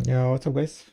Yeah, what's up, guys?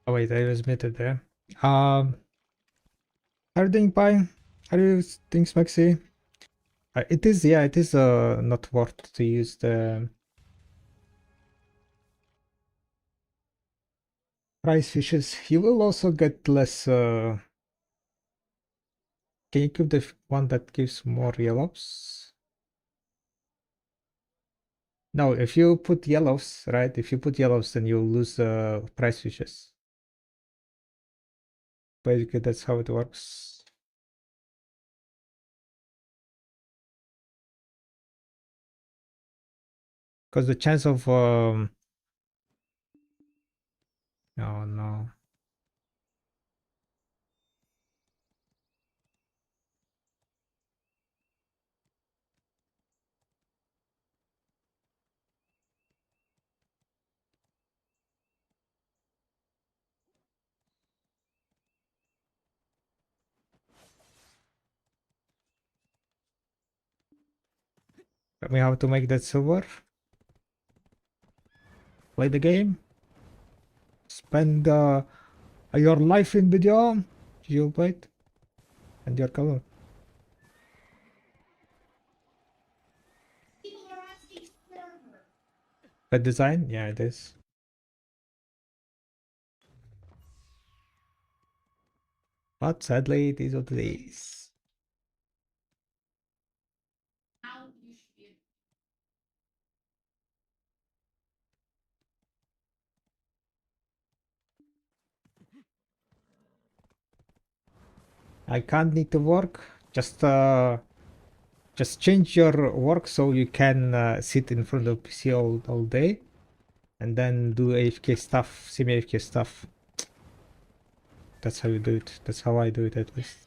Oh wait, I was muted there. How are you doing, Pi? How do you think, Maxi? It is, yeah, it is not worth to use the price fishes. You will also get less. Can you keep the one that gives more real ups? No, if you put yellows, right? If you put yellows, then you lose price switches. Basically, that's how it works. Because the chance of oh no. Tell me how to make that silver. Play the game. Spend your life in video. You'll play it. And your color. Bad design? Yeah, it is. But sadly, these are the days. I can't need to work. Just change your work so you can sit in front of PC all day, and then do AFK stuff, semi AFK stuff. That's how you do it. That's how I do it at least.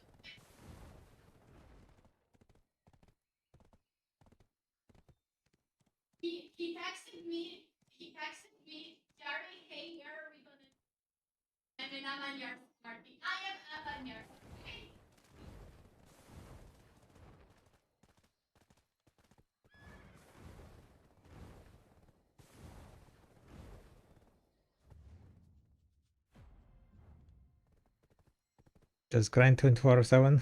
Just grind 24/7.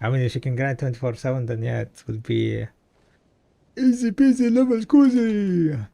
I mean, if you can grind 24/7, then yeah, it would be easy peasy lemon squeezy.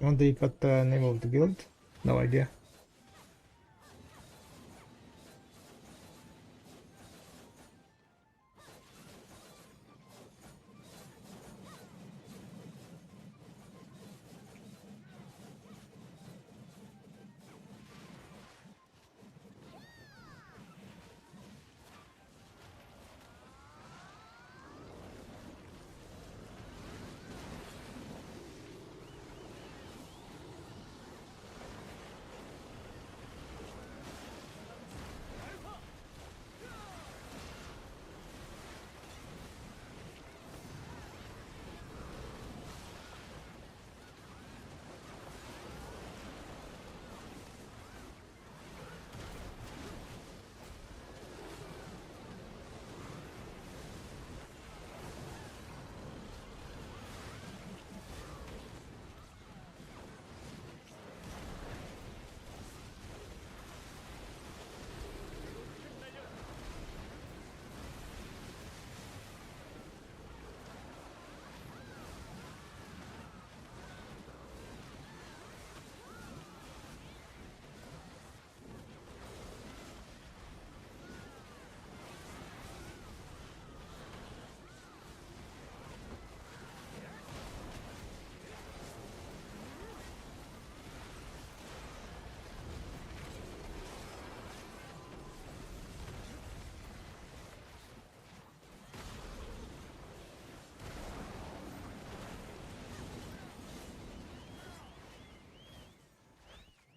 Wonder you got the name of the guild? No idea.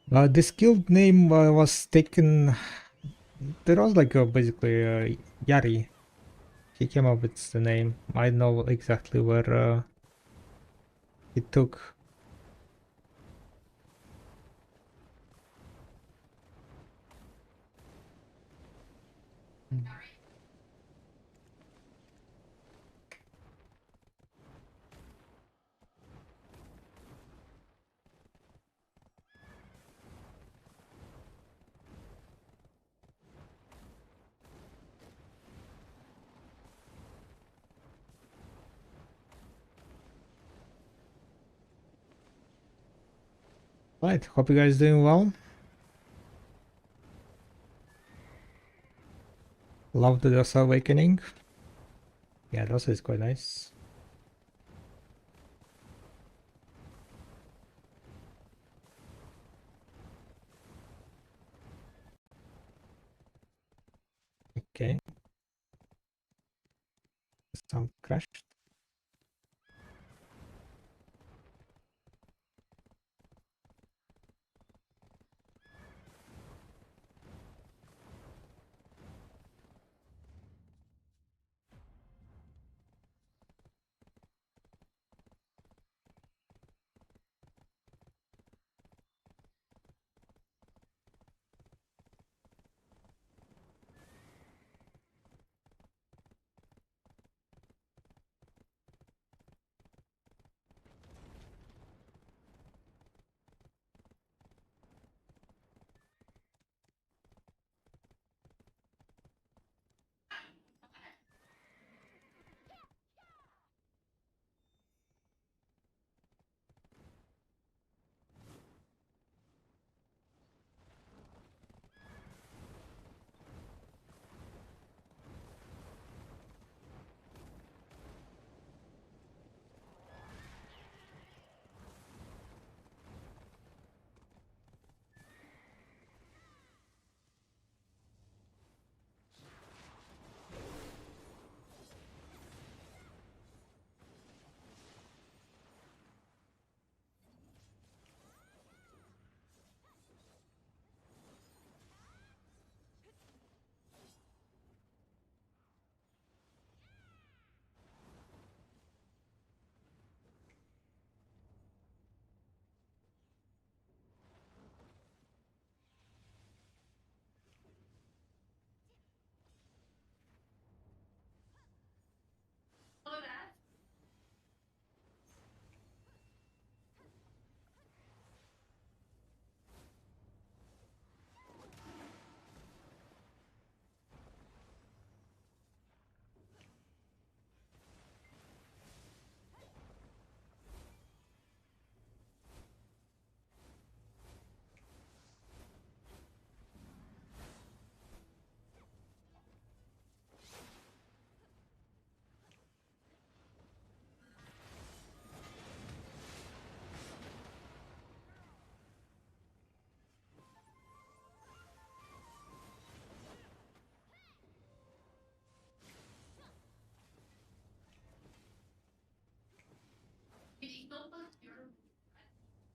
This guild name was taken. There was like basically Yari. He came up with the name. I know exactly where it took. Right, hope you guys doing well. Love the Dosa Awakening. Yeah, Dosa is quite nice. Okay. Sound crashed.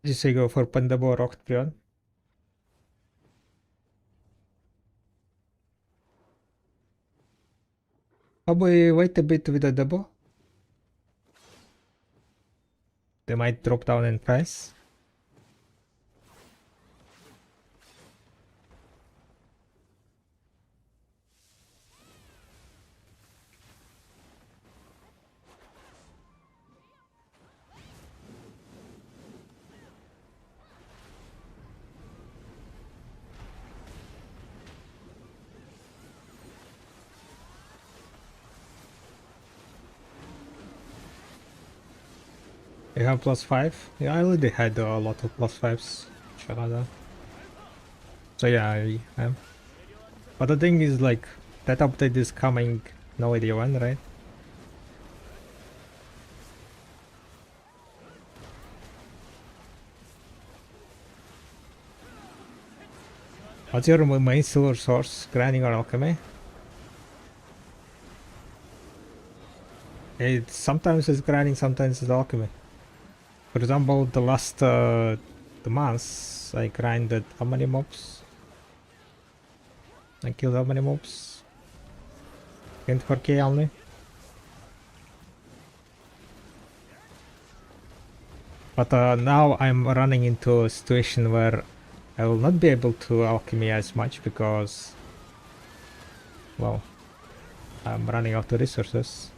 Did you say go for Pandabo or Octaprion? Probably wait a bit with the Dabo. They might drop down in price. You have +5? Yeah, I already had a lot of +5s. Sharada. So yeah, I am. But the thing is like, that update is coming, no idea when, right? What's your main silver source? Grinding or alchemy? Sometimes it's grinding, sometimes it's alchemy. For example, the last the months, I grinded how many mobs? I killed how many mobs? 24k only? But now I'm running into a situation where I will not be able to alchemy as much because, well, I'm running out of resources.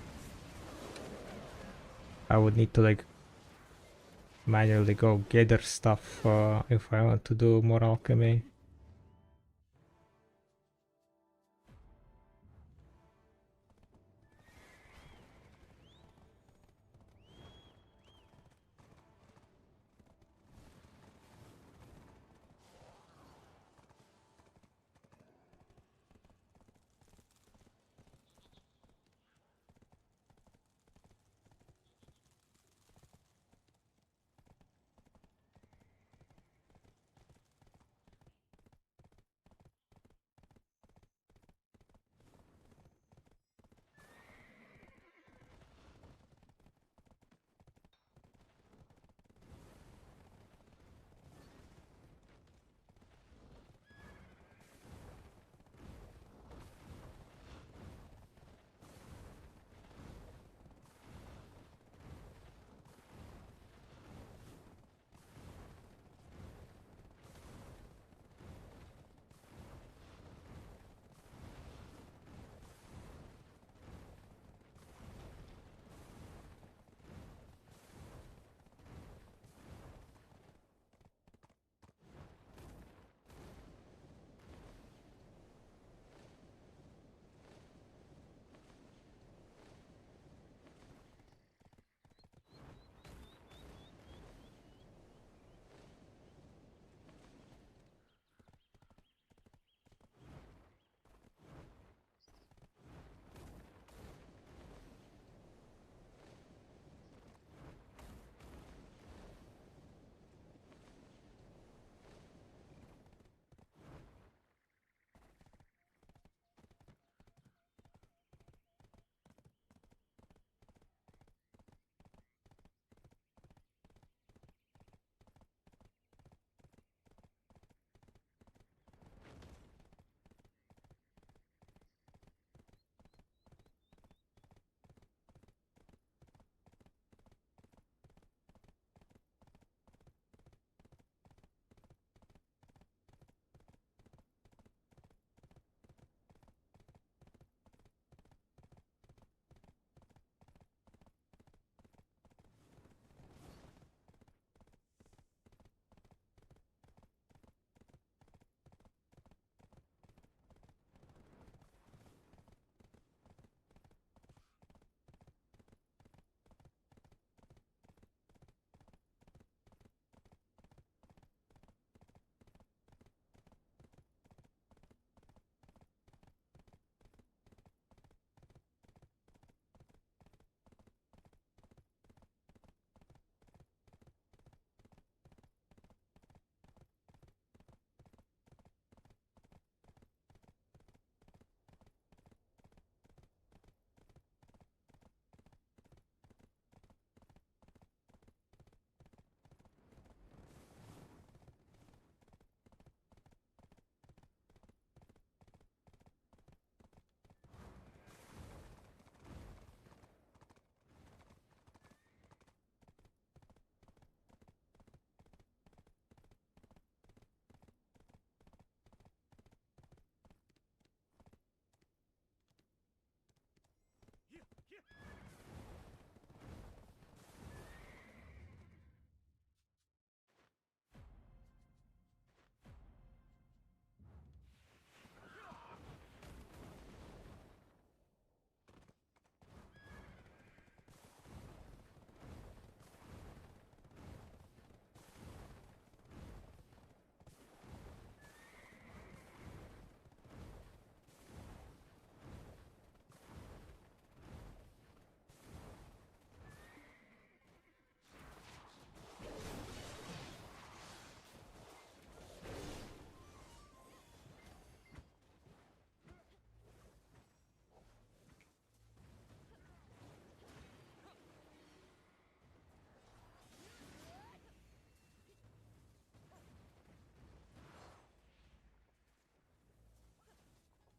I would need to like manually go gather stuff if I want to do more alchemy.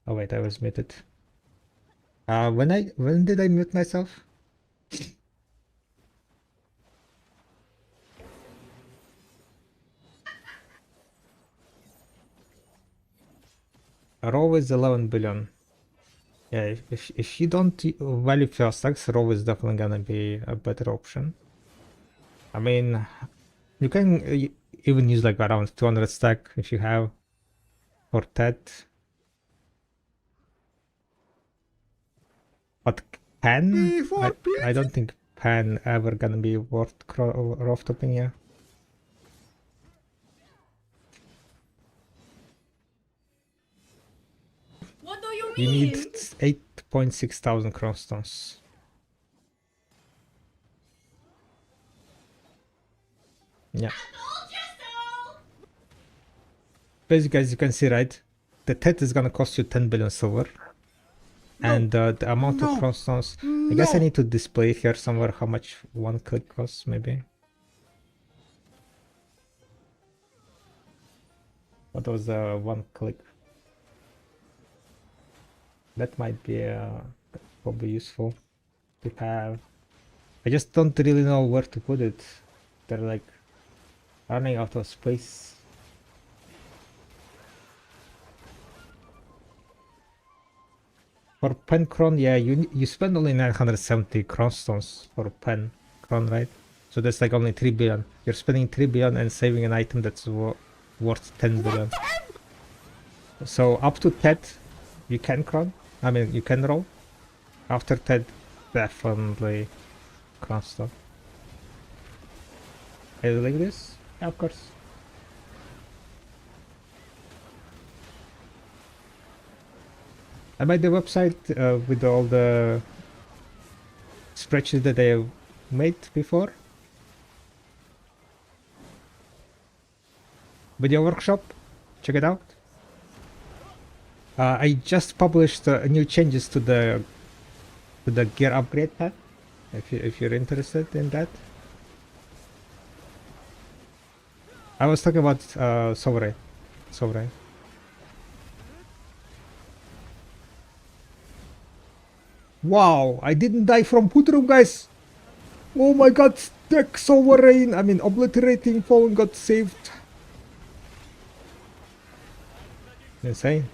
Oh wait, I was muted. When did I mute myself? Raw is 11 billion. Yeah, if you don't value your stacks, Raw is definitely gonna be a better option. I mean, you can even use like around 200 stack if you have for TED. But Pan, I don't think Pan ever gonna be worth Raw topping, yeah. What do you You mean? need 8.6 thousand crossstones. Yeah. Basically, as you can see, right, the TED is gonna cost you 10 billion silver. And the amount of crossstones, I guess I need to display here somewhere how much one click costs, maybe. What was the one click? That might be probably useful to have. I just don't really know where to put it. They're like running out of space. For pen cron, yeah, you spend only 970 cronstones for pen cron, right? So that's like only 3 billion. You're spending 3 billion and saving an item that's worth 10 billion. So up to TED, you can cron. I mean, you can roll. After TED, definitely cronstone. Are you like this? Yeah, of course. I made the website with all the spreadsheets that I made before. Video workshop, check it out. I just published new changes to the gear upgrade path. If you're interested in that, I was talking about Sovereign. Sovereign. Wow! I didn't die from Putrum, guys. Oh my God! Deck Sovereign. I mean, obliterating fallen got saved. Insane.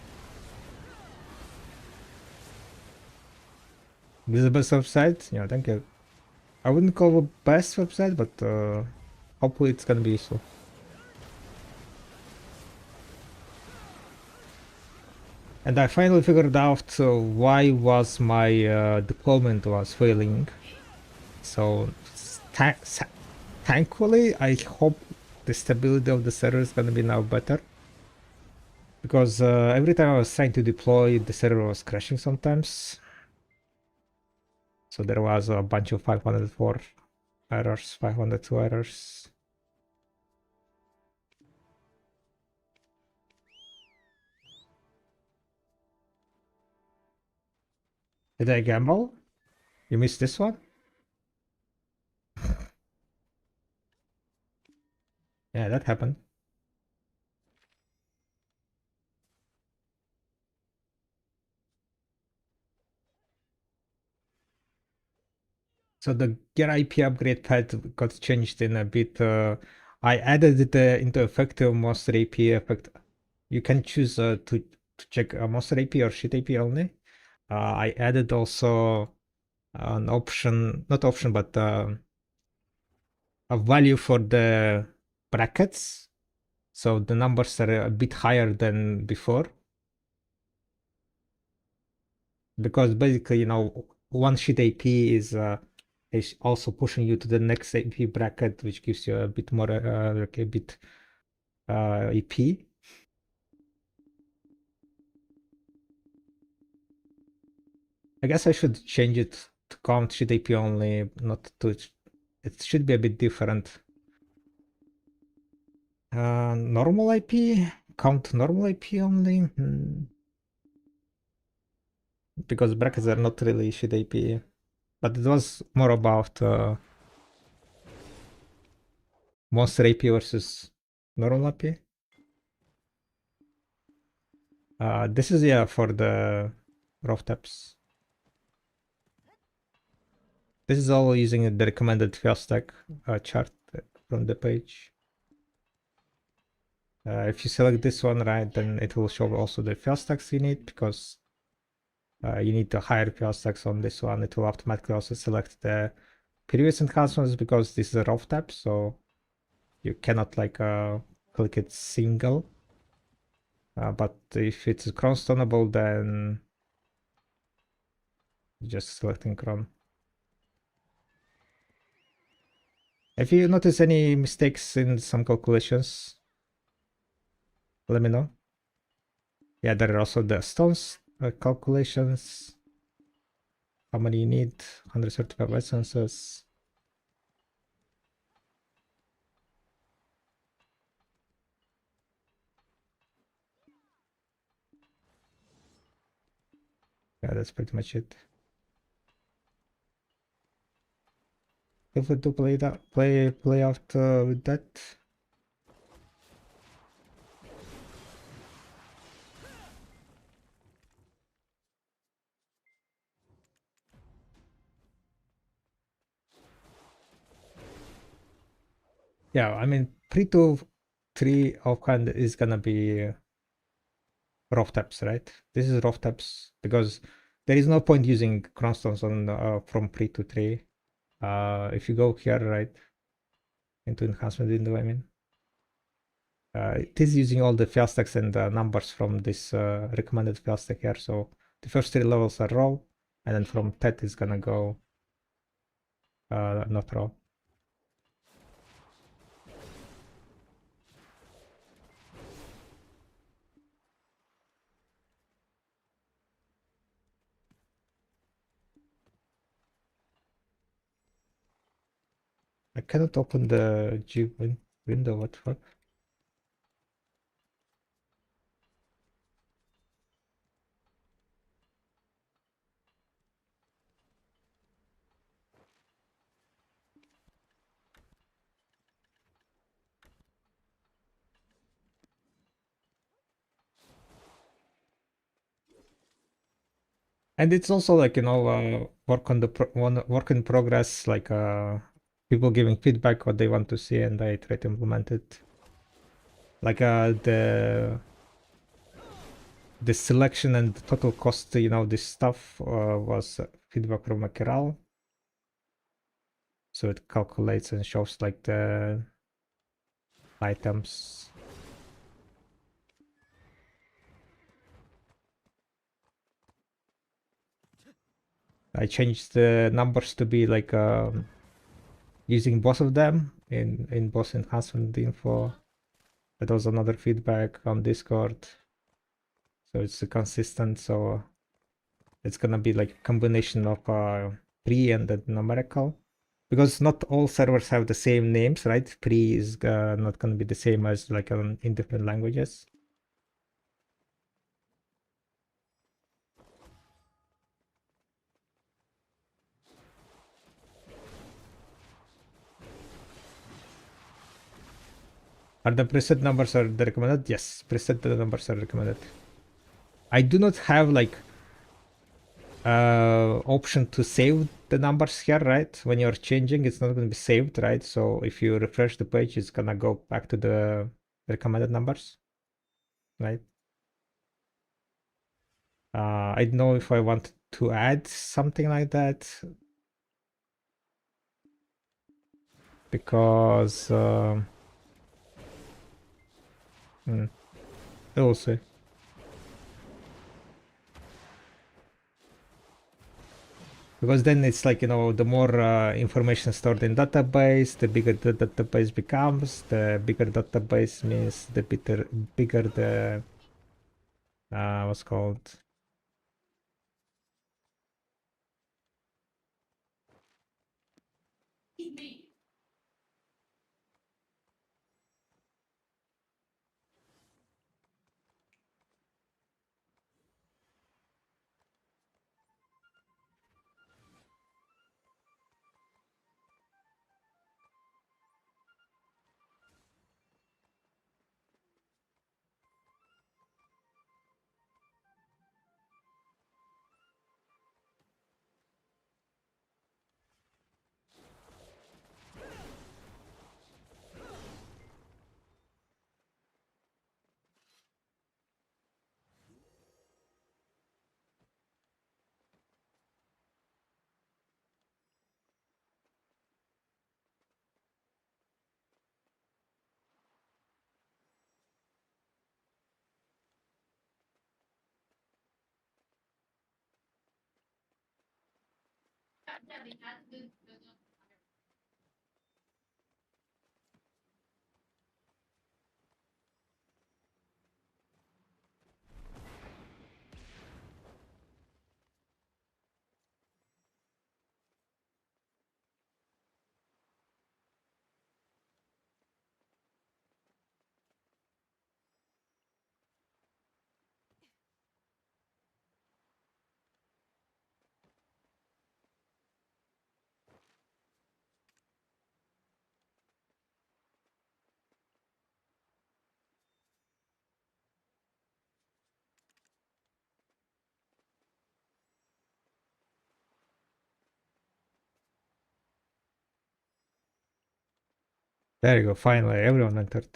This is the best website? Yeah, thank you. I wouldn't call it the best website, but hopefully it's gonna be useful. And I finally figured out why was my deployment was failing. So thankfully, I hope the stability of the server is gonna be now better. Because every time I was trying to deploy, the server was crashing sometimes. So there was a bunch of 504 errors, 502 errors. Did I gamble? You missed this one? Yeah, that happened. So the gear IP upgrade path got changed in a bit. I added it into effective monster AP effect. You can choose to check monster AP or shit AP only. I added also an option, not option, but a value for the brackets. So the numbers are a bit higher than before. Because basically, you know, one sheet AP is also pushing you to the next AP bracket, which gives you a bit more, like a bit AP. I guess I should change it to count sheet AP only, not to. It should be a bit different. Normal IP, count normal IP only. Because brackets are not really sheet AP, but it was more about monster AP versus normal AP. This is, yeah, for the rough taps. This is all using the recommended fail stack chart from the page. If you select this one, right, then it will show also the fail stacks you need, because you need to higher fail stacks on this one. It will automatically also select the previous enhancements, because this is a rough tap, so you cannot like click it single. But if it's cronstoneable, then just selecting cron. If you notice any mistakes in some calculations, let me know. Yeah, there are also the stones calculations. How many you need? 135 essences. Yeah, that's pretty much it. Feel free to play out with that. Yeah, I mean, 3 offhand is gonna be rough taps, right? This is rough taps because there is no point using cronstones on from pre to 3. If you go here, right, into enhancement window, I mean, it is using all the fail stacks and numbers from this recommended fail stack here. So the first 3 levels are raw, and then from that is gonna go not raw. I cannot open the window. What the fuck? And it's also like, you know, work in progress, like people giving feedback what they want to see, and I try to implement it. Like the selection and the total cost, you know, this stuff was feedback from Akiral. So it calculates and shows like the items. I changed the numbers to be like using both of them in both enhancement info. That was another feedback on Discord. So it's consistent. So it's gonna be like a combination of pre and the numerical, because not all servers have the same names, right? Pre is not gonna be the same as like in different languages. Are the preset numbers are the recommended? Yes, preset numbers are recommended. I do not have like option to save the numbers here, right? When you're changing, it's not going to be saved, right? So if you refresh the page, it's gonna go back to the recommended numbers, right? I don't know if I want to add something like that, because we'll see. Because then it's like, you know, the more information stored in database, the bigger the database becomes. The bigger database means the bigger the what's called, There you go, finally, everyone entered.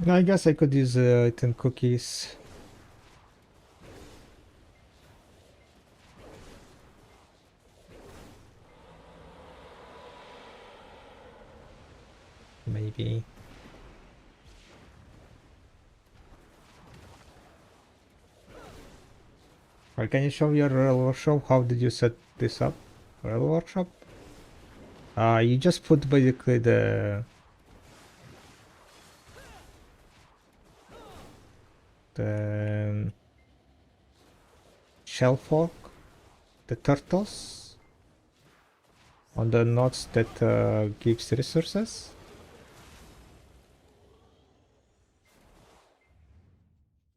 I guess I could use it in cookies. Maybe. Or can you show your real workshop? How did you set this up? Real workshop? You just put basically the shell fork, the turtles, on the nodes that gives resources.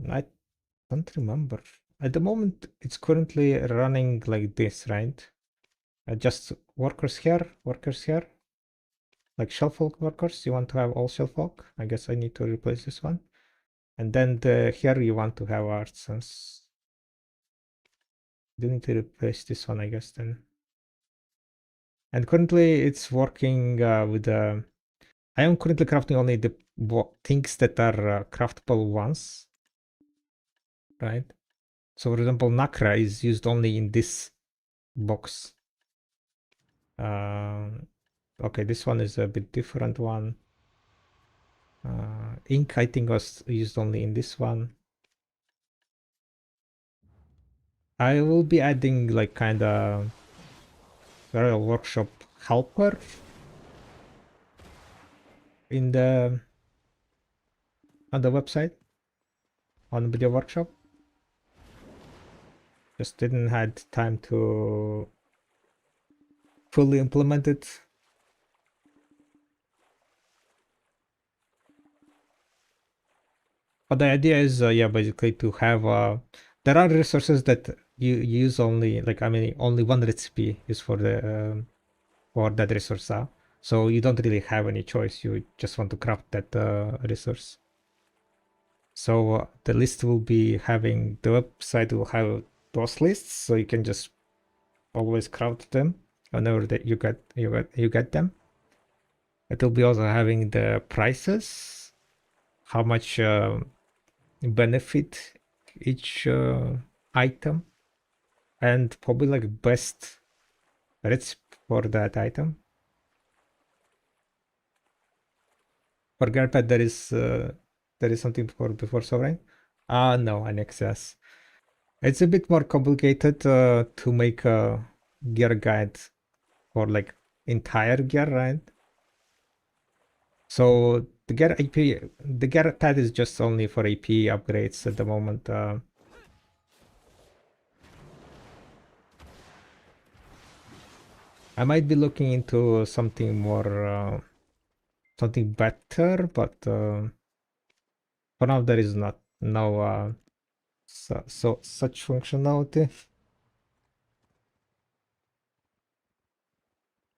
I don't remember. At the moment, it's currently running like this, right? Just workers here, like shell fork workers. You want to have all shell fork. I guess I need to replace this one. And then here you want to have artisans. You need to replace this one, I guess, then. And currently it's working with the... I am currently crafting only the things that are craftable ones, right? So for example, Nakra is used only in this box. Okay, this one is a bit different one. Ink, I think, was used only in this one. I will be adding like kind of Royal Workshop helper in the on the website on Video Workshop. Just didn't had time to fully implement it. But the idea is, yeah, basically to have there are resources that you use only, like, I mean, only one recipe is for that resource. So you don't really have any choice. You just want to craft that resource. So the list will be having, the website will have those lists, so you can just always craft them whenever that you get them. It will be also having the prices, how much benefit each item, and probably like best recipe for that item. For Garpad, there is something for before sovereign. No, an excess. It's a bit more complicated to make a gear guide for like entire gear, right? So the gear AP, the gear pad is just only for AP upgrades at the moment. I might be looking into something more, something better, but for now there is not no such functionality.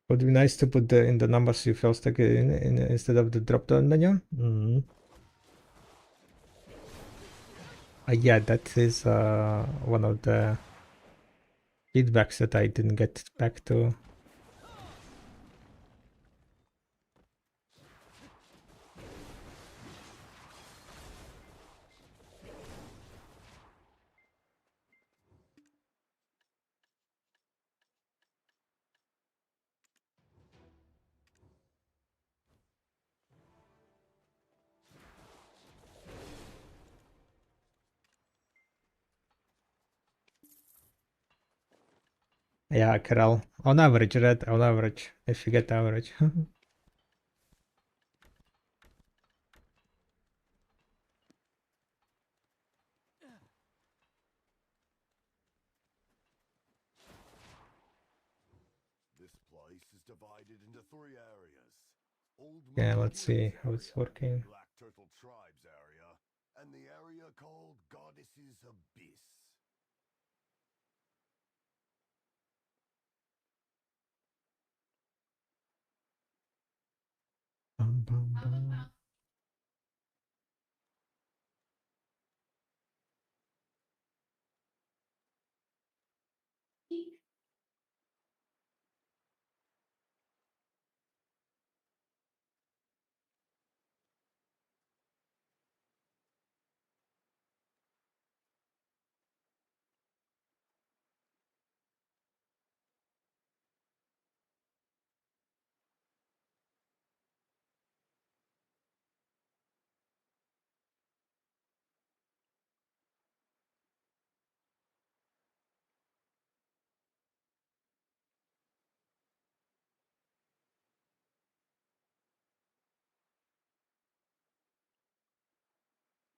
Would be nice to put in the numbers you first take in instead of the drop down menu. Yeah, that is one of the feedbacks that I didn't get back to. Yeah, Carol. On average, right? On average, if you get average. This place is divided into 3 areas. Old Yeah, Mother let's see Cliffs how it's area, working. Black Turtle Tribes area, and the area called Goddess's Abyss. Bum, bum, bum.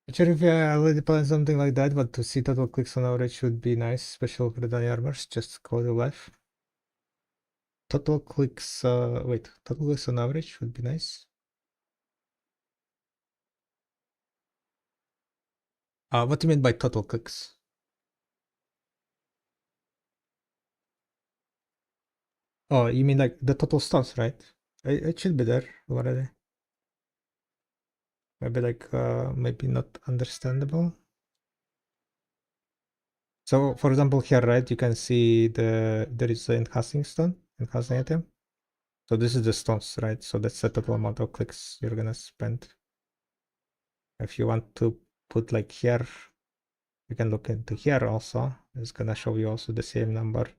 Actually, if I already planned something like that, but to see total clicks on average would be nice, especially for the armors, just quality of life. Total clicks, wait, total clicks on average would be nice. What do you mean by total clicks? Oh, you mean like the total stunts, right? It should be there already. Maybe like, maybe not understandable. So, for example, here, right, you can see there is an enhancing stone, enhancing item. So this is the stones, right? So that's the total amount of clicks you're gonna spend. If you want to put like here, you can look into here also. It's gonna show you also the same number.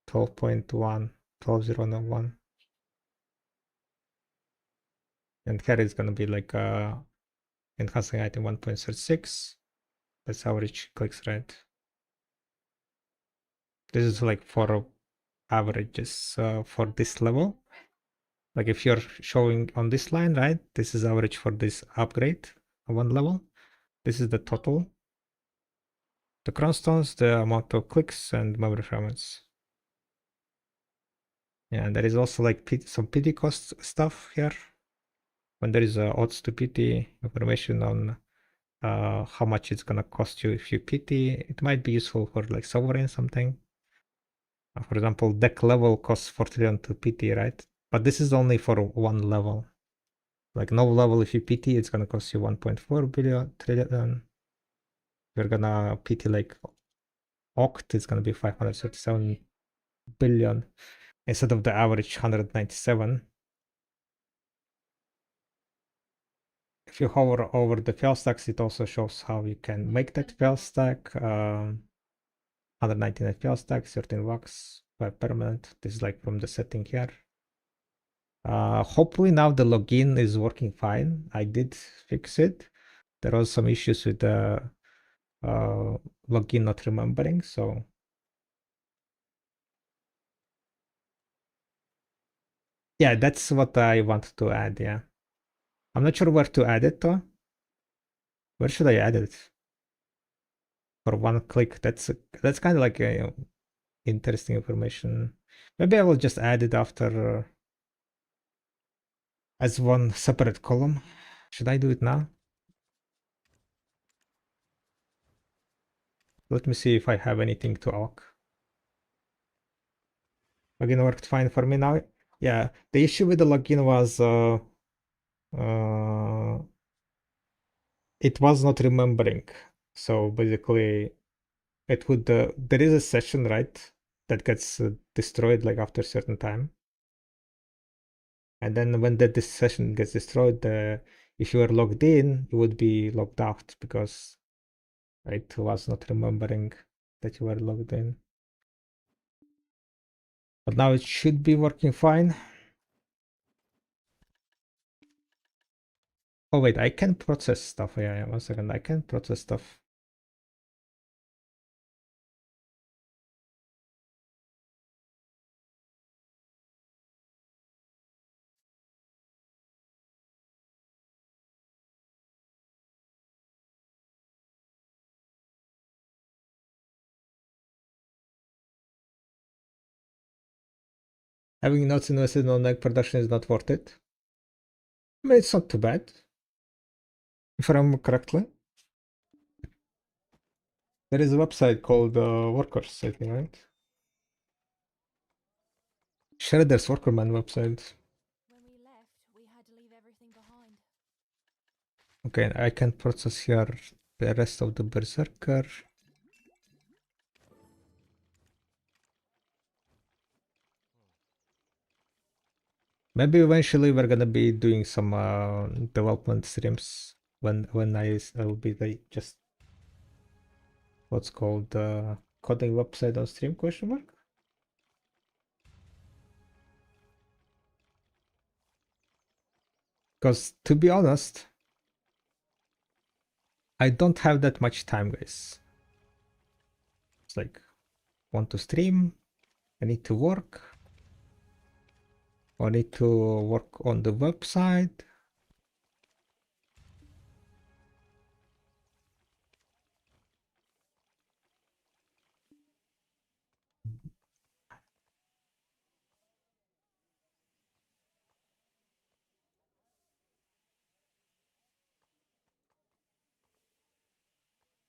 12.1, 12.001. And here it's gonna be like enhancing item 1.36. That's average clicks, right? This is like for averages for this level. Like if you're showing on this line, right? This is average for this upgrade one level. This is the total. The crown stones, the amount of clicks and memory fragments. Yeah, and there is also like some PT cost stuff here. When there is odds to PT information on how much it's gonna cost you if you PT, it might be useful for like sovereign something. For example, deck level costs 4 trillion to PT, right? But this is only for one level. Like no level, if you PT, it's gonna cost you 1.4 billion trillion. You're gonna PT like Oct, it's gonna be 537 billion instead of the average 197. If you hover over the fail stacks, it also shows how you can make that fail stack. 199 fail stack, 13 wax, 5 permanent. This is like from the setting here. Hopefully now the login is working fine. I did fix it. There was some issues with the login not remembering, so yeah, that's what I want to add. Yeah, I'm not sure where to add it though. Where should I add it? For one click, that's kind of like a interesting information. Maybe I will just add it after as one separate column. Should I do it now? Let me see if I have anything to awk. Login worked fine for me now. Yeah, the issue with the login was uh, it was not remembering. So basically, it would there is a session, right, that gets destroyed like after a certain time, and then when this session gets destroyed, if you were logged in, you would be logged out because it was not remembering that you were logged in. But now it should be working fine. Oh wait, I can process stuff. Yeah, 1 second. I can process stuff. Having not invested on egg production is not worth it. I mean, it's not too bad. If I remember correctly. There is a website called Workers, I think, right? Shredder's Workerman website. When we left, we had to leave everything behind. Okay, I can process here the rest of the Berserker. Maybe eventually we're gonna be doing some development streams when I will be the just what's called coding website on stream question mark. Because to be honest, I don't have that much time, guys. It's like want to stream, I need to work, I need to work on the website.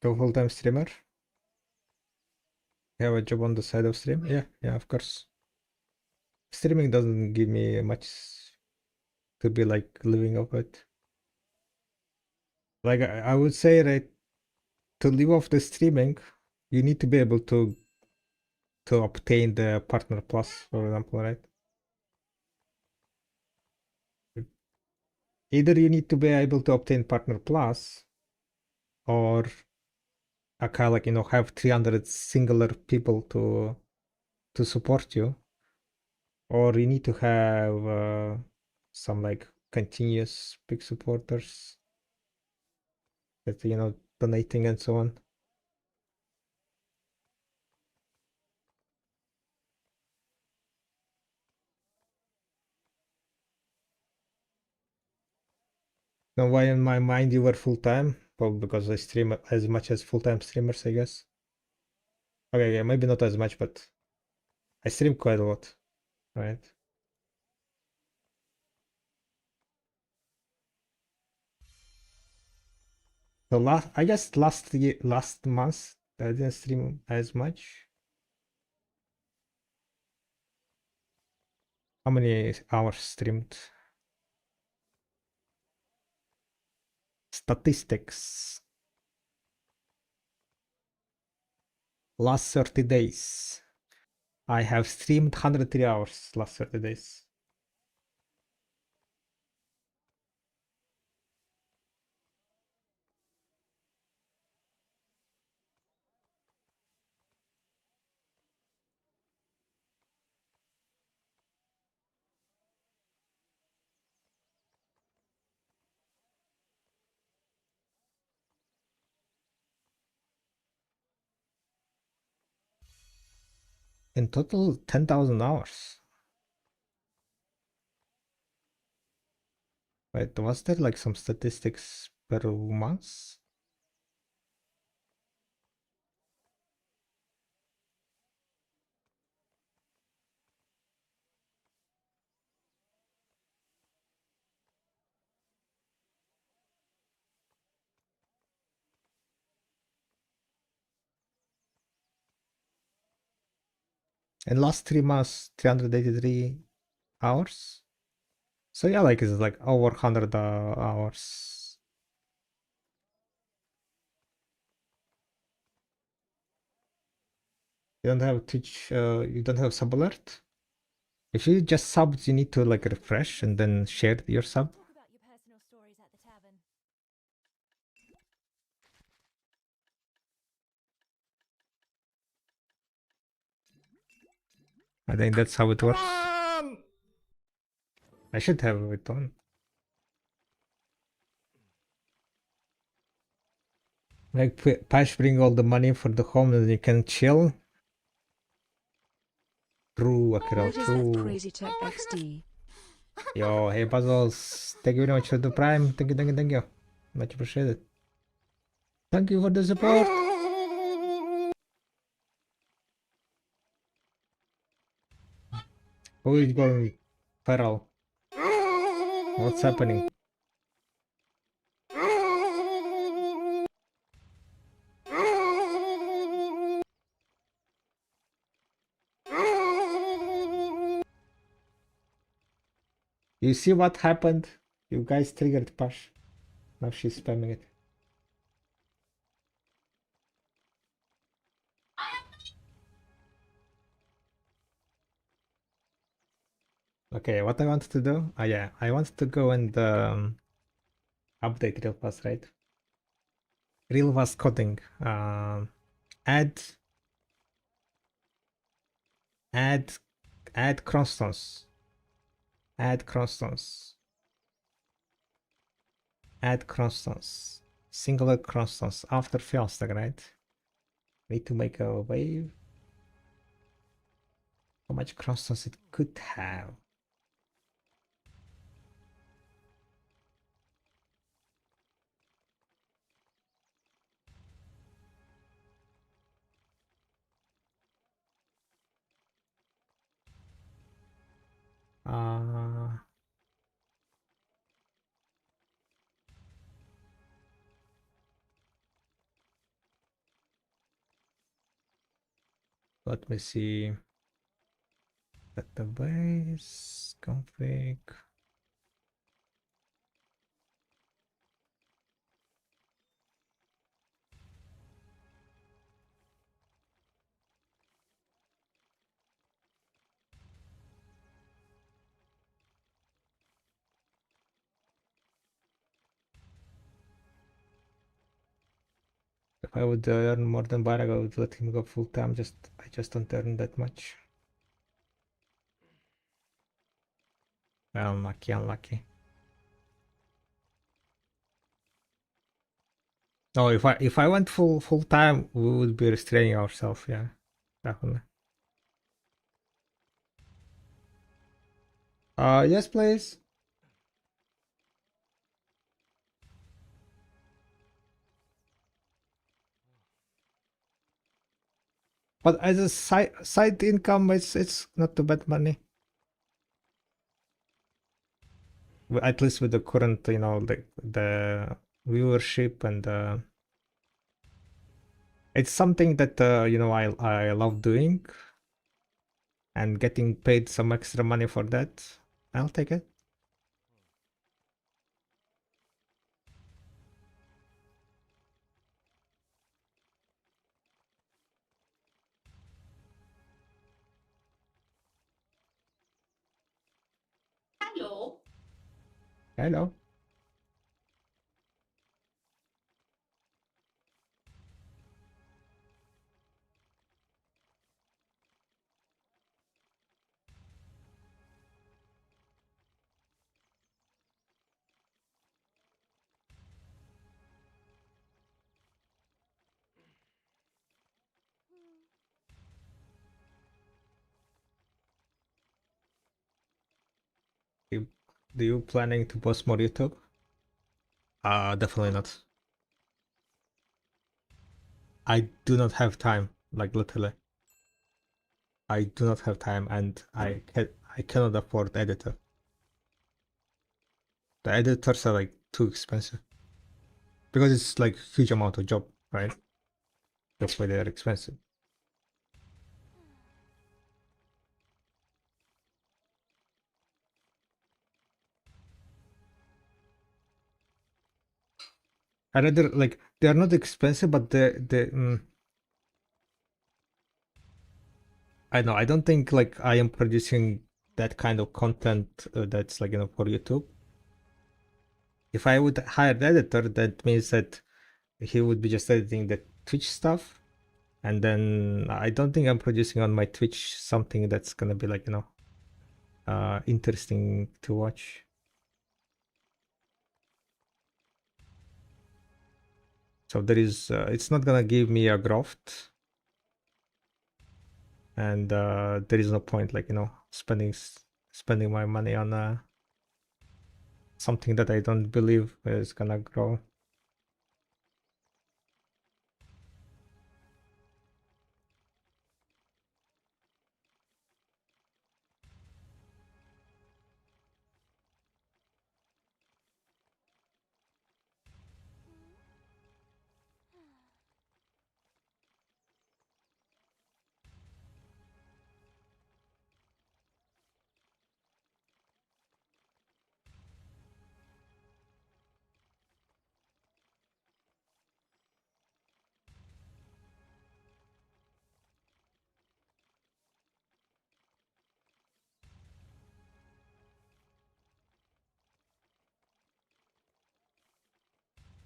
Go full-time streamer. You have a job on the side of stream? Yeah, of course. Streaming doesn't give me much to be like living off it. Like I would say, right, to live off the streaming, you need to be able to obtain the partner plus, for example, right? Either you need to be able to obtain partner plus, or a kind of like have 300 singular people to support you, or you need to have some like continuous big supporters that donating and so on. Now, why in my mind you were full time? Probably because I stream as much as full time streamers, I guess. Okay, yeah, maybe not as much, but I stream quite a lot, right? So I guess last month I didn't stream as much. How many hours streamed? Statistics. Last 30 days. I have streamed 103 hours last 30 days. In total, 10,000 hours. Wait, was there like some statistics per month? In last 3 months, 383 hours. So yeah, like it's like over 100 hours. You don't have teach. You don't have sub alert. If you just subbed, you need to like refresh and then share your sub. Talk about your personal stories at the tavern. I think that's how it works. I should have it on. Like Pash bring all the money for the home and you can chill. True, Akira, What is that true. crazy tech XD? Yo, hey puzzles. Thank you very much for the prime. Thank you, thank you, thank you. Much appreciated. Thank you for the support. Who is going feral? What's happening? You see what happened? You guys triggered Pash. Now she's spamming it. Okay, what I wanted to do? Oh yeah, I wanted to go and update real fast, right? Real fast coding. Add add crossstones. Add crossstones. Add crossstones. Singular crossstones after fail stack, right? Need to make a wave. How much crossstones it could have? Uh, Let me see. Database config. If I would earn more than Barag, I would let him go full time. I just don't earn that much. Unlucky, unlucky. No, if I went full time, we would be restraining ourselves. Yeah, definitely. Yes, please. But as a side income, it's not too bad money. At least with the current, you know, the viewership and it's something that you know I love doing, and getting paid some extra money for that, I'll take it. Hello. Hello. Do you planning to post more YouTube? Definitely not. I do not have time, like literally. I do not have time, and I cannot afford editor. The editors are like too expensive because it's like huge amount of job, right? That's why they are expensive. I rather like they are not expensive, but I know I don't think like I am producing that kind of content that's like for YouTube. If I would hire an editor, that means that he would be just editing the Twitch stuff, and then I don't think I'm producing on my Twitch something that's gonna be like interesting to watch. So there is it's not gonna give me a growth, and there is no point like spending my money on something that I don't believe is gonna grow.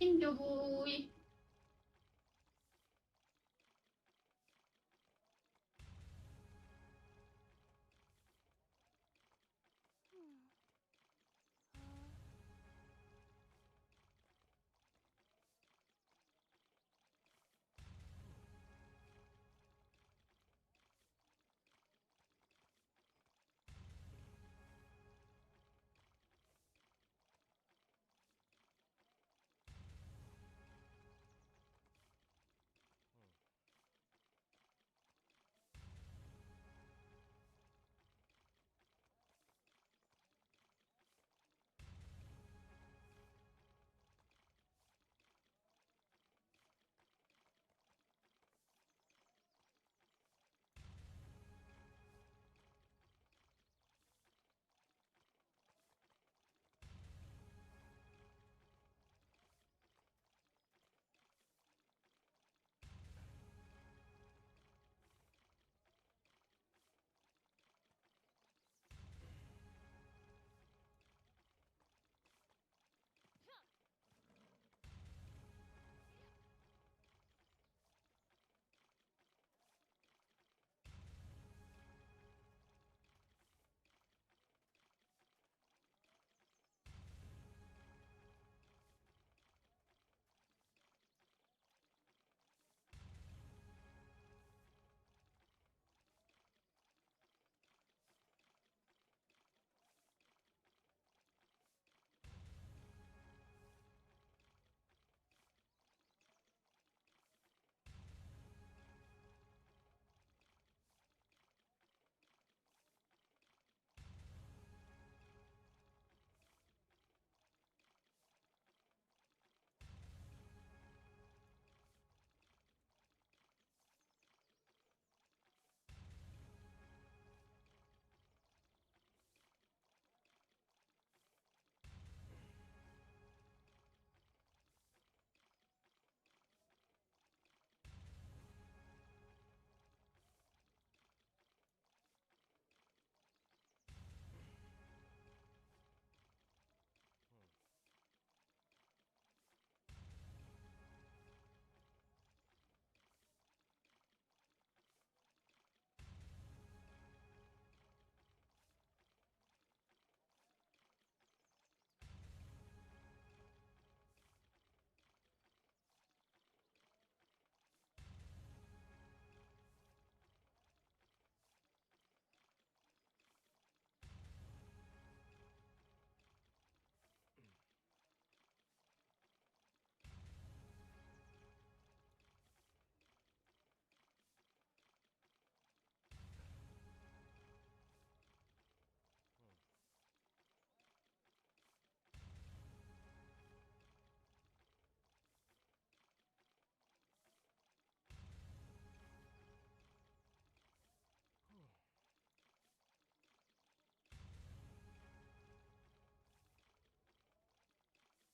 Enjoy.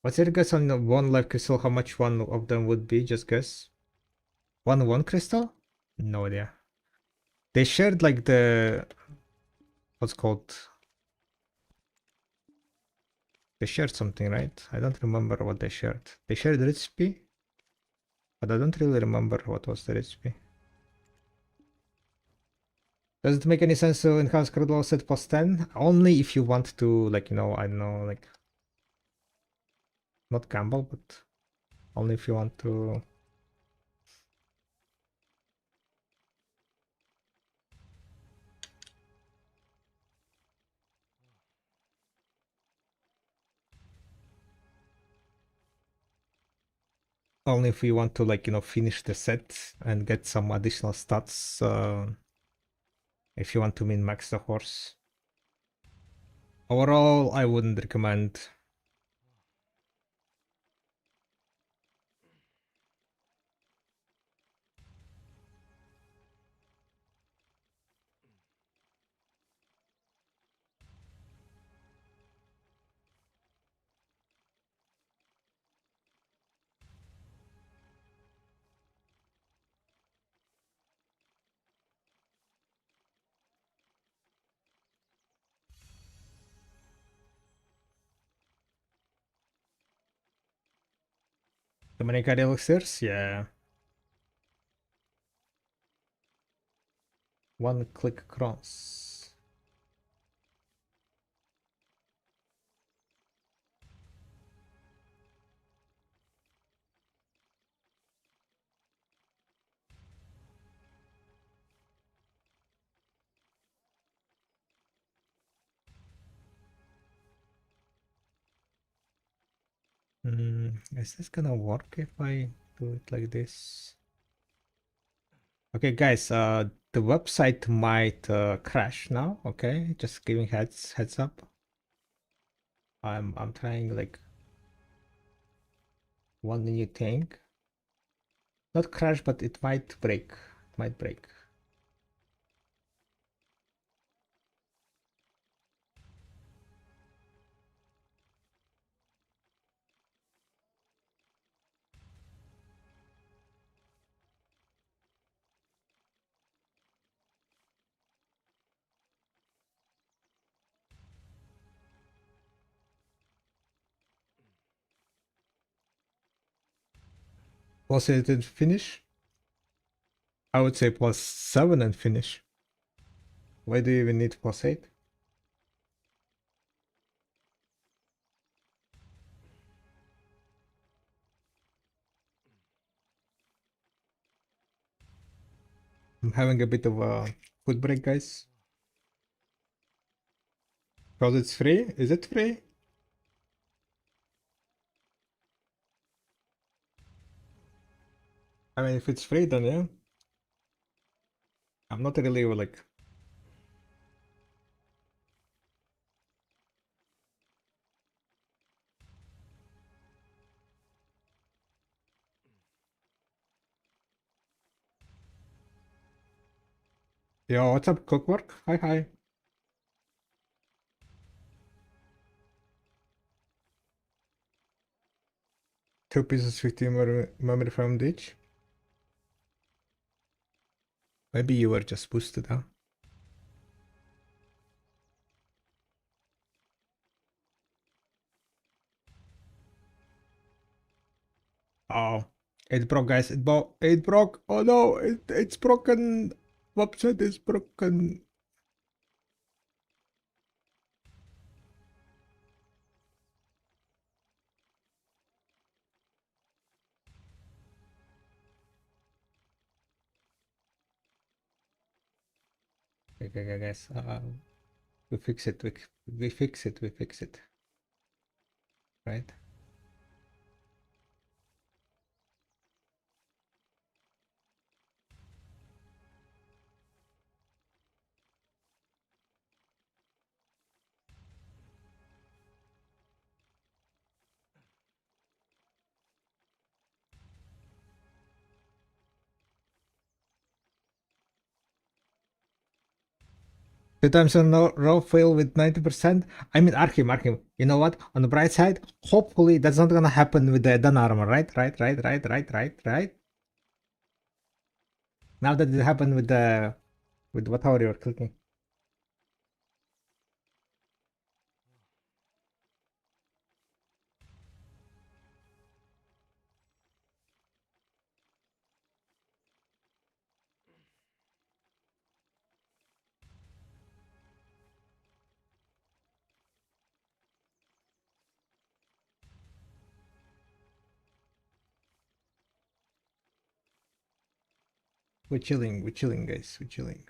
What's your guess on the one life crystal? How much one of them would be? Just guess. One crystal? No idea. They shared like the what's called. They shared something, right? I don't remember what they shared. They shared the recipe, but I don't really remember what was the recipe. Does it make any sense to enhance critical set plus 10? Only if you want to, like, I don't know, like, not gamble, but only if you want to. Only if you want to, like, finish the set and get some additional stats. If you want to min-max the horse. Overall, I wouldn't recommend. The many card elixirs? Yeah. One click cross. Is this gonna work if I do it like this? Okay, guys, the website might crash now. Okay, just giving heads up. I'm trying like one new thing. Not crash, but it might break. It might break. Was it in finish? I would say +7 and finish. Why do you even need +8? I'm having a bit of a food break, guys. Because it's free? Is it free? I mean, if it's free, then yeah. I'm not really like. Yo, what's up, Clockwork? Hi. 2 pieces 50 memory from each. Maybe you were just boosted, huh? Oh, it broke, guys. It broke. Oh no, it's broken. Website is broken. Okay, guys. We fix it. We fix it. We fix it. Right? 2 times in a row fail with 90%. I mean, Arkhim. You know what? On the bright side, hopefully that's not gonna happen with the done armor, right? Right. Now that it happened with the what tower you're clicking. We're chilling, guys. We're chilling.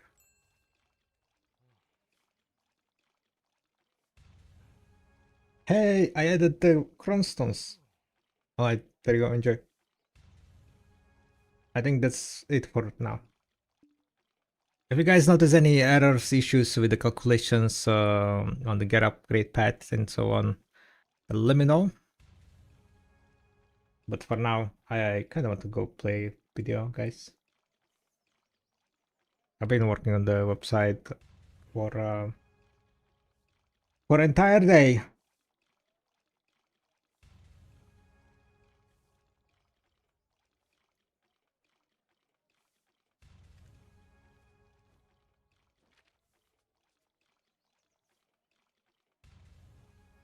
Hey, I added the chromestones. Alright, there you go, enjoy. I think that's it for now. If you guys notice any errors, issues with the calculations on the get upgrade path and so on, let me know. But for now, I kind of want to go play video, guys. I've been working on the website for entire day.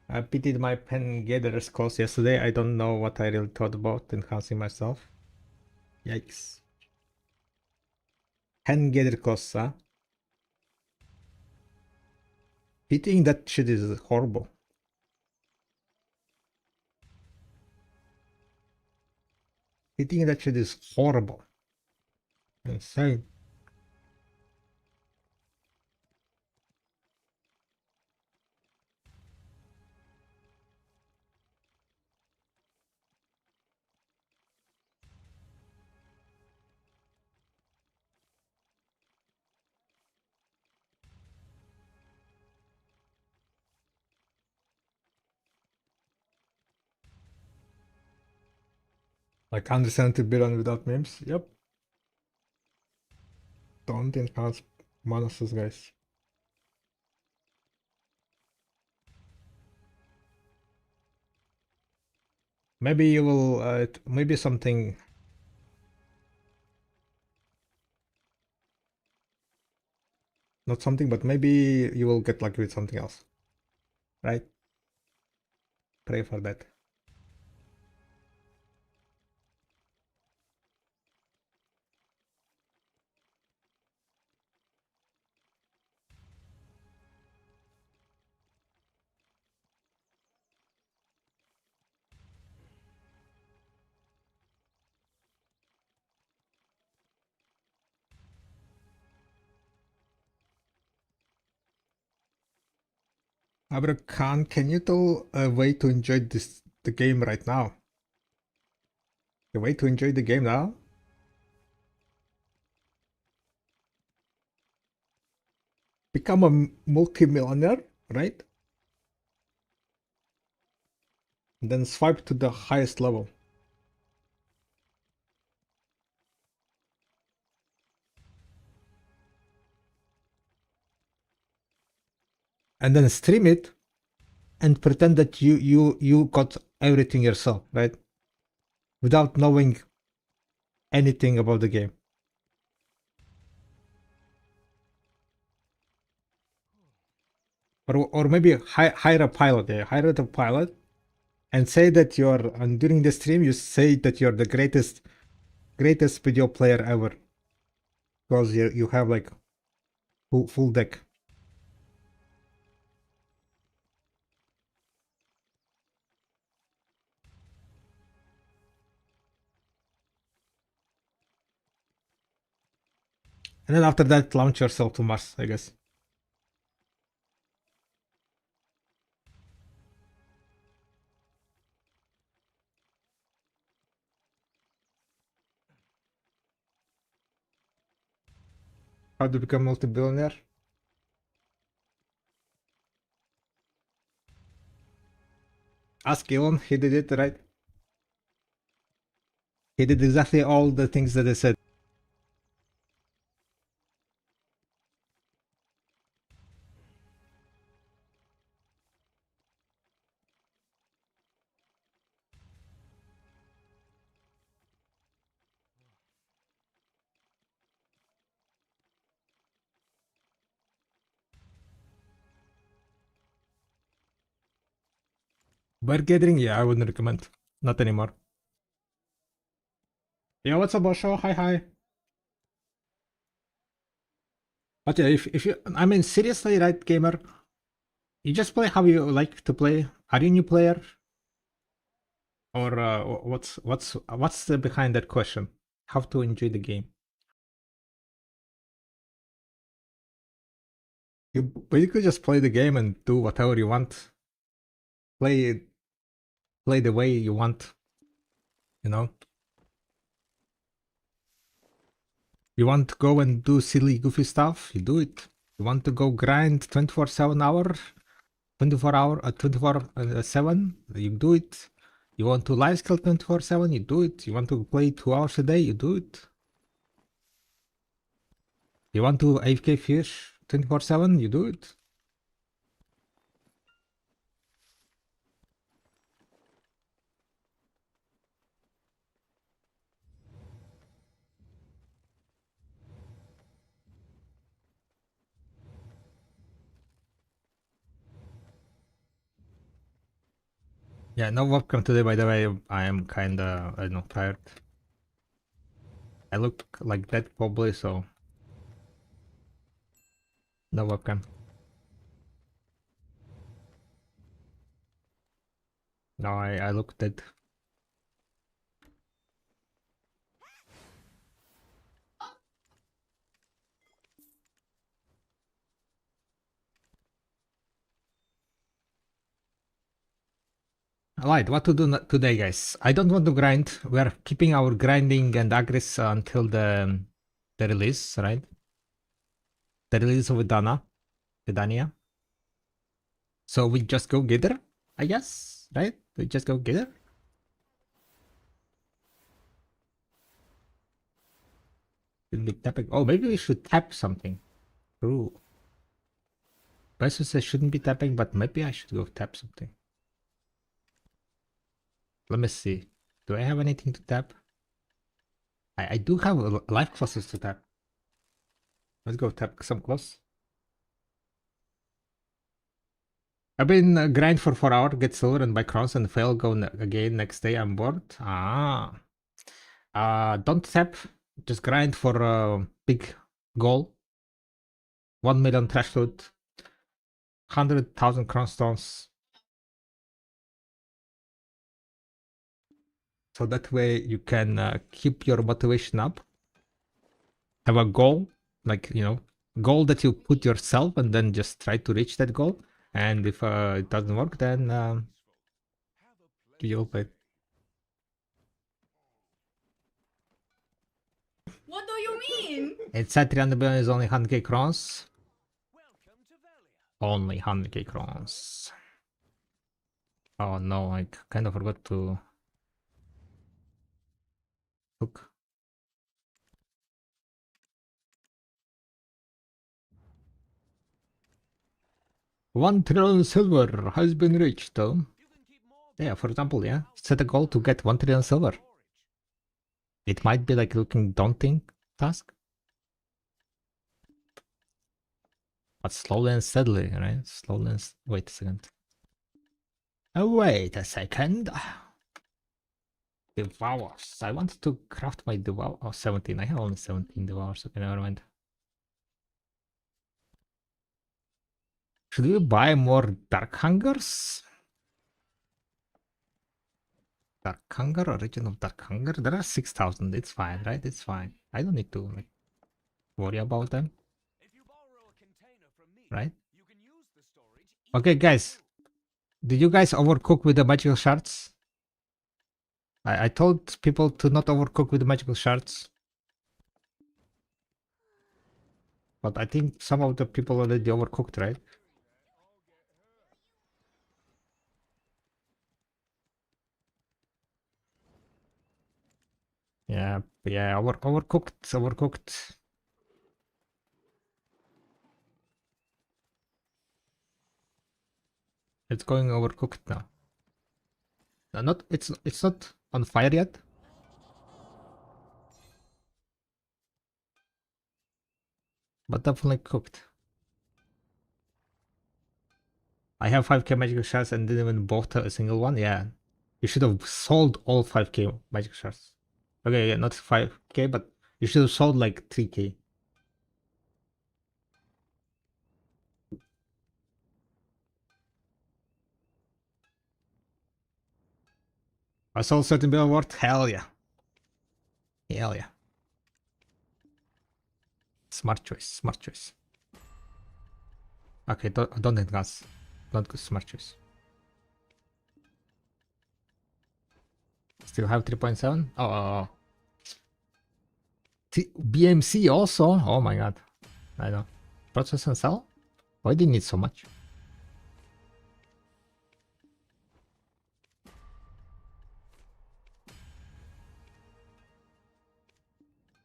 I pitied my pen gatherer's course yesterday. I don't know what I really thought about enhancing myself. Yikes. Pen gather course, huh? Pitying that shit is horrible. Pitying that shit is horrible. Insane. Like 170 billion without memes. Yep. Don't enhance monsters, guys. Maybe you will, maybe something. Not something, but maybe you will get lucky with something else. Right? Pray for that. Abra Khan, can you tell a way to enjoy the game right now? The way to enjoy the game now? Become a multi-millionaire, right? And then swipe to the highest level. And then stream it and pretend that you got everything yourself, right? Without knowing anything about the game. Or maybe hire a pilot. Yeah, hire a pilot and say that you're, and during the stream you say that you're the greatest video player ever, because you have like full deck. And then after that, launch yourself to Mars, I guess. How to become multi-billionaire? Ask Elon, he did it, right? He did exactly all the things that I said. Bird gathering, yeah, I wouldn't recommend. Not anymore. Yeah, what's up, Osho? Hi. But yeah, if you, I mean, seriously, right, gamer, you just play how you like to play. Are you a new player, or what's the behind that question? How to enjoy the game? You basically just play the game and do whatever you want. Play play the way you want. You know. You want to go and do silly, goofy stuff? You do it. You want to go grind 24/7 hour, 24/7? You do it. You want to live skill 24/7? You do it. You want to play 2 hours a day? You do it. You want to AFK fish 24/7? You do it. Yeah, no webcam today, by the way. I am kinda, I don't know, tired. I look like that probably, so no webcam. No, I look dead. Alright, what to do today, guys? I don't want to grind. We are keeping our grinding and aggress until the release, right? The release of Vidania. So we just go get her, I guess, right? We just go get her. Should be tapping. Oh, maybe we should tap something. True. Person says shouldn't be tapping, but maybe I should go tap something. Let me see. Do I have anything to tap? I do have life clusters to tap. Let's go tap some close. I've been grind for 4 hours, get silver and buy crowns and fail, go again next day, I'm bored. Don't tap, just grind for a big goal. 1 million trash loot, 100,000 crown stones. So that way you can keep your motivation up. Have a goal, like, goal that you put yourself and then just try to reach that goal. And if it doesn't work, then you'll play. What do you mean? It's at 300 billion is only 100k crowns. Only 100k crowns. Oh no, I kind of forgot to hook. $1 trillion silver has been reached, though. Yeah, for example, yeah. Set a goal to get 1 trillion silver. It might be like looking daunting task. But slowly and steadily, right? Slowly and... Wait a second. Oh, wait a second. Devours. I wanted to craft my devour. Oh, 17. I have only 17 devours. Okay, never mind. Should we buy more Dark Hungers? Dark Hunger, Origin of Dark Hunger? There are 6,000. It's fine, right? It's fine. I don't need to like worry about them. Right? Okay, guys. Did you guys overcook with the magical shards? I told people to not overcook with the magical shards. But I think some of the people already overcooked, right? Yeah, overcooked. It's going overcooked now. No, not it's not on fire yet. But definitely cooked. I have 5k magic shards and didn't even bought a single one. Yeah, you should have sold all 5k magic shards. Okay, yeah, not 5k, but you should have sold like 3k. I sold certain bill worth. Hell yeah. Hell yeah. Smart choice. Smart choice. Okay, don't advance. Don't go smart choice. Still have 3.7. Oh. BMC also. Oh my god. I know. Process and sell? Why do you need so much?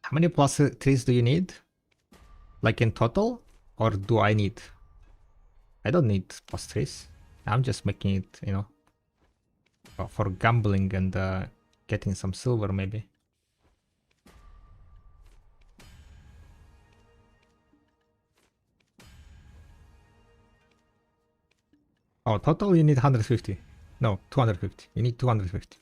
How many plus trees do you need? Like in total? Or do I need? I don't need plus trees. I'm just making it, you know, for gambling and getting some silver maybe. Oh, total you need 150. No, 250. You need 250.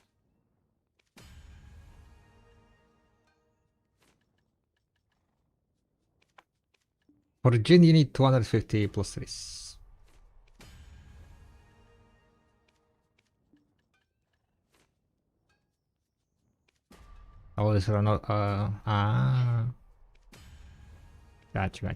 For gin you need 250 plus trees. Oh, these are not, Gotcha.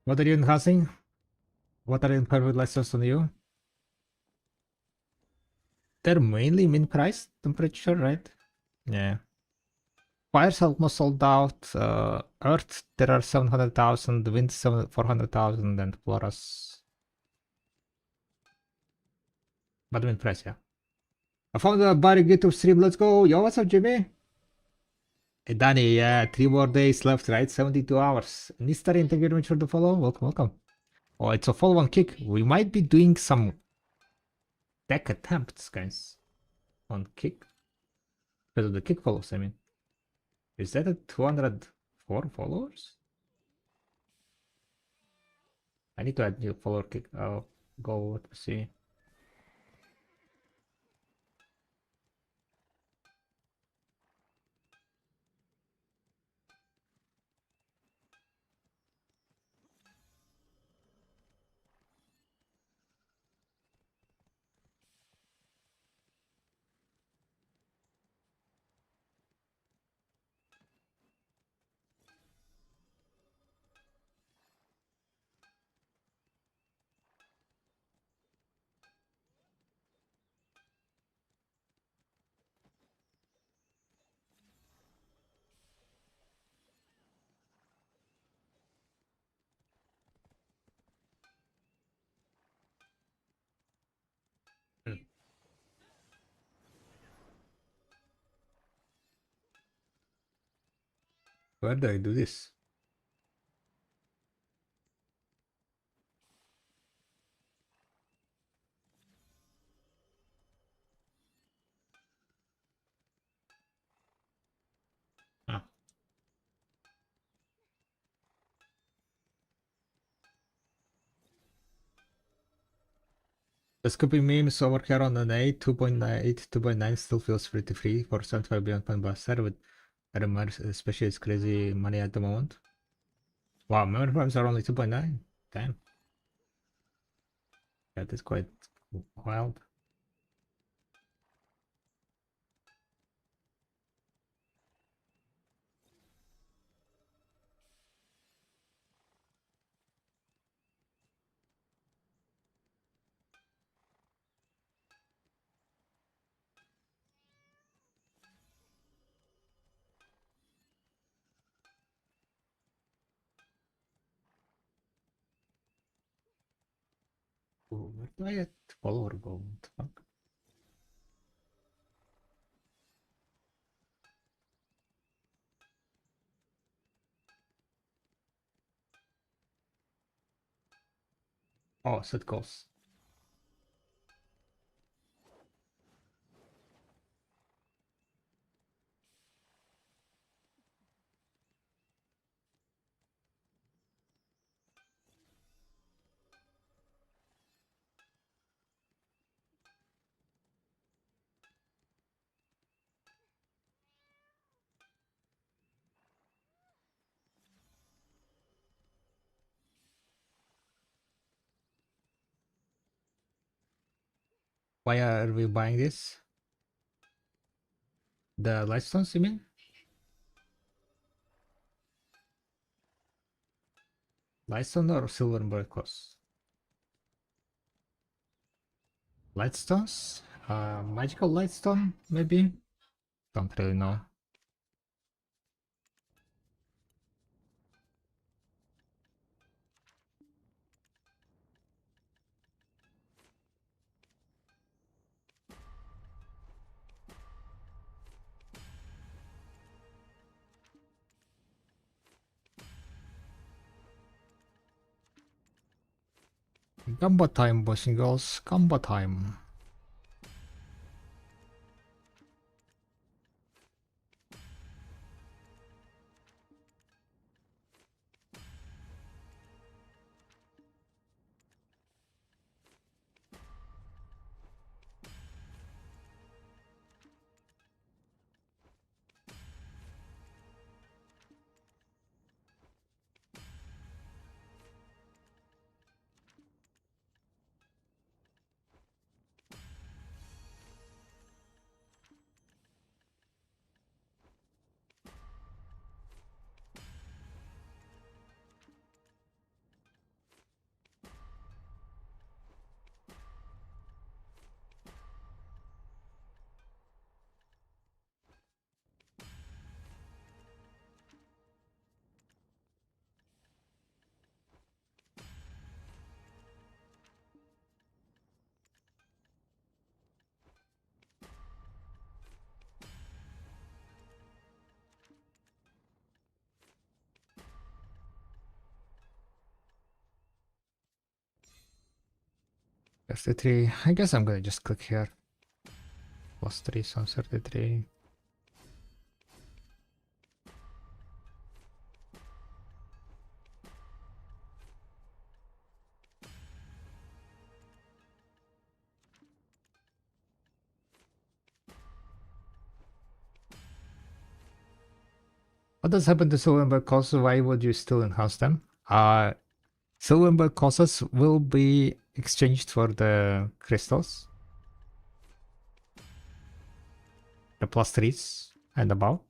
What are you enhancing? What are imperfect lessons on you? They're mainly min price, I'm pretty sure, right? Yeah. Fire's almost sold out. Earth, there are 700,000. Wind, 400,000. And Florus. But min price, yeah. I found a body YouTube stream. Let's go. Yo, what's up, Jimmy? Hey, Danny, yeah. 3 more days left, right? 72 hours. Nistari, thank you very much for the follow. Welcome. Oh, it's a follow on kick. We might be doing some deck attempts, guys. On kick. Because of the kick follows, I mean. Is that a 204 followers? I need to add new follower kick. I'll go to see. Where do I do this? Ah. The Scoopy memes over here on an 8, 2.8, 2.9 still feels pretty free for 75 beyond point buster with RMR, especially it's crazy money at the moment. Wow, memory farms are only 2.9. Damn. That is quite wild. Ooh, where do I get follower go? What the fuck? Oh, set goals. Why are we buying this? The lightstones, you mean? Lightstone or silver and cost? Lightstones? Magical lightstone, maybe? Don't really know. Gamba time, boys and girls. Gamba time. That's the 3. I guess I'm gonna just click here. Plus 3, so 33. What does happen to Silverberg costs? Why would you still enhance them? Silverberg costs will be exchanged for the crystals. The plus 3s and above.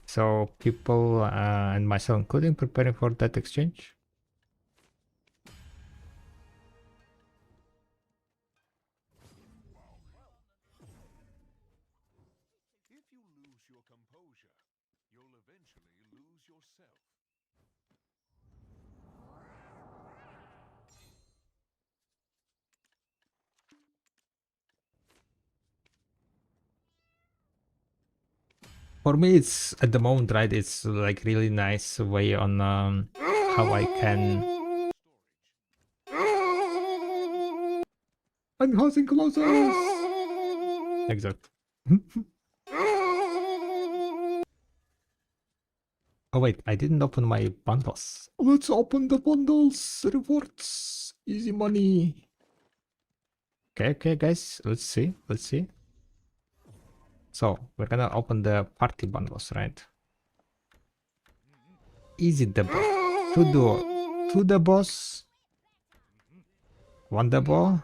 So people and myself including preparing for that exchange. If you lose your composure, you'll eventually lose yourself. For me, it's at the moment, right? It's like really nice way on how I can enhancing closers. Exact. Oh wait, I didn't open my bundles. Let's open the bundles. Rewards. Easy money. Okay, guys. Let's see. So, we're gonna open the party bundles, right? Easy debo. To the boss. One debo.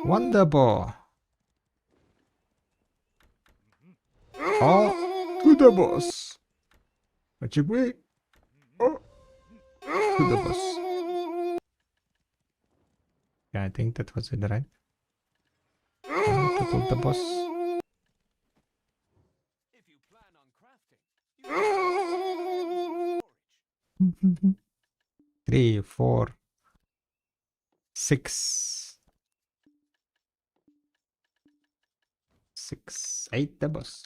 One debo. Oh, to the boss. Magic way. Oh, to the boss. Yeah, I think that was it, right? To the boss. If you plan on crafting, you can storage. 3, 4, 6, 6, 8 debos.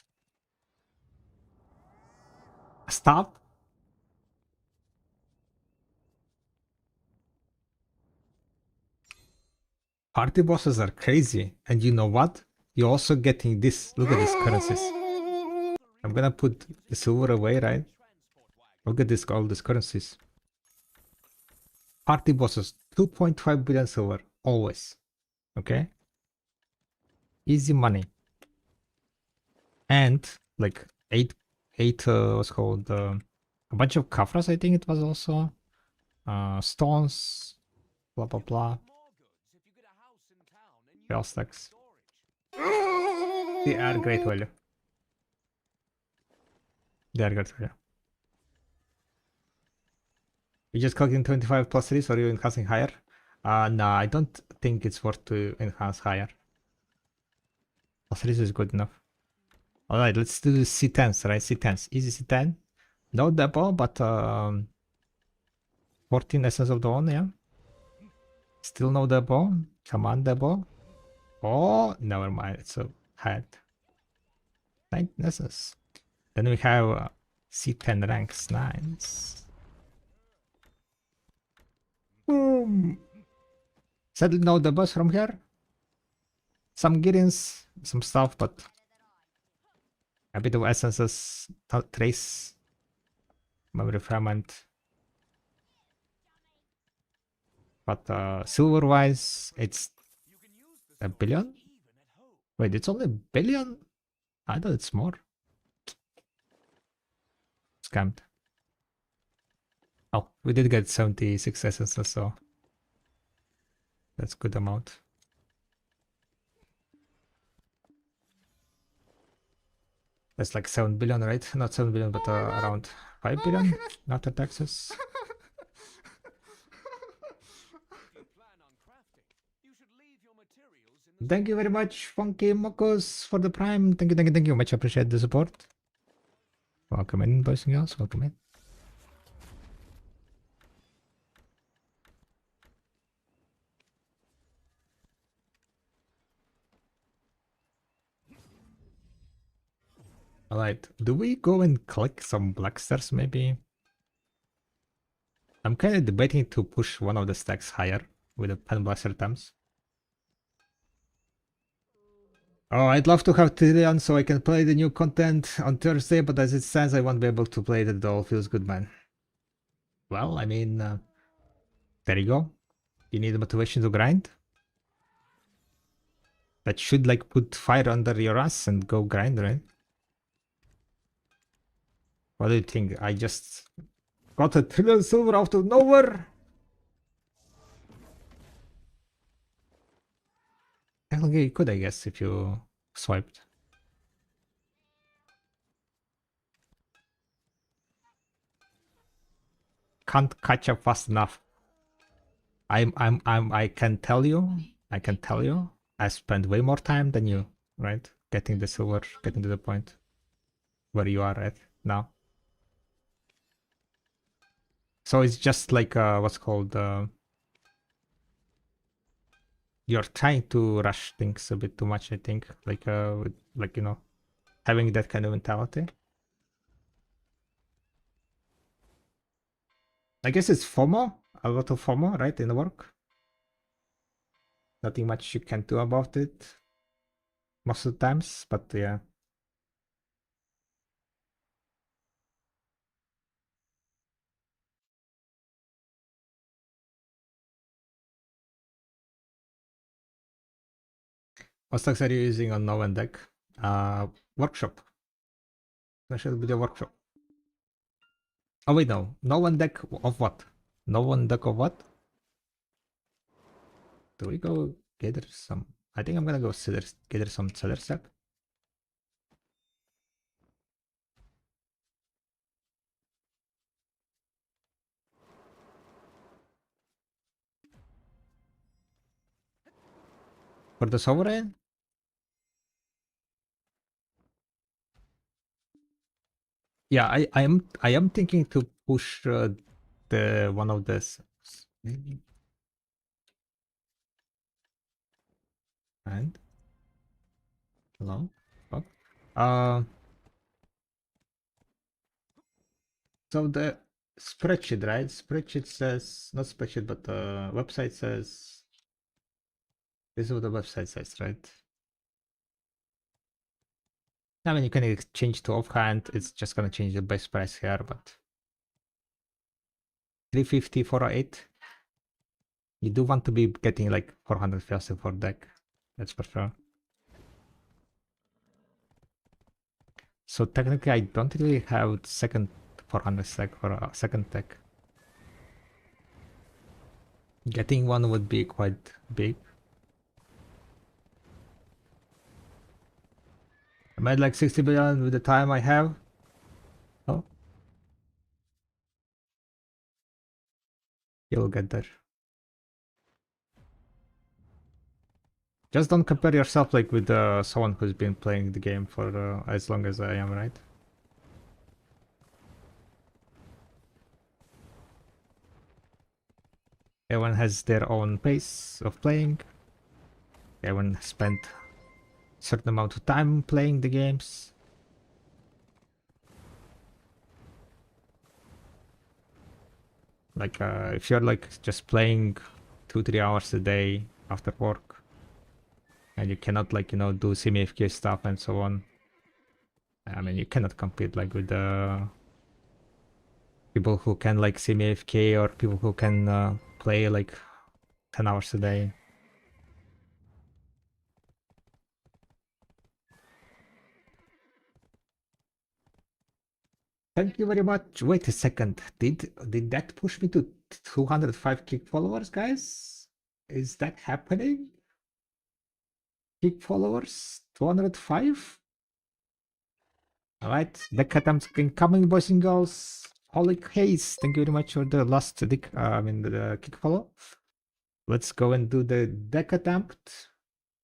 Stop. Party bosses are crazy. And you know what? You're also getting this. Look at these currencies. I'm gonna put the silver away, right? Look at this, all these currencies. Party bosses, 2.5 billion silver, always. Okay? Easy money. And like eight, what's called, a bunch of kafras, I think it was also. Stones, blah blah blah. Shell stacks. They are great value. They are great value. You just calculating 25 plus 3, so are you enhancing higher? No, I don't think it's worth to enhance higher. Plus 3 is good enough. Alright, let's do C10s, right? C10s. Easy C10. No depot, but 14 Essence of the One, yeah. Still no depot. Come on, depot. Oh, never mind. It's a head. 19 Essence. Then we have C10 ranks. Nice. Boom. Sadly, no debuffs from here. Some Girins, some stuff, but a bit of essences, trace, memory fragment. But silver wise, it's a billion? Wait, it's only a billion? I thought it's more. Scammed. Oh, we did get 76 essences, so that's good amount. That's like 7 billion, right? Not 7 billion, but around 5 billion after taxes. Thank you very much, Funky Mokos, for the prime. Thank you, thank you, thank you. Much appreciate the support. Welcome in, boys and girls. Welcome in. Alright, do we go and click some black stars maybe? I'm kind of debating to push one of the stacks higher with the pen blaster attempts. Oh, I'd love to have Tyrion so I can play the new content on Thursday, but as it stands, I won't be able to play it at all. Feels good, man. Well, I mean, there you go. You need motivation to grind. That should like put fire under your ass and go grind, right? What do you think? I just got a trillion silver out of nowhere. Technically, you could, I guess, if you swiped. Can't catch up fast enough. I can tell you, I spent way more time than you, right? Getting the silver, getting to the point where you are at now. So it's just like what's called you're trying to rush things a bit too much, I think. Like like you know, having that kind of mentality. I guess it's FOMO, a lot of FOMO, right, in the work. Nothing much you can do about it most of the times, but yeah. What stacks are you using on Noven deck? Workshop. That should be the workshop. Oh wait, no. Noven deck of what? Noven deck of what? Do we go gather some? I think I'm gonna go gather some cellar sap. For the sovereign? Yeah, I am thinking to push the one of this. And hello, fuck. So the spreadsheet, right? Spreadsheet says, not spreadsheet, but the website says, this is what the website says, right? I mean, you can change to offhand. It's just gonna change the base price here, but 350 408. You do want to be getting like 400 faster for deck. That's for sure. So technically, I don't really have second 400 stack for a second deck. Getting one would be quite big. I made like 60 billion with the time I have. Oh, you'll get there. Just don't compare yourself like with someone who's been playing the game for as long as I am, right? Everyone has their own pace of playing. Everyone spent a certain amount of time playing the games. Like if you're like just playing 2-3 hours a day after work, and you cannot like do semi-AFK stuff and so on. I mean, you cannot compete like with the people who can like semi-AFK or people who can play like 10 hours a day. Thank you very much. Wait a second. Did that push me to 205 kick followers, guys? Is that happening? Kick followers 205? Alright, deck attempts incoming, boys and girls. Holy Hayes, thank you very much for the last the kick follow. Let's go and do the deck attempt.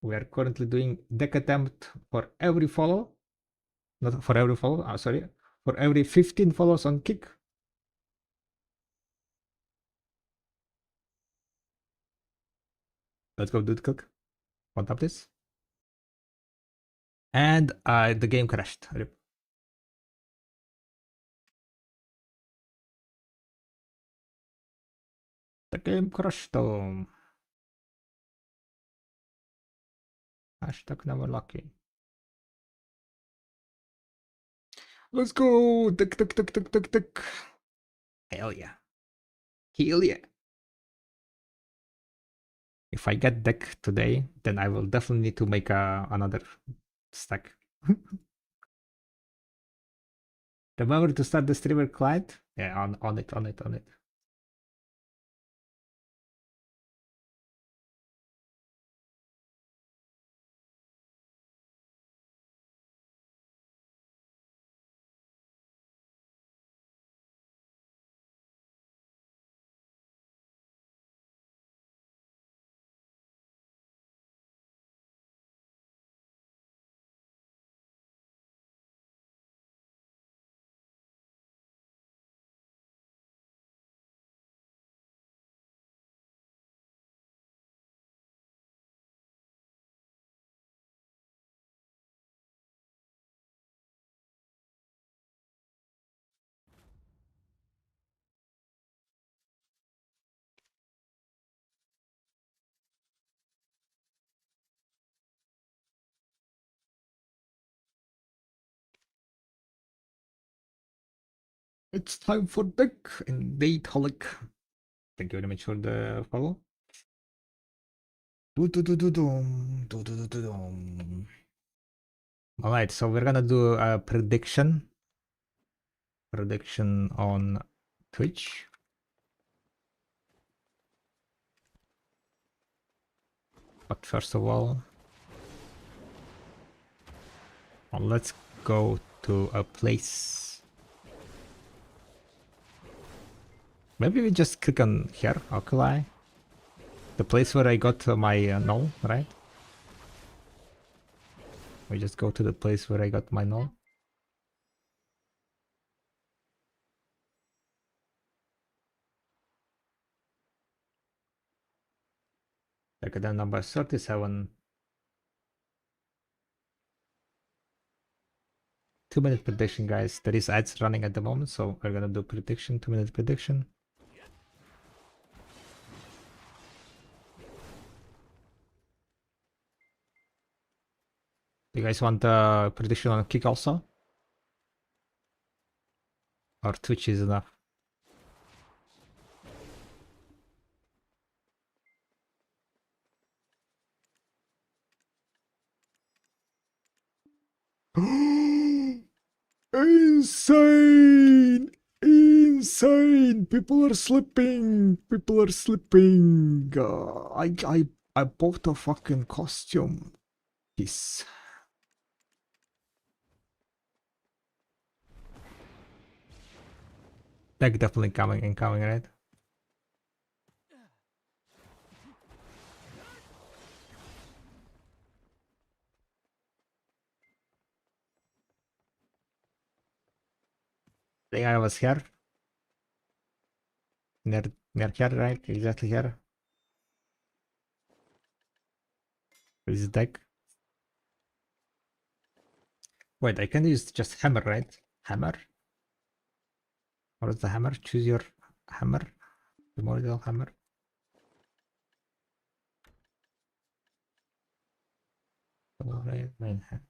We are currently doing deck attempt for every follow. Not for every follow, sorry. For every 15 follows on kick. Let's go do the cook. One tap this. And the game crashed. Rip. The game crashed. Hashtag never lucky. Let's go! Tick, tick, tick, tick, tick, tick. Hell yeah. Hell yeah. If I get deck today, then I will definitely need to make another stack. Remember to start the streamer client? Yeah, on it. It's time for deck indeed, Holic. Thank you very much for the follow. Alright, so we're gonna do a prediction on Twitch. But first of all, let's go to a place. Maybe we just click on here, Oculi. The place where I got my null, right? We just go to the place where I got my null. Like then number 37. 2-minute prediction, guys. There is ads running at the moment, so we're gonna do prediction, 2-minute prediction. You guys want the prediction on kick also? Or Twitch is enough? Insane! Insane! People are sleeping! People are sleeping! I bought a fucking costume. Yes. Like definitely incoming, right? I think I was here. Near here, right? Exactly here. With this deck. Wait, I can use just hammer, right? Hammer? What is the hammer? Choose your hammer. Primordial hammer. Right, main hand.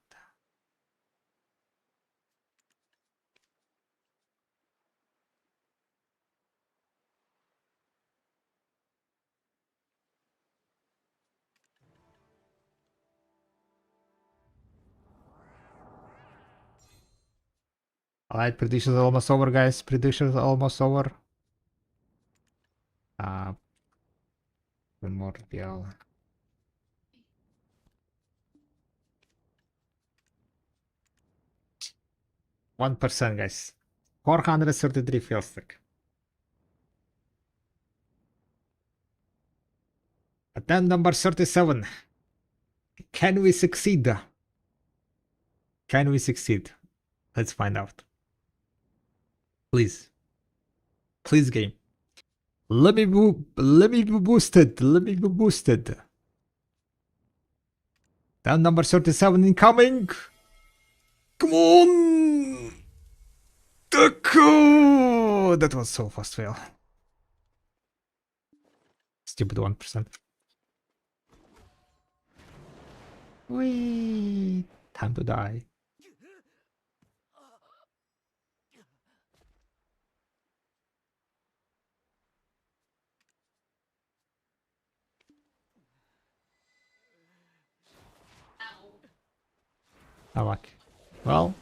Alright, predictions are almost over, guys. Predictions are almost over. Primordial. 1%, guys. 433 feels like. Attempt number 37. Can we succeed? Can we succeed? Let's find out. Please. Please, game. Let me be boosted. Let me be boosted. Down number 37 incoming. Come on. That was so fast fail. Stupid 1%. Wait. Time to die. Oh, okay. Well,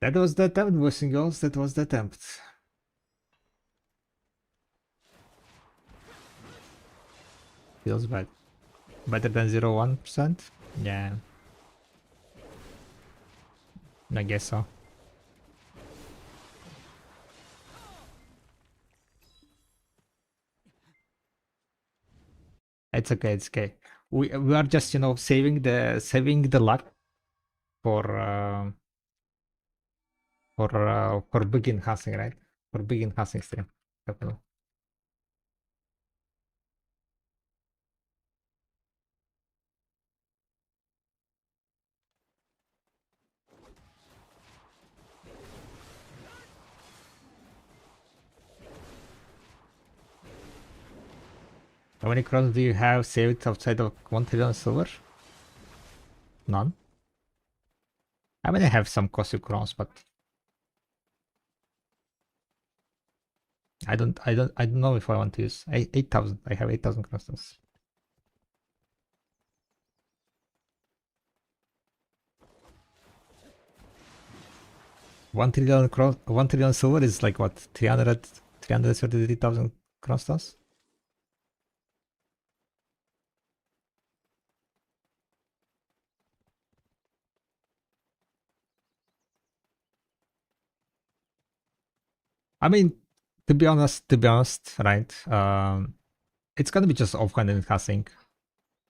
that was the attempt, boys and girls. That was the attempt. Feels bad. Better than 0.1%? Yeah. I guess so. It's okay, it's okay. We are just, you know, saving the luck for big enhancing, right? For big enhancing stream. Definitely. How many crowns do you have saved outside of 1 trillion silver? None. I mean, I have some costly crowns, but I don't know if I want to use 8,000. I have 8,000 crowns. 1 trillion 1 trillion silver is like what? 333,000 crowns? I mean, to be honest, right? It's gonna be just offhand enhancing.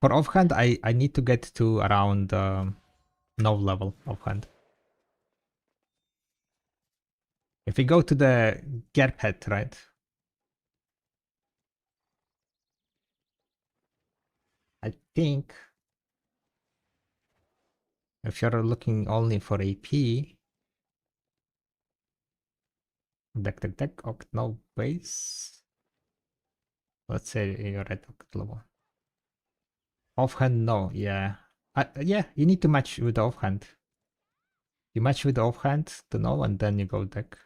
For offhand, I need to get to around no level offhand. If we go to the Gerp head, right? I think if you're looking only for AP, deck, no base. Let's say you're at Oct level. Offhand, no, yeah. Yeah, you need to match with the offhand. You match with the offhand to know, and then you go deck.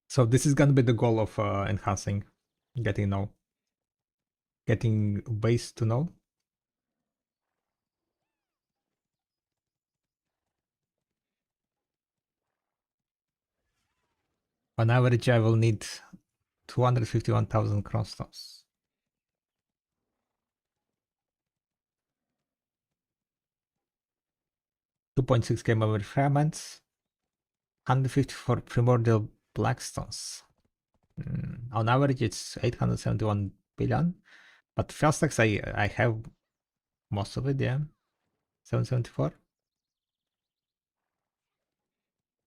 So this is gonna be the goal of enhancing, getting no, getting base to know. On average, I will need 251,000 crossstones. 2.6k memory fragments, 154 primordial blackstones. On average, it's 871 billion, but first stacks I have most of it, yeah. 774.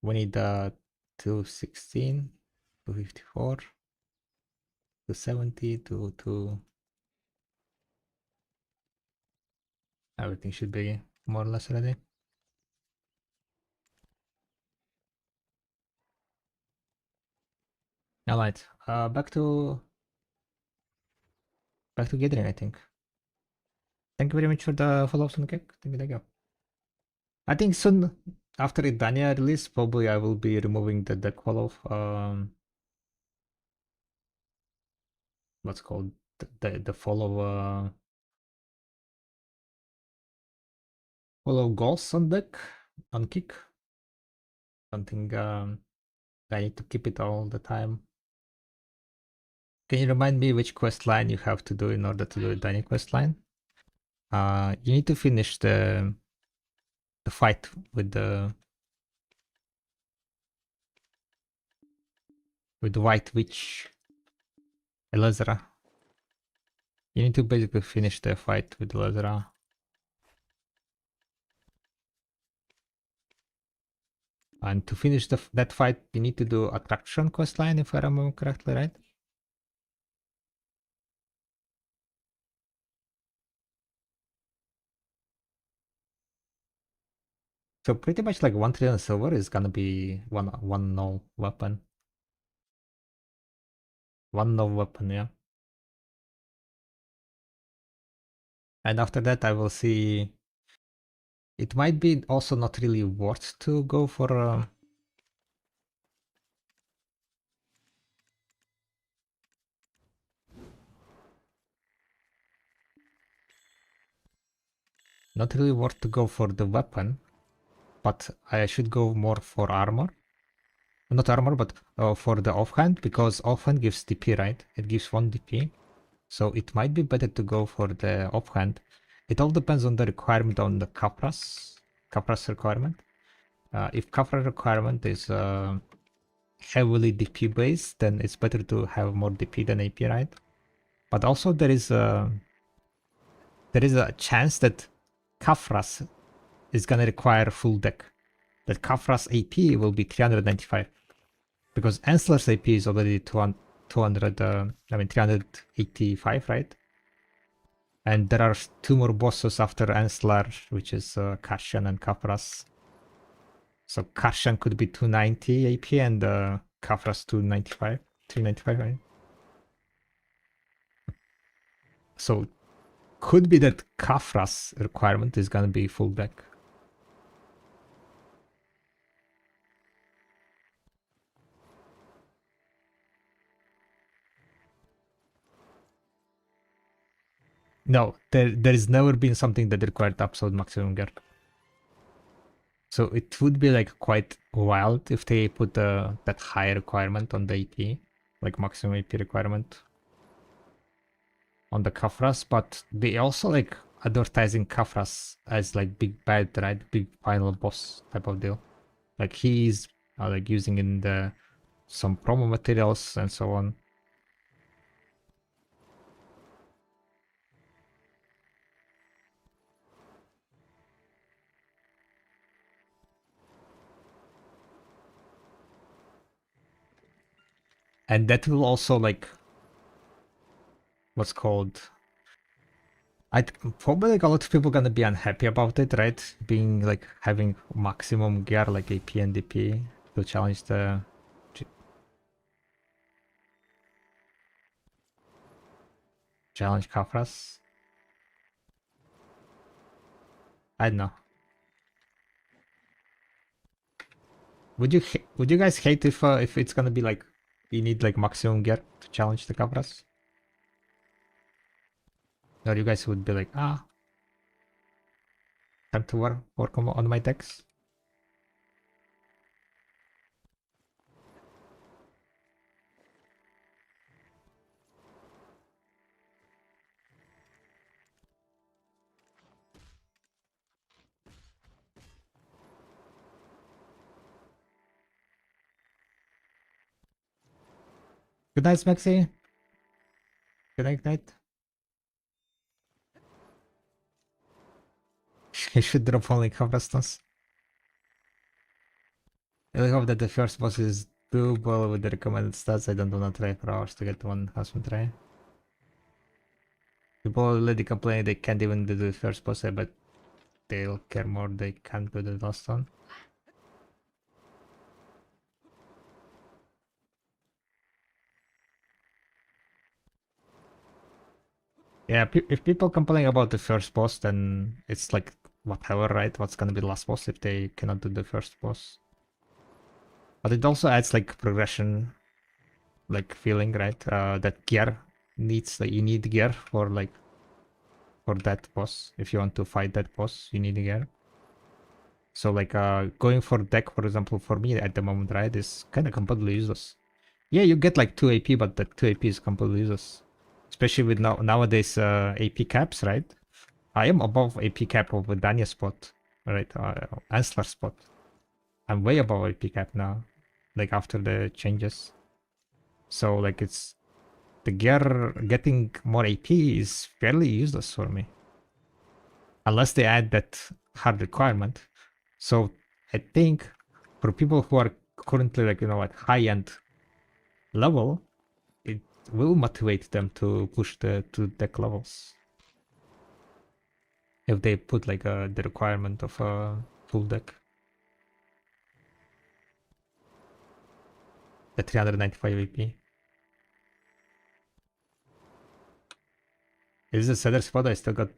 We need 216, 254, 270, to everything should be more or less ready. Alright, back to gathering, I think. Thank you very much for the follow-ups on the cake. Thank you. I think soon after Idania release, probably I will be removing the deck follow. What's called the follow goals on deck on kick. Something I need to keep it all the time. Can you remind me which quest line you have to do in order to do a dining quest line? You need to finish the fight with the White Witch Elezra. You need to basically finish the fight with Elezra. And to finish that fight, you need to do attraction quest line, if I remember correctly, right? So pretty much like 1 trillion silver is gonna be one null weapon. One null weapon, yeah. And after that, I will see. It might be also not really worth to go for. Not really worth to go for the weapon, but I should go more for armor. Not armor, but for the offhand, because offhand gives DP, right? It gives 1 DP. So it might be better to go for the offhand. It all depends on the requirement on the Kapras requirement. If Kapra requirement is heavily DP based, then it's better to have more DP than AP, right? But also there is a chance that Kafras is gonna require full deck. That Kafras AP will be 395. Because Enslar's AP is already 385, right? And there are 2 more bosses after Enslar, which is Karshan and Kafras. So Karshan could be 290 AP and Kafras 295, 395, right? So could be that Kafras requirement is gonna be full deck. No, there has never been something that required absolute maximum gear. So it would be like quite wild if they put that high requirement on the AP, like maximum AP requirement on the Kafras, but they also like advertising Kafras as like big bad, right? Big final boss type of deal. Like he is like using in the some promo materials and so on. And that will also like what's called probably like a lot of people gonna be unhappy about it, right? Being like having maximum gear like AP and DP to challenge the challenge Kafras. I don't know. Would you guys hate if it's gonna be like you need like maximum gear to challenge the Kafras? Or you guys would be like, time to work on my decks? Good night, Maxi. Good night. You should drop only Kafras. I really hope that the first boss is doable with the recommended stats. I don't wanna try for hours to get one husband try. People already complain they can't even do the first boss, but they'll care more they can't do the last one. Yeah, if people complain about the first boss, then it's like whatever, right? What's gonna be the last boss if they cannot do the first boss? But it also adds like progression, like feeling, right? That gear needs like you need gear for like for that boss. If you want to fight that boss, you need gear. So like going for deck, for example, for me at the moment, right, is kind of completely useless. Yeah, you get like 2 AP, but that 2 AP is completely useless. Especially with nowadays AP caps, right? I am above AP cap of the Danya spot, right? Ansler spot. I'm way above AP cap now, like after the changes. So like it's the gear getting more AP is fairly useless for me. Unless they add that hard requirement. So I think for people who are currently like, you know, at high end level, it will motivate them to push the to deck levels. If they put like the requirement of a full deck. The 395 AP. Is this Cedar spot? I still got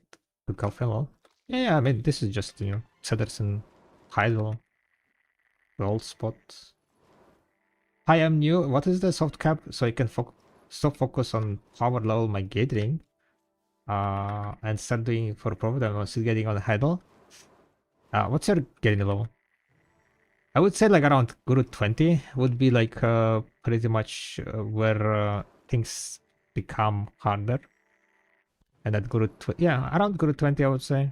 the Calfellow. Yeah, I mean this is just, you know, Cedars and Hydro. The old spot. Hi, I'm new. What is the soft cap so I can stop focus on power level my gathering and start doing for profit? I'm still getting on Hydro. What's your gathering level? I would say like around Guru 20 would be like pretty much where things become harder. And at Guru, yeah, around Guru 20, I would say.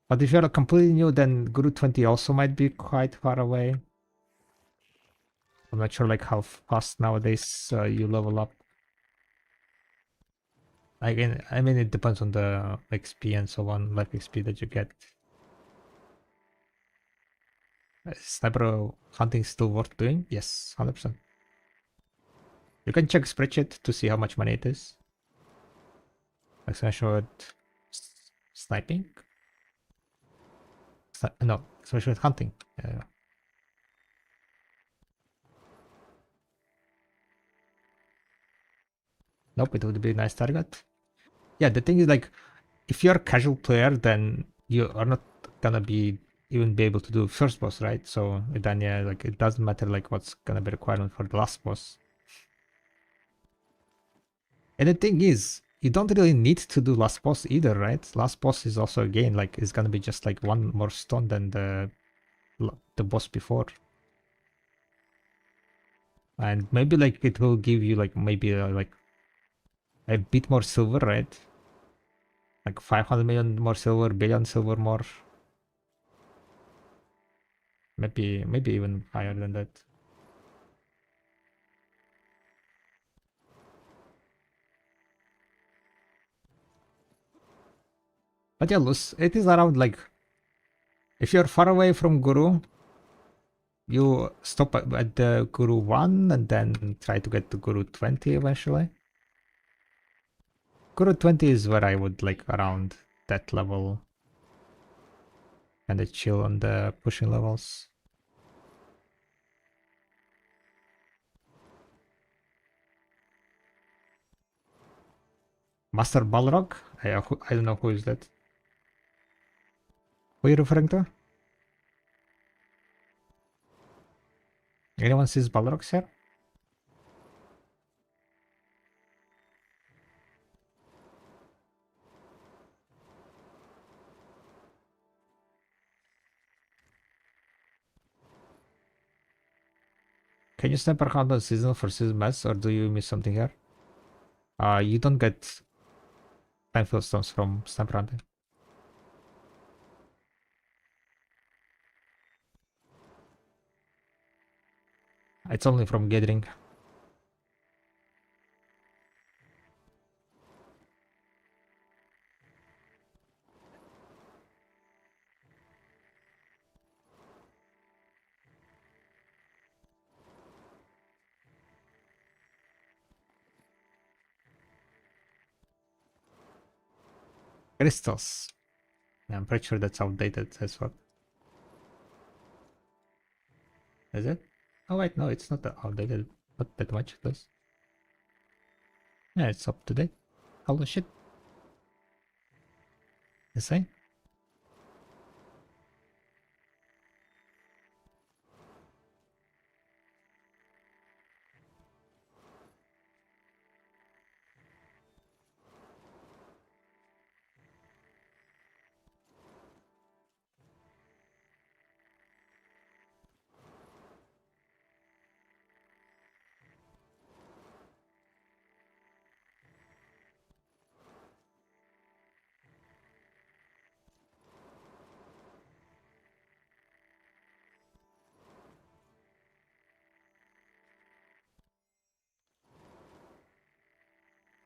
But if you're completely new, then Guru 20 also might be quite far away. I'm not sure like how fast nowadays you level up. Again, I mean, it depends on the XP and so on, life XP that you get. Sniper hunting still worth doing? Yes, 100%. You can check spreadsheet to see how much money it is. Especially with sniping? No, especially with hunting. Nope, it would be a nice target. Yeah, the thing is like, if you're a casual player, then you are not gonna be even be able to do first boss, right? So then yeah, like it doesn't matter like what's gonna be requirement for the last boss. And the thing is, you don't really need to do last boss either, right? Last boss is also again like it's gonna be just like one more stone than the boss before. And maybe like it will give you like maybe like a bit more silver, right? Like 500 million more silver, billion silver more. Maybe even higher than that. But yeah, it is around like, if you're far away from Guru, you stop at the Guru 1 and then try to get to Guru 20 eventually. Guru 20 is where I would like around that level and chill on the pushing levels. Master Balrog? I don't know who is that. Who are you referring to? Anyone sees Balrogs here? Can you sniper count on season for season mass, or do you miss something here? You don't get time stones from sniper hunting. It's only from gathering. Crystals. Yeah, I'm pretty sure that's outdated as well. Is it? Oh wait, no, it's not that outdated. Not that much at least. Yeah, it's up to date. Holy shit. Insane.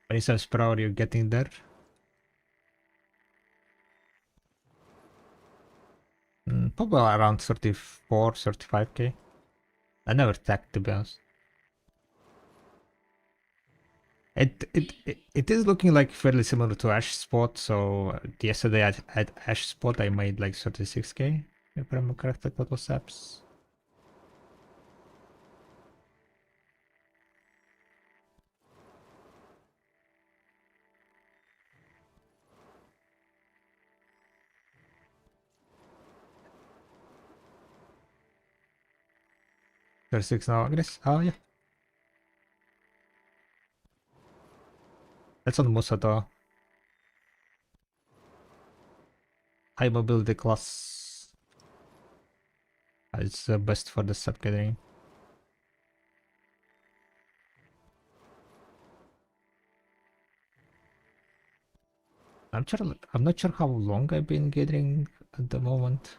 Many cents per hour you're getting there. Probably around 34, 35k. I never tagged, to be honest. It is looking like fairly similar to Ash Spot. So yesterday at Ash Spot I made like 36k, if I'm correct at total steps. There's 6 now, I guess. Oh yeah. That's on Musato. High mobility class. It's best for the sub gathering. I'm not sure how long I've been gathering at the moment.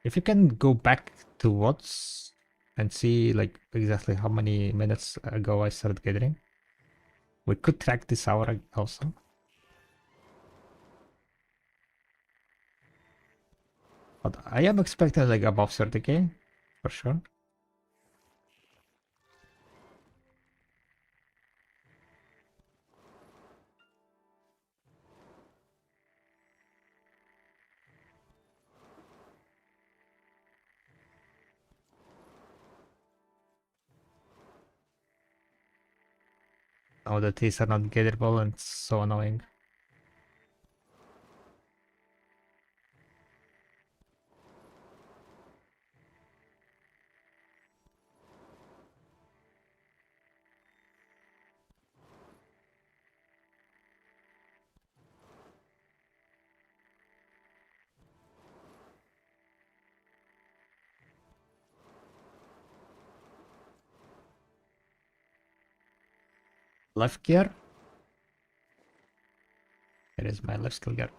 If you can go back to watts and see like exactly how many minutes ago I started gathering, we could track this hour also. But I am expecting like above 30k for sure. Now the these are not gatherable and it's so annoying. Left gear. Here is my left skill gear.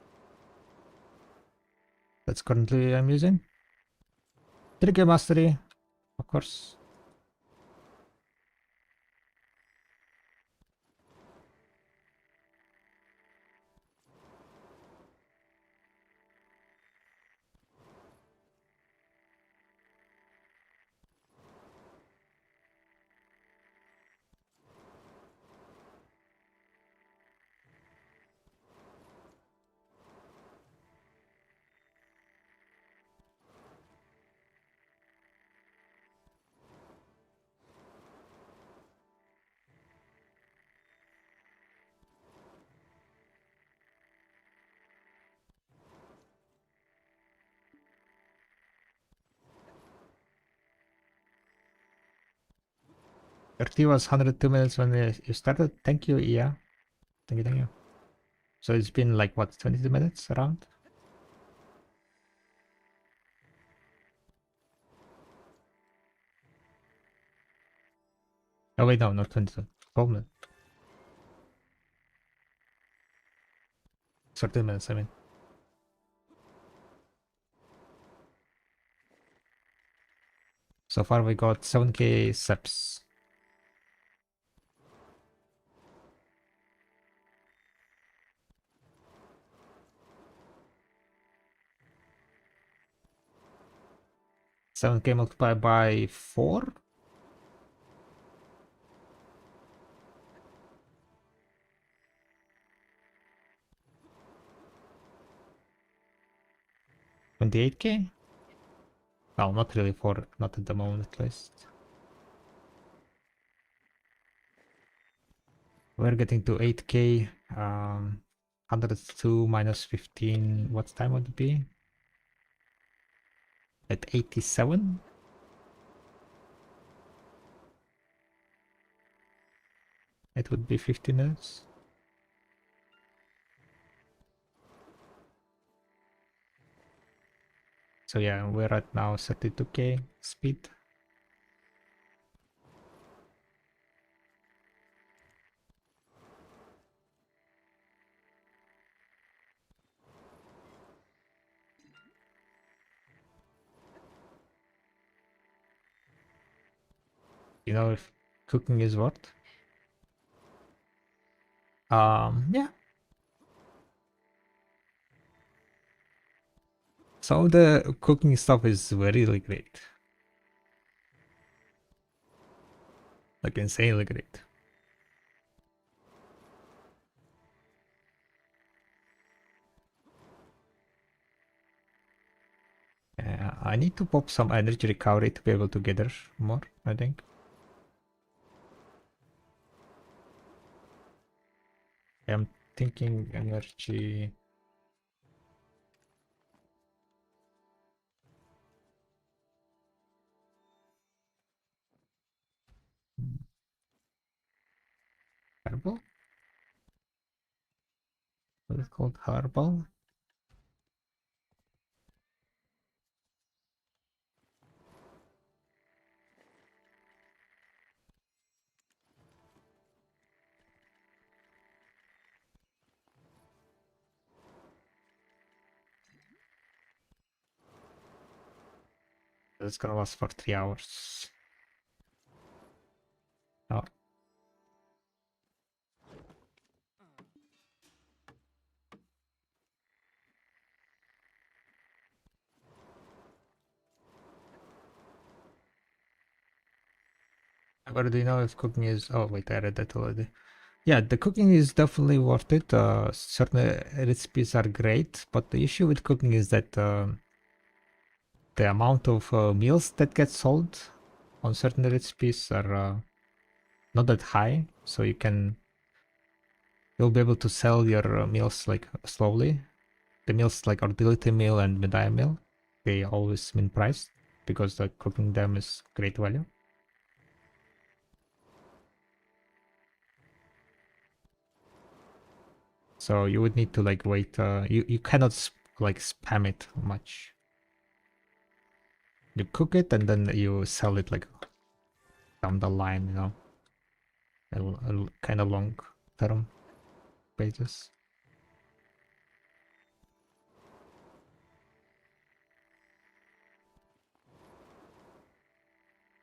That's currently I'm using. 3k mastery, of course. 30 was 102 minutes when you started. Thank you, yeah. Thank you, thank you. So it's been like what, 22 minutes around? Oh wait, no, not 22. 12 minutes. 13 minutes, I mean. So far we got 7k subs. Seven K multiplied by 4? $28K? Well, not really 4, not at the moment at least. We're getting to 8K. 102 minus 15, what time would it be? At 87? It would be 50 minutes. So yeah, we're at now 32K speed. You know if cooking is what? Yeah. So the cooking stuff is really great. Like insanely great. I need to pop some energy recovery to be able to gather more, I think. I'm thinking energy. Herbal? What is it called? Herbal? It's gonna last for 3 hours. Oh, where do you know if cooking is... Oh, wait, I read that already. Yeah, the cooking is definitely worth it. Certain recipes are great, but the issue with cooking is that the amount of meals that get sold on certain recipes are not that high, so you'll be able to sell your meals like slowly. The meals like utility meal and medium meal, they always min priced because the cooking them is great value. So you would need to like wait. You cannot like spam it much. You cook it and then you sell it like down the line, you know, a kind of long term basis.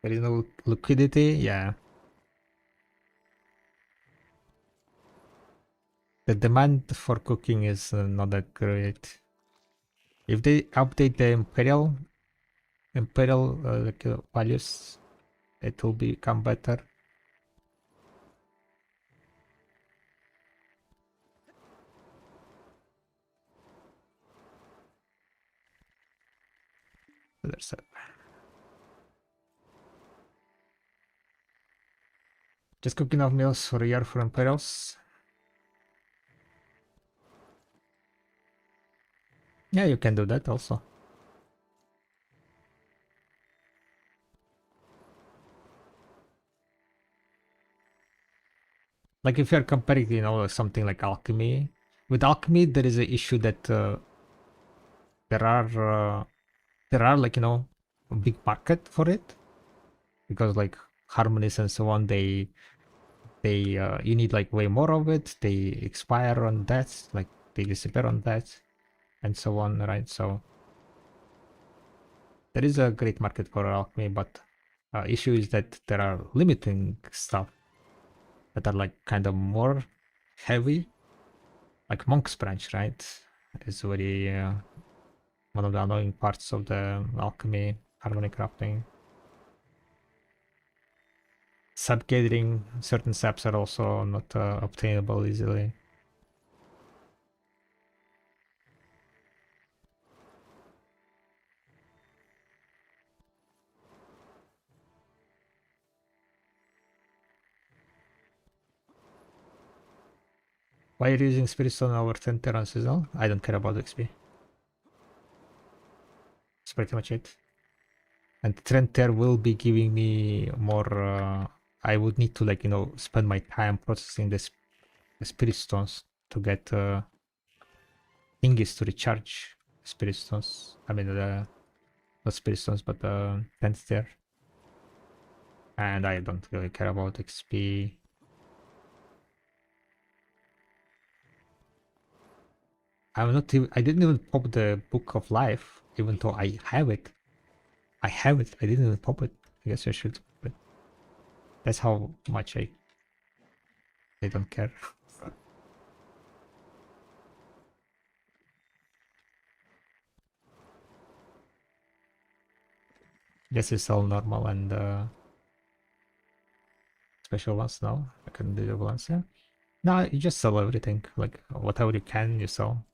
There is no liquidity, yeah. The demand for cooking is not that great. If they update the imperial like, values, it will become better. There's a... Just cook enough meals for a year for imperials. Yeah, you can do that also. Like if you're comparing, you know, something like alchemy. With alchemy, there is an issue that there are like, you know, a big market for it, because like harmonies and so on, they you need like way more of it. They expire on that, like they disappear on that, and so on, right? So there is a great market for alchemy, but issue is that there are limiting stuff that are like kind of more heavy, like monk's branch, right? Is very one of the annoying parts of the alchemy harmony crafting. Sap gathering, certain saps are also not obtainable easily. Why are you using Spirit Stone over 10 Terran seasonal? I don't care about XP. That's pretty much it. And Trend Ter will be giving me more. I would need to, like, you know, spend my time processing the Spirit Stones to get thingies to recharge Spirit Stones. I mean, not Spirit Stones, but Trend Ter. And I don't really care about XP. I'm not even, I didn't even pop the Book of Life, even though I have it. I have it. I didn't even pop it. I guess I should. But that's how much I don't care. Guess it's all normal and special ones now. I can do the ones, yeah. No, you just sell everything. Like whatever you can, you sell.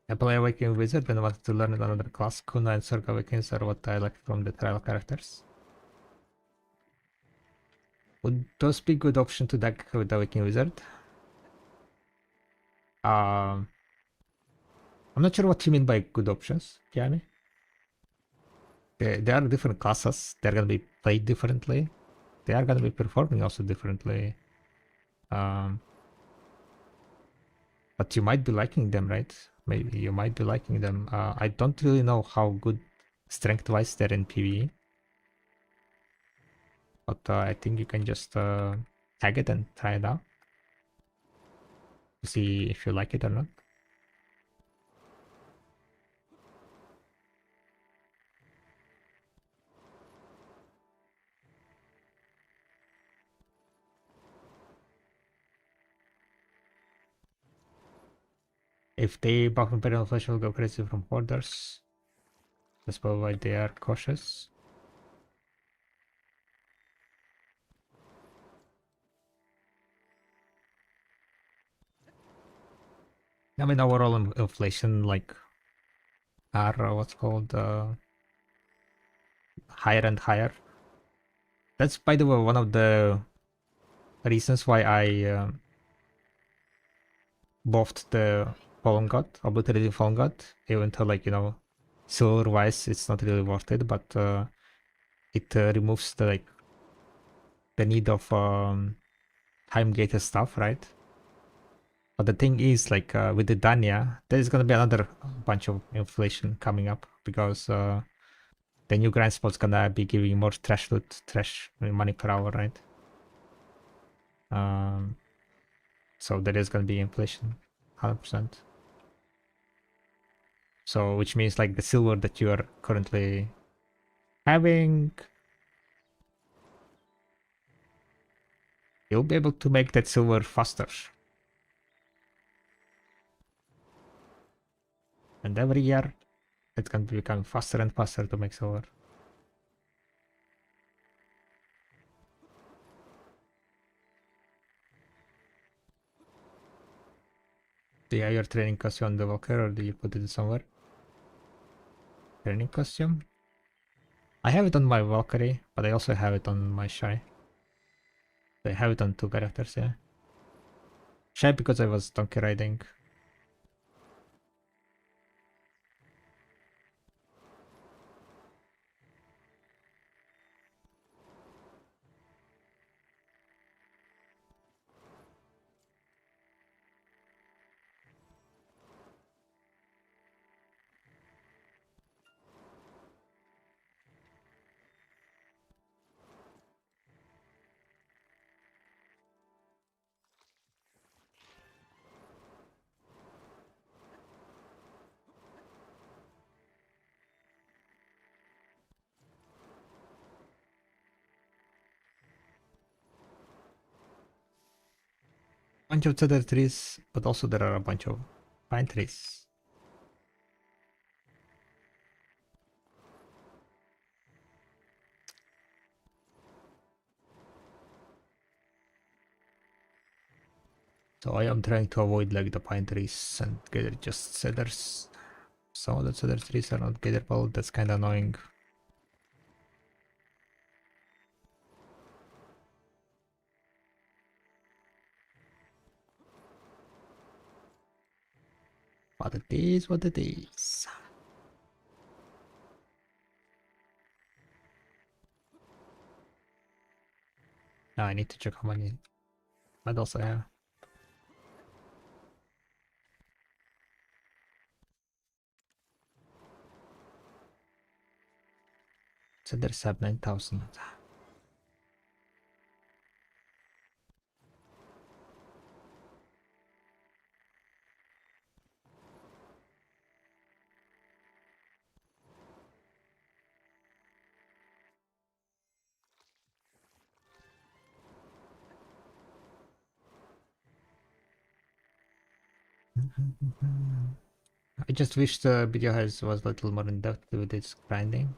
I play Awakening Wizard when I wanted to learn another class. Kuna and Circle Awakens are what I like from the trial characters. Would those be good option to deck with Awakening Wizard? Um, I'm not sure what you mean by good options, Kiani. They are different classes. They're gonna be played differently. They are gonna be performing also differently. But you might be liking them, right? Maybe you might be liking them. I don't really know how good strength-wise they're in PvE. But I think you can just tag it and try it out to see if you like it or not. If they buff Imperial Flesh will go crazy from hoarders. That's probably why they are cautious. I mean, overall inflation, like, are what's called higher and higher. That's, by the way, one of the reasons why I buffed the fallengod, obliterating fallengod, even though, like, you know, silver wise it's not really worth it, but it removes the, like, the need of time gated stuff, right? But the thing is, like, with the Dania, there's gonna be another bunch of inflation coming up, because the new grind spot's gonna be giving more trash loot, money per hour, right? So there is gonna be inflation, 100%. So which means, like, the silver that you are currently having, you'll be able to make that silver faster. And every year, it's going to become faster and faster to make silver. Do you have your training costume on the Walker, or do you put it somewhere? Training costume? I have it on my Valkyrie, but I also have it on my Shy. I have it on two characters, yeah. Shy because I was donkey riding. Bunch of cedar trees, but also there are a bunch of pine trees. So I am trying to avoid like the pine trees and gather just cedars. Some of the cedar trees are not gatherable, that's kind of annoying. But it is what it is. Now I need to check how many medals I have. Cedars have 9,000. I just wish the video was a little more in depth with its grinding.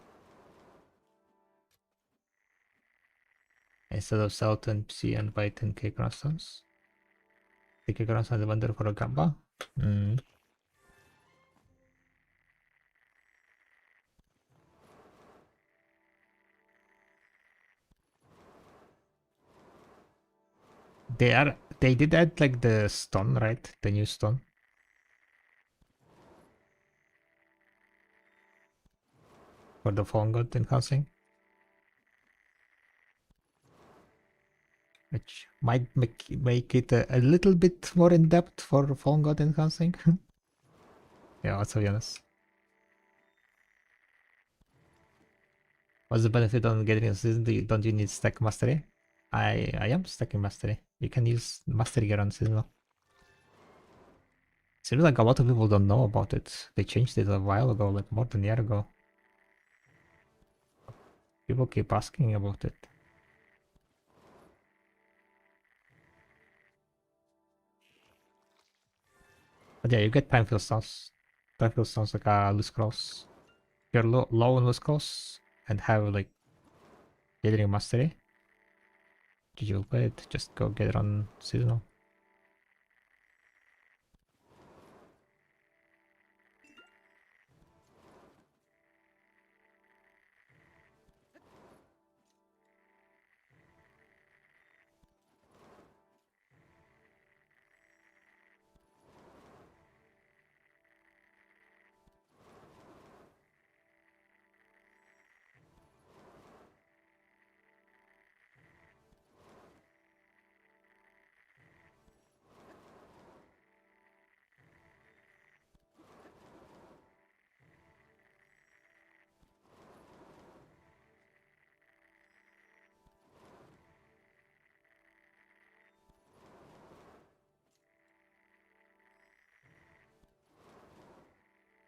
Instead of sell to NPC and buy 10k crossstones. 10k crossstones and wonder for a gamba. They did add like the stone, right? The new stone. For the fallengod enhancing. Which might make it a little bit more in depth for fallengod enhancing. Yeah, let's be honest. What's the benefit on getting a season? Don't you need stack mastery? I am stacking mastery. You can use mastery gear on seasonal. Seems like a lot of people don't know about it. They changed it a while ago, like more than a year ago. People keep asking about it. But yeah, you get time fill stones. Time fill stones like a loose cross. If you're low on loose cross and have like gathering mastery, you'll play it. Just go get it on seasonal.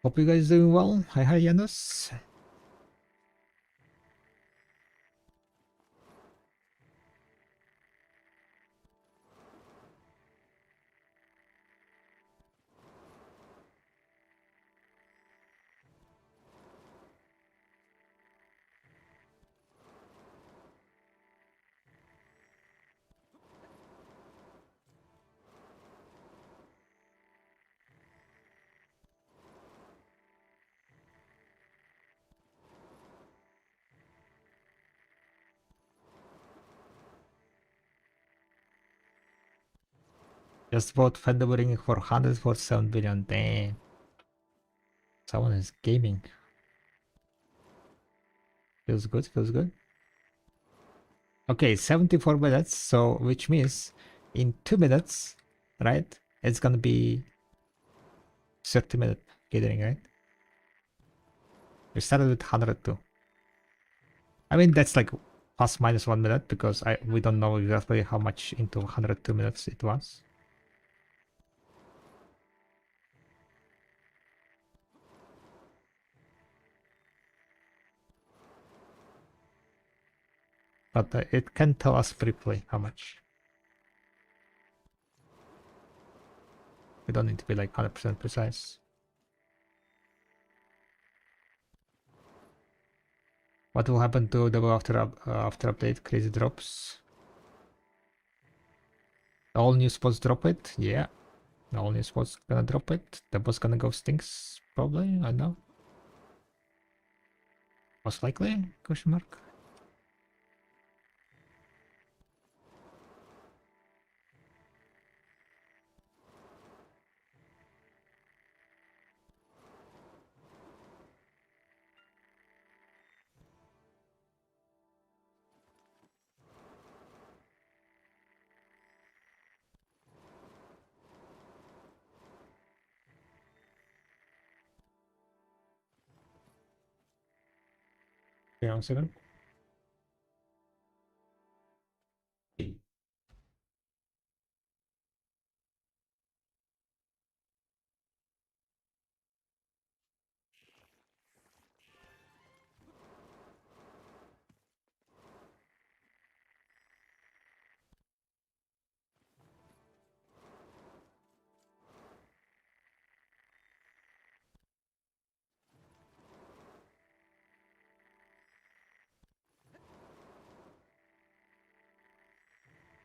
Hope you guys doing well. Hi Janus. Just bought Fendable for 147 billion. Damn. Someone is gaming. Feels good, feels good. Okay, 74 minutes, so which means in 2 minutes, right? It's gonna be 30-minute gathering, right? We started with 102. I mean, that's like plus minus 1 minute because we don't know exactly how much into 102 minutes it was. But it can tell us briefly how much. don't need to be like 100% precise. What will happen to double after update? Crazy drops. All new spots drop it? Yeah. All new spots gonna drop it. The boss gonna go stinks, probably, I don't know. Most likely? Question mark. Yeah, 1 second.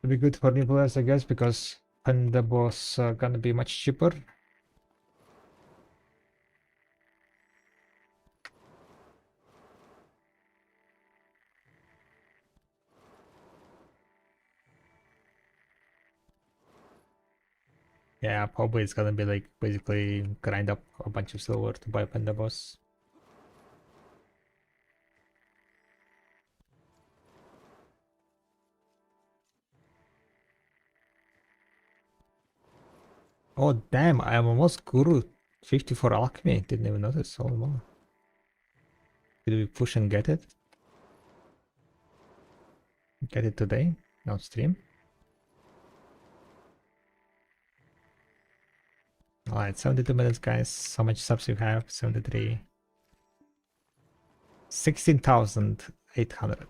It'll be good for new players, I guess, because when the boss gonna be much cheaper. Yeah, probably it's gonna be like basically grind up a bunch of silver to buy Panda boss. Oh damn, I am almost Guru 50 for alchemy. Didn't even notice. Oh no. Did we push and get it? Get it today? On stream? Alright, 72 minutes guys. How much subs you have? 73. 16,800.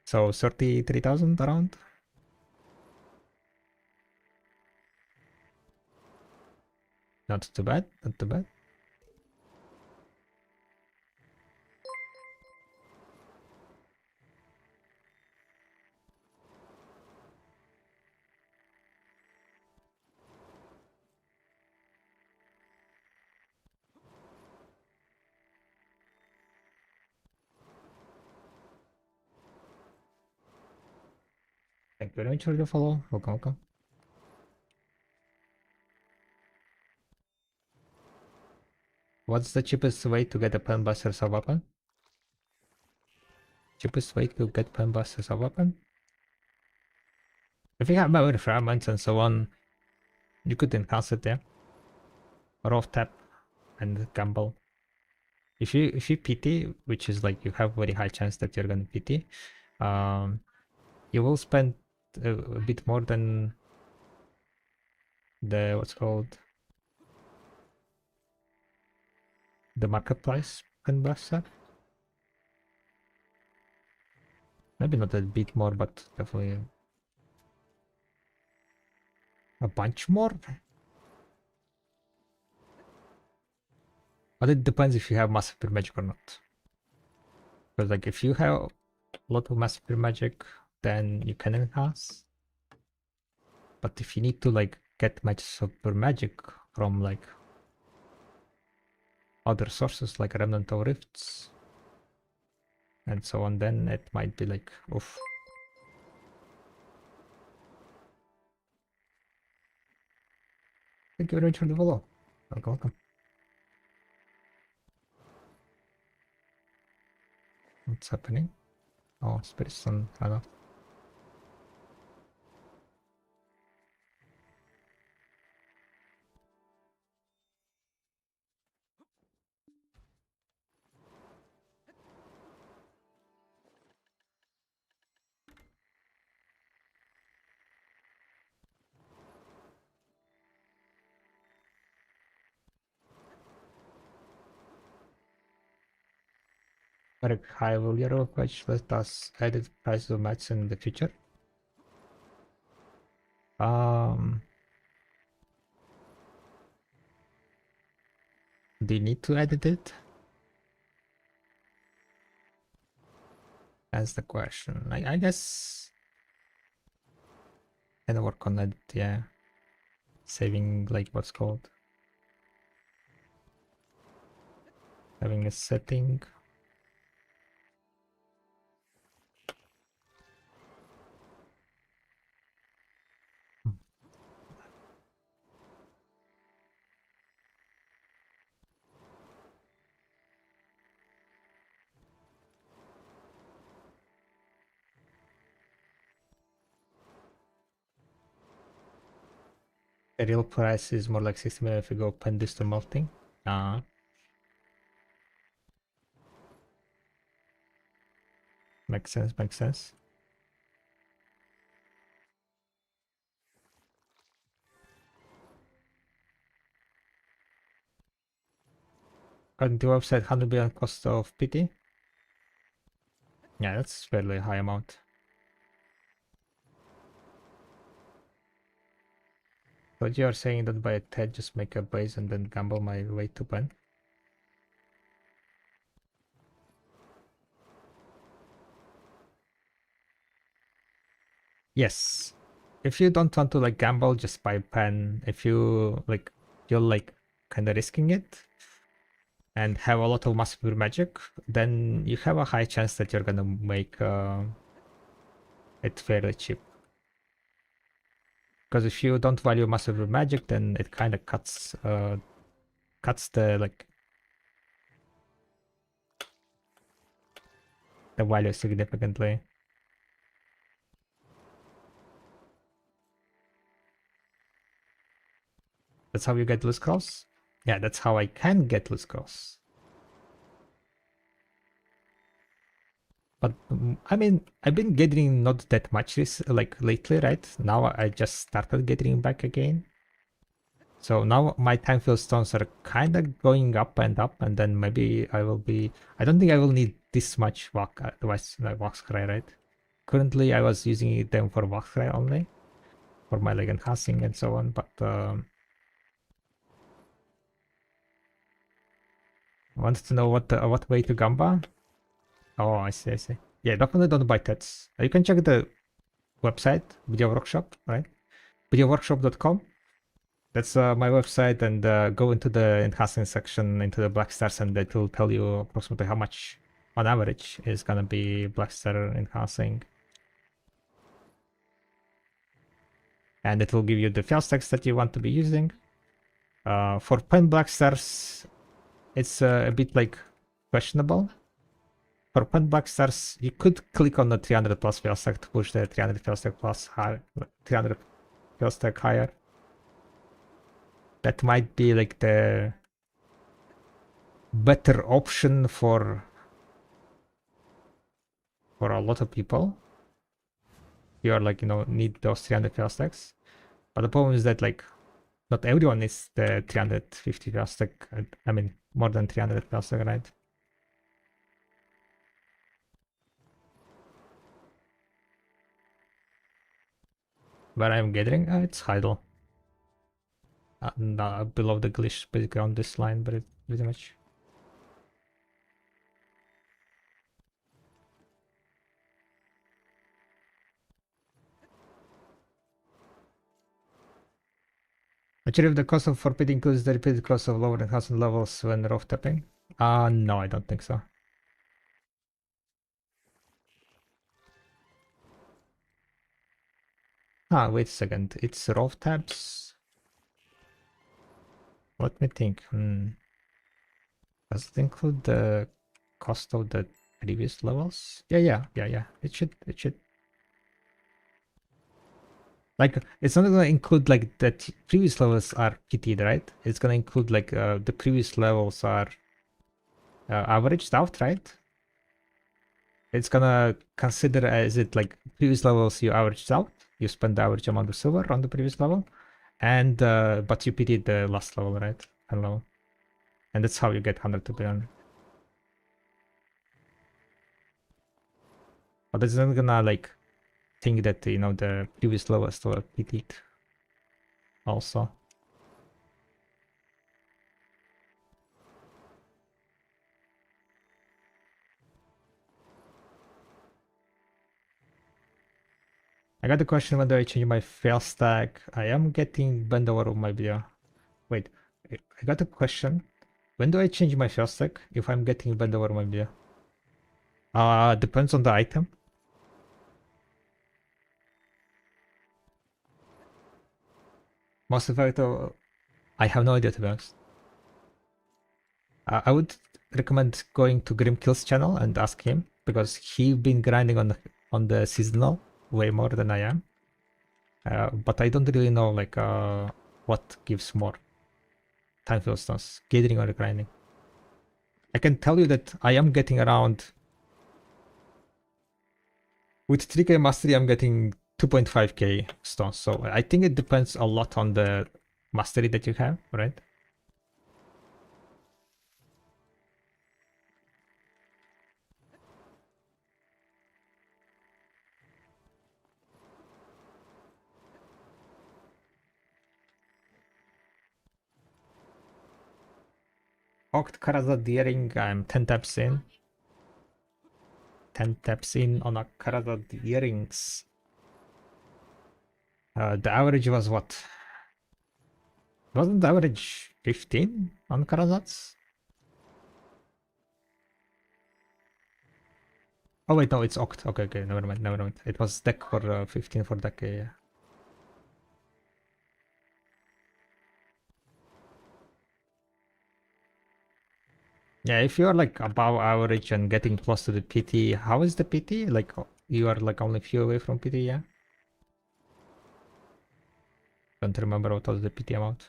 So 33,000 around? Not too bad, not too bad. Thank you very much for the follow. Welcome, welcome. What's the cheapest way to get a pen buster as a weapon? Cheapest way to get pen buster as a weapon? If you have memory fragments and so on, you could enhance it there. Or off tap and gamble. If you PT, which is like you have very high chance that you're gonna PT, you will spend a bit more than the what's called the marketplace pen buster. Maybe not a bit more, but definitely a bunch more. But it depends if you have massive magic or not. Because like if you have a lot of massive magic, then you can enhance. But if you need to like get much super magic from like other sources like Remnant of Rifts and so on, then it might be like oof. Thank you very much for the follow. Welcome, welcome. What's happening? Oh, Spirit Sun, I don't know. Very high will your page let us edit prices of mats in the future. Um, do you need to edit it? That's the question. I guess I can work on it, yeah. Saving like what's called having a setting. The real price is more like 60 million if you go pen this to melting. Makes sense, makes sense. According to the website, 100 billion cost of PT. Yeah, that's fairly high amount. But you are saying that by a TED, just make a base and then gamble my way to pen. Yes. If you don't want to like gamble, just buy pen. If you like, you're like kind of risking it and have a lot of massive magic, then you have a high chance that you're gonna make it fairly cheap. Because if you don't value massive magic, then it kind of cuts the like the value significantly. That's how you get loose cross? Yeah, that's how I can get loose cross. But I mean, I've been getting not that much this like lately, right? Now I just started getting back again. So now my time field stones are kind of going up, and then maybe I will be. I don't think I will need this much wax cry, right? Currently, I was using them for wax cry only, for my like enhancing and so on. But wanted to know what way to gamba? Oh, I see, I see. Yeah, definitely don't buy tets. You can check the website, Video Workshop, right? bdoworkshop.com. That's my website, and go into the enhancing section into the black stars, and it will tell you approximately how much on average is gonna be black star enhancing. And it will give you the field stacks that you want to be using. For pen black stars, it's a bit like questionable. For pen black stars, you could click on the 300 plus field stack to push the 300 field stack plus higher, 300 field stack higher. That might be like the better option for a lot of people. You're like, need those 300 field stacks. But the problem is that like not everyone needs the 350 field stack. I mean, more than 300 field stack, right? Where I'm gathering, it's idle. Below the glitch, basically on this line, but pretty much. Actually, if the cost of forfeit includes the repeated cost of lower enhancement levels when rough tapping? No, I don't think so. Wait a second. It's raw tabs. Let me think. Does it include the cost of the previous levels? Yeah. It should. Like, it's not gonna include like the previous levels are PT'd, right? It's gonna include like the previous levels are averaged out, right? It's gonna consider as it like previous levels you averaged out. You spend the average amount of silver on the previous level, and but you PT'd the last level, right? Hello. And that's how you get 100 billion. But it's not gonna like think that the previous levels were PT'd. also. I got the question whether I change my fail stack. I am getting bend over my video. Wait, I got a question. When do I change my fail stack if I'm getting bend over my video? Depends on the item. Most effective, I have no idea to be honest. I would recommend going to Grimkill's channel and ask him because he's been grinding on the seasonal way more than I am. But I don't really know like what gives more time fill stones, gathering or grinding. I can tell you that I am getting around with 3k mastery. I'm getting 2.5k stones. So I think it depends a lot on the mastery that you have, right? Oct Karazad Earring, I'm 10 taps in. 10 taps in on a Karazad Earrings. The average was what? Wasn't the average 15 on Karazads? Oh wait, no, it's Oct. Okay, okay, never mind, never mind. It was deck for 15 for deck, yeah. Yeah, if you're like above average and getting close to the PT, how is the PT? Like you are like only few away from PT, yeah? Don't remember what was the PT amount.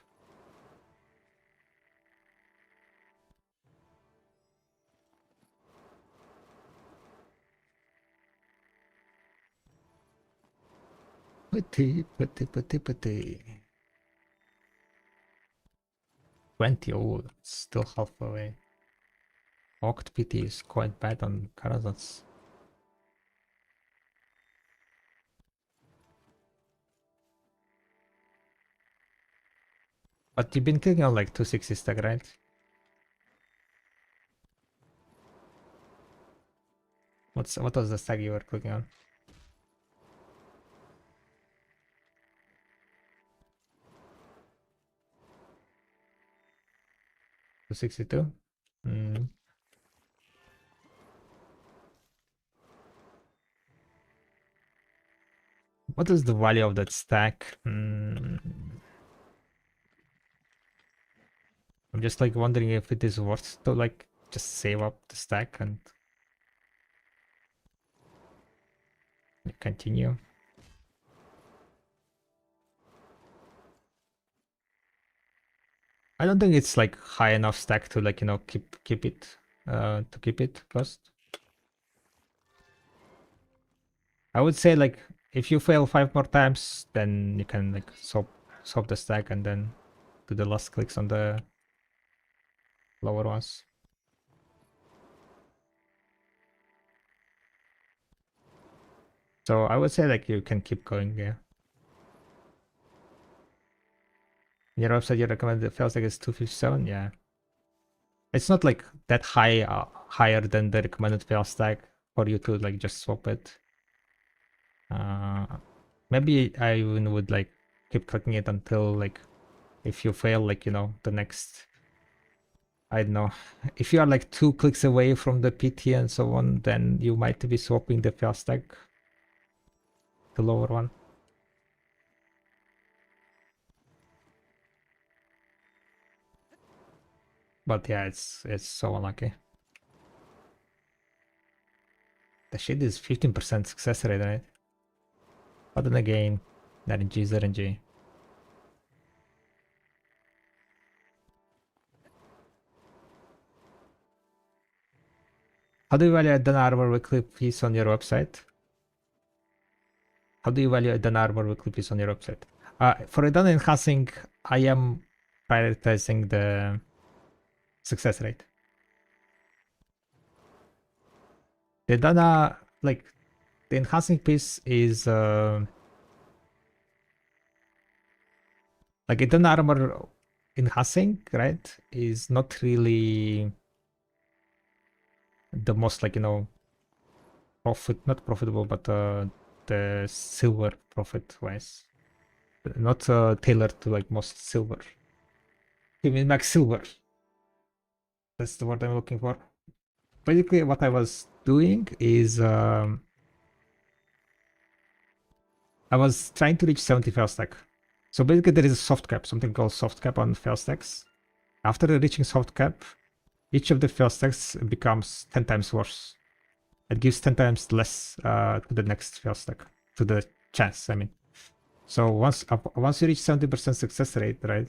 PT. 20, oh, it's still half away. Oct PT is quite bad on Karazats. But you've been clicking on like 260 stack, right? What was the stack you were clicking on? 262? What is the value of that stack? I'm just like wondering if it is worth to like just save up the stack and continue. I don't think it's like high enough stack to like, you know, keep it to keep it first. I would say like if you fail 5 more times, then you can like swap the stack and then do the last clicks on the lower ones. So I would say like you can keep going, yeah. In your website you recommend the fail stack is 257, yeah. It's not like that high, higher than the recommended fail stack for you to like just swap it. Maybe I even would like keep clicking it until like if you fail, like, you know, the next, I don't know, if you are like 2 clicks away from the PT and so on, then you might be swapping the fail stack, the lower one. But yeah, it's so unlucky. The shit is 15% success rate, right? But then again, RNG is RNG. How do you evaluate the armor weekly piece on your website? How do you evaluate the armor weekly piece on your website? For a done enhancing, I am prioritizing the success rate. The Dana, like, the enhancing piece is like eternal armor enhancing, right, is not really the most, like, not profitable, but the silver profit wise, not tailored to like most silver. You mean max silver? That's the word I'm looking for. Basically, what I was doing is I was trying to reach 70 fail stack. So basically, there is a soft cap, something called soft cap on fail stacks. After reaching soft cap, each of the fail stacks becomes 10 times worse. It gives 10 times less to the next fail stack, to the chance, I mean. So once you reach 70% success rate, right,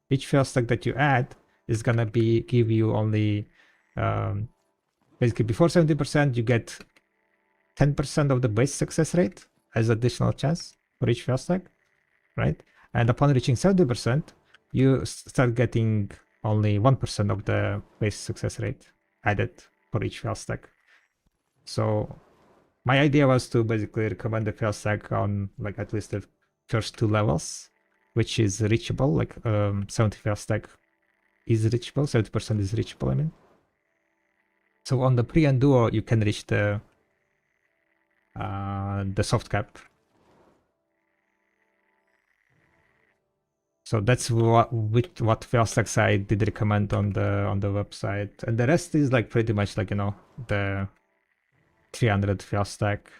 each fail stack that you add is gonna give you only basically before 70% you get 10% of the base success rate as additional chance for each fail stack, right? And upon reaching 70%, you start getting only 1% of the base success rate added for each fail stack. So my idea was to basically recommend the fail stack on like at least the first 2 levels, which is reachable. Like 70 fail stack is reachable, 70% is reachable, I mean. So on the pre and duo, you can reach the soft cap. So that's what fail stacks I did recommend on the website, and the rest is like pretty much like the 300 fail stack,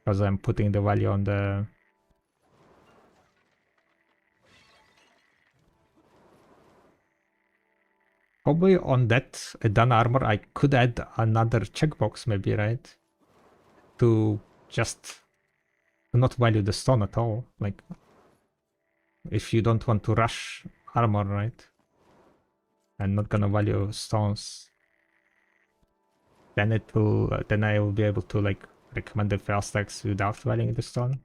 because I'm putting the value on the probably on that done armor. I could add another checkbox maybe, right, to just not value the stone at all, like if you don't want to rush armor, right, and not gonna value stones, then then I will be able to like recommend the fail stacks without valuing the stone.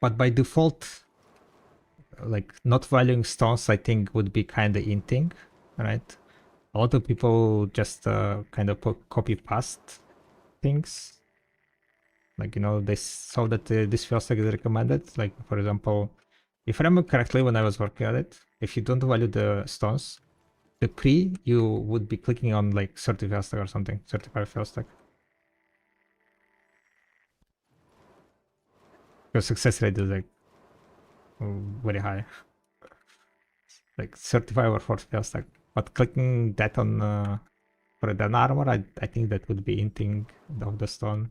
But by default, like not valuing stones, I think would be kind of inting, right? A lot of people just kind of copy past things. Like, they saw that this fail stack is recommended. Like, for example, if I remember correctly, when I was working on it, if you don't value the stones, the pre, you would be clicking on like 30 fail stack or something, 35 fail stack. Your success rate is like very high, like 35 or 40 fail stack. But clicking that on for an armor, I think that would be inting of the stone.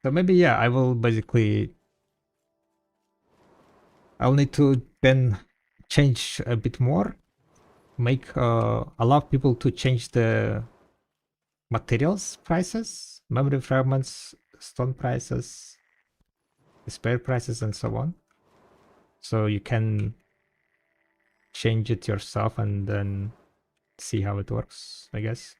So maybe, yeah, I'll need to then change a bit more, allow people to change the materials prices, memory fragments, stone prices, spare prices, and so on. So you can change it yourself and then see how it works, I guess.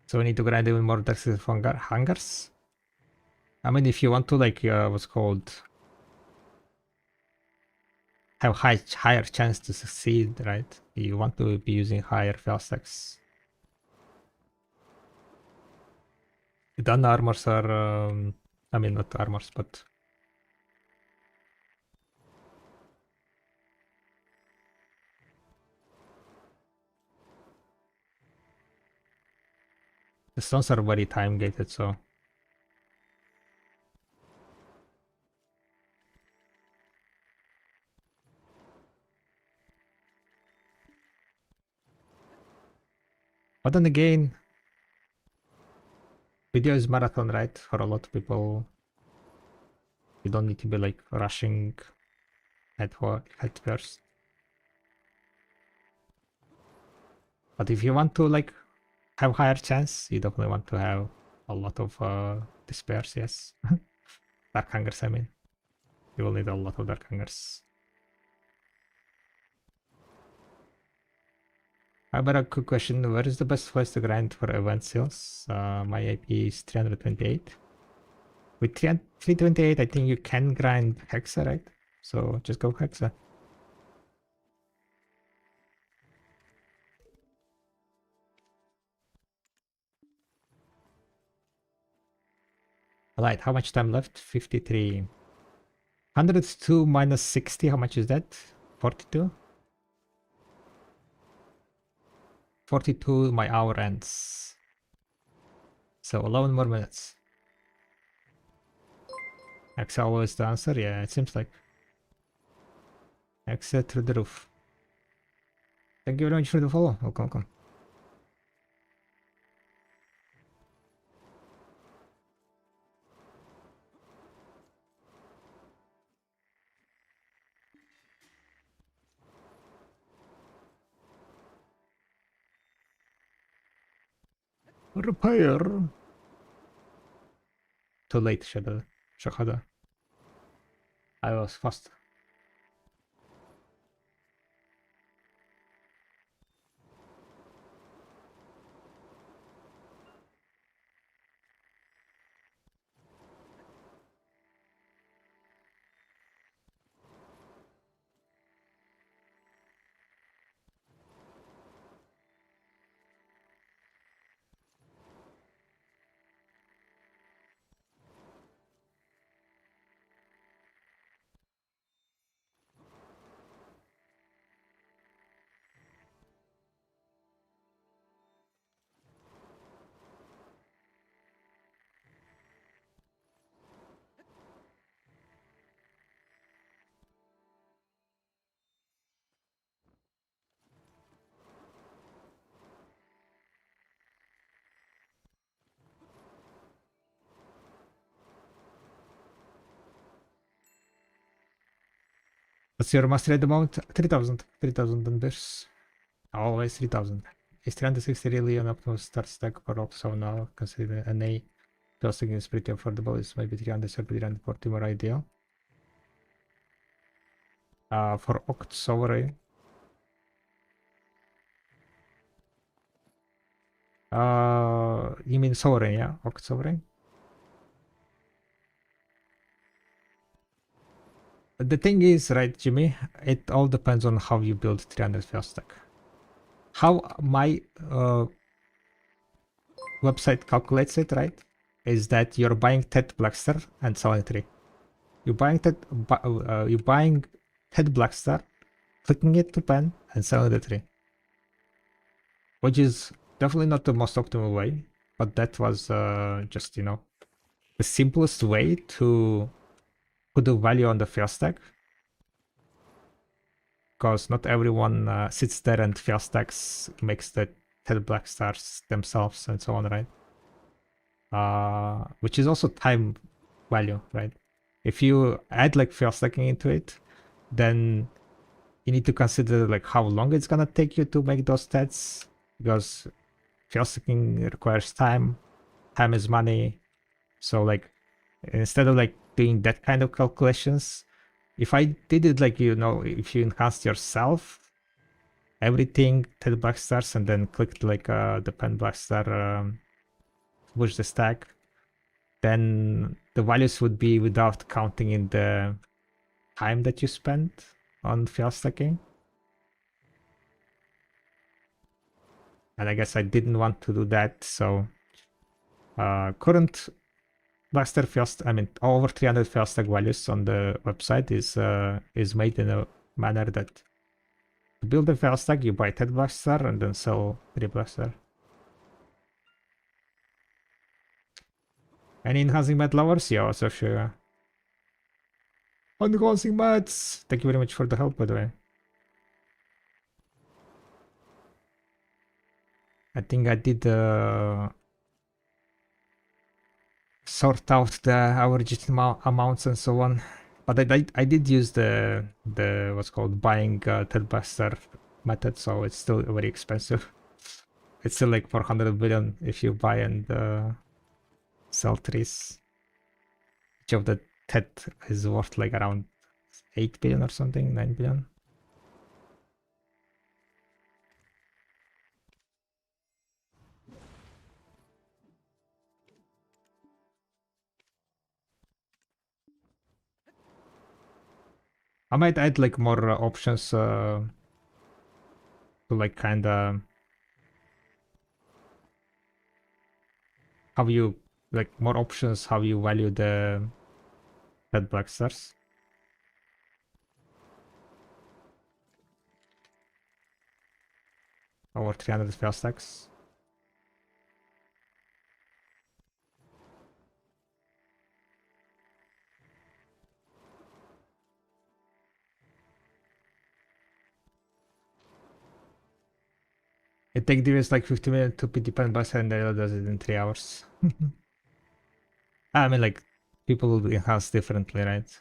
So we need to grind even more Dexter hangers. I mean, if you want to like what's called have higher chance to succeed, right? You want to be using higher fail stacks. Done armors are, I mean, not armors, but the stones are very time gated, so but then again, video is marathon, right? For a lot of people, you don't need to be like rushing at first. But if you want to like have higher chance, you definitely want to have a lot of despairs, yes. Dark hungers, I mean. You will need a lot of dark hungers. How about a quick question? Where is the best place to grind for event seals? My IP is 328. With 328, I think you can grind Hexa, right? So just go Hexa. Alright, how much time left? 53. 102 minus 60, how much is that? 42? 42, my hour ends. So 11 more minutes. Excel is the answer? Yeah, it seems like. Excel through the roof. Thank you very much for the follow. Welcome, welcome. Repair. Too late, Shahada. I was fast. What's your mastery at the moment? 3000. 3000 numbers. Always 3000. Is 360 really an optimal start stack for also now? Considering NA building is pretty affordable. Is maybe 330, 340 more ideal. For Oct Sovereign. You mean Sovereign, yeah? Oct Sovereign? The thing is, right, Jimmy, it all depends on how you build 300 fail stack. How my website calculates it, right, is that you're buying 10 Blackstar and selling 3. You're buying 10 Blackstar, clicking it to pen, and selling the 3. Which is definitely not the most optimal way, but that was just, you know, the simplest way to put the value on the fail stack. Because not everyone sits there and fail stacks, makes the 10 black stars themselves and so on, right? Which is also time value, right? If you add like fail stacking into it, then you need to consider like how long it's gonna take you to make those stats, because fail stacking requires time. Time is money. So like instead of like doing that kind of calculations, if I did it like, you know, if you enhanced yourself, everything 10 black stars, and then clicked like the pen black star push the stack, then the values would be without counting in the time that you spent on fail stacking. And I guess I didn't want to do that, so current blaster I mean over 300 fail stack values on the website is made in a manner that to build a fail stack you buy 10 blaster and then sell 3 blaster. Any enhancing mat lovers? Yeah, also sure. Enhancing mats! Thank you very much for the help, by the way. I think I did sort out the average amounts and so on. But I did use the what's called buying Ted Buster method, so it's still very expensive. it's still like 400 billion if you buy and sell trees. Each of the TED is worth like around 8 billion or something, 9 billion. I might add like more options to like kind of how you like more options how you value the red black stars. Over 300 spell stacks. It takes DVS like 50 minutes to be dependent by and Dayla does it in 3 hours. I mean, like, people will enhance differently, right?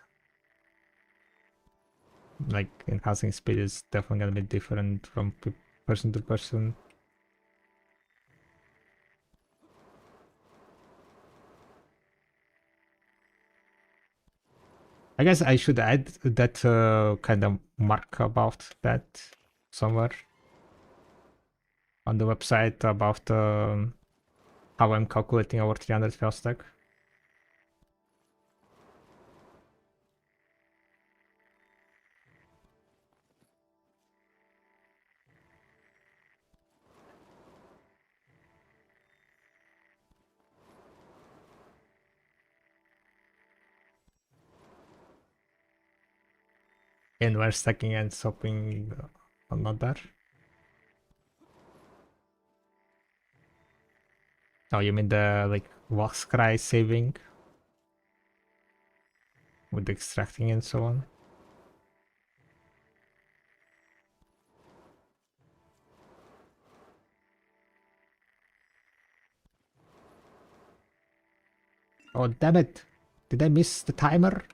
Like, enhancing speed is definitely gonna be different from person to person. I guess I should add that kind of mark about that somewhere on the website about how I'm calculating our 300 spell stack. And we're stacking and swapping another. Oh, you mean the like wax cry saving with extracting and so on? Oh, damn it. Did I miss the timer?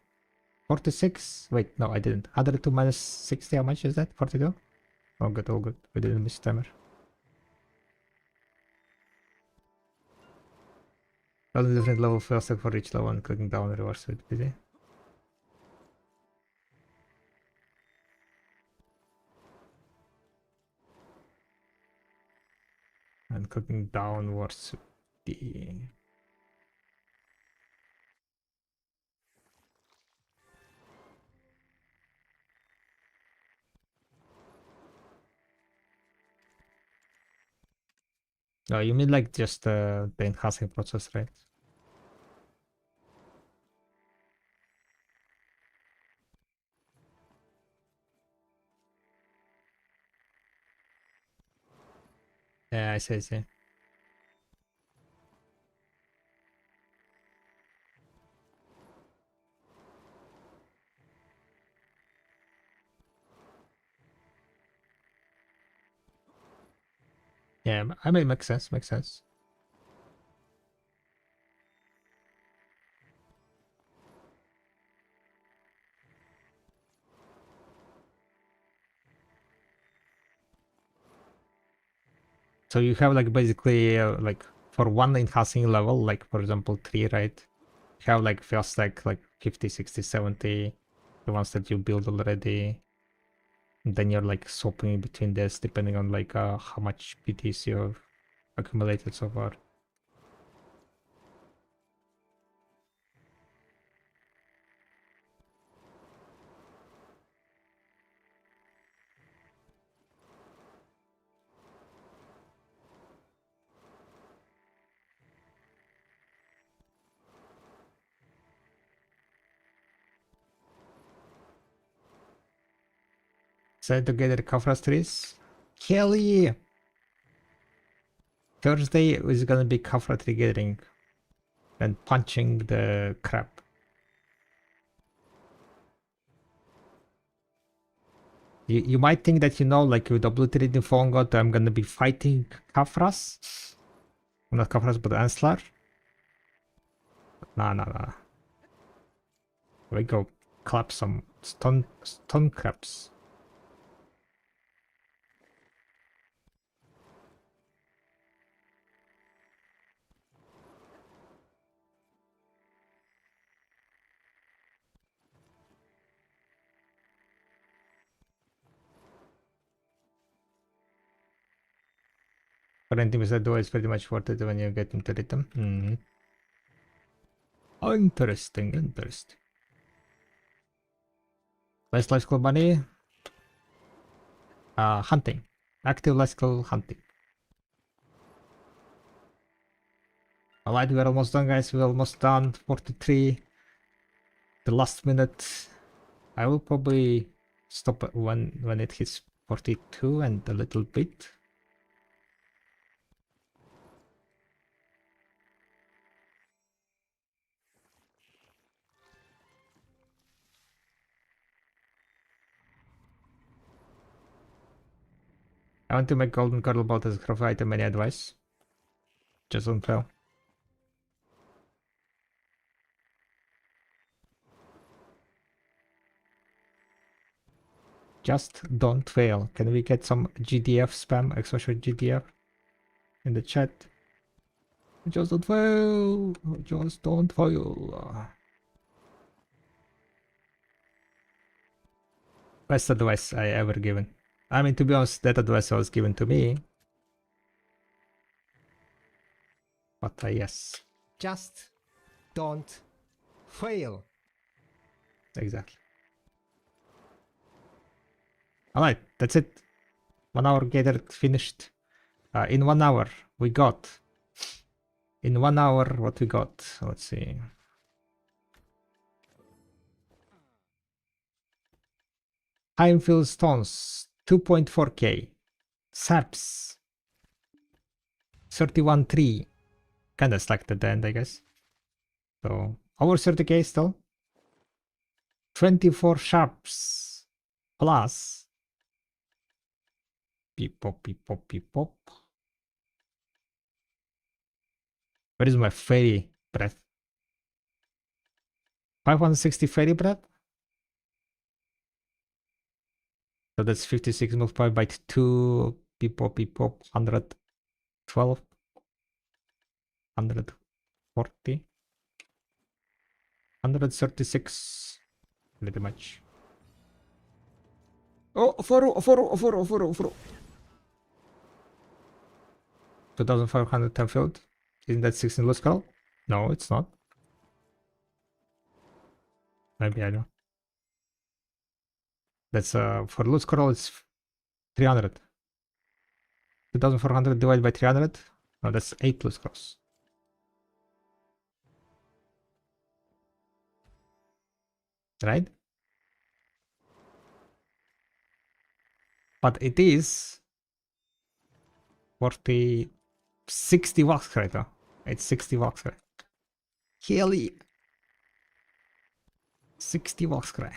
46? Wait, no, I didn't. 102 minus 60, how much is that? 42? Oh, good, all good. We didn't miss the timer. Only different level first for each level and clicking down reverse with busy. And clicking downwards with the... No, you mean like just the enhancing process, right? Yeah, I see, I see. Yeah, I mean, makes sense, makes sense. So you have like basically like for one enhancing level, like for example 3, right? You have like first like 50, 60, 70, the ones that you build already. And then you're like swapping between this depending on like how much PTs you've accumulated so far. Decided to gather Kafras trees. Hell yeah! Thursday is gonna be Kafra tree gathering and punching the crap. You might think that, you know, like with obliterating fallengod, I'm gonna be fighting Kafras. Not Kafras, but Anslar. Nah, nah, nah. We go clap some stone crabs. Current that duo is pretty much worth it when you get into rhythm. Interesting, interesting. Best life skill bunny. Hunting. Active life skill hunting. Alright, we're almost done, guys. We're almost done. 43. The last minute. I will probably stop it when it hits 42 and a little bit. I want to make golden cuddle belt as a trophy item. Any advice? Just don't fail. Just don't fail. Can we get some GDF spam, exposure GDF in the chat? Just don't fail. Just don't fail. Best advice I ever given. I mean, to be honest, that advice was given to me. But yes. Just don't fail. Exactly. Alright, that's it. 1 hour gathered finished. In 1 hour, we got. In 1 hour, what we got? Let's see. Heimfield stones, 2.4k. Saps, 31.3. Kinda slacked at the end, I guess. So, over 30k still. 24 sharps. Plus. Beep pop, beep pop, beep pop. Where is my fairy breath? 560 fairy breath? So that's 56 multiplied by 2. Beep pop, 112. 140. 136. Pretty much. Oh, for 2510 field. Isn't that 16 low skull? No, it's not. Maybe I know. That's for loot scroll it's 300. 2400 divided by 300. No, that's 8 loot scrolls. Right? But it is 40 60 walks right now. It's 60 walks right. Kelly 60 walks right.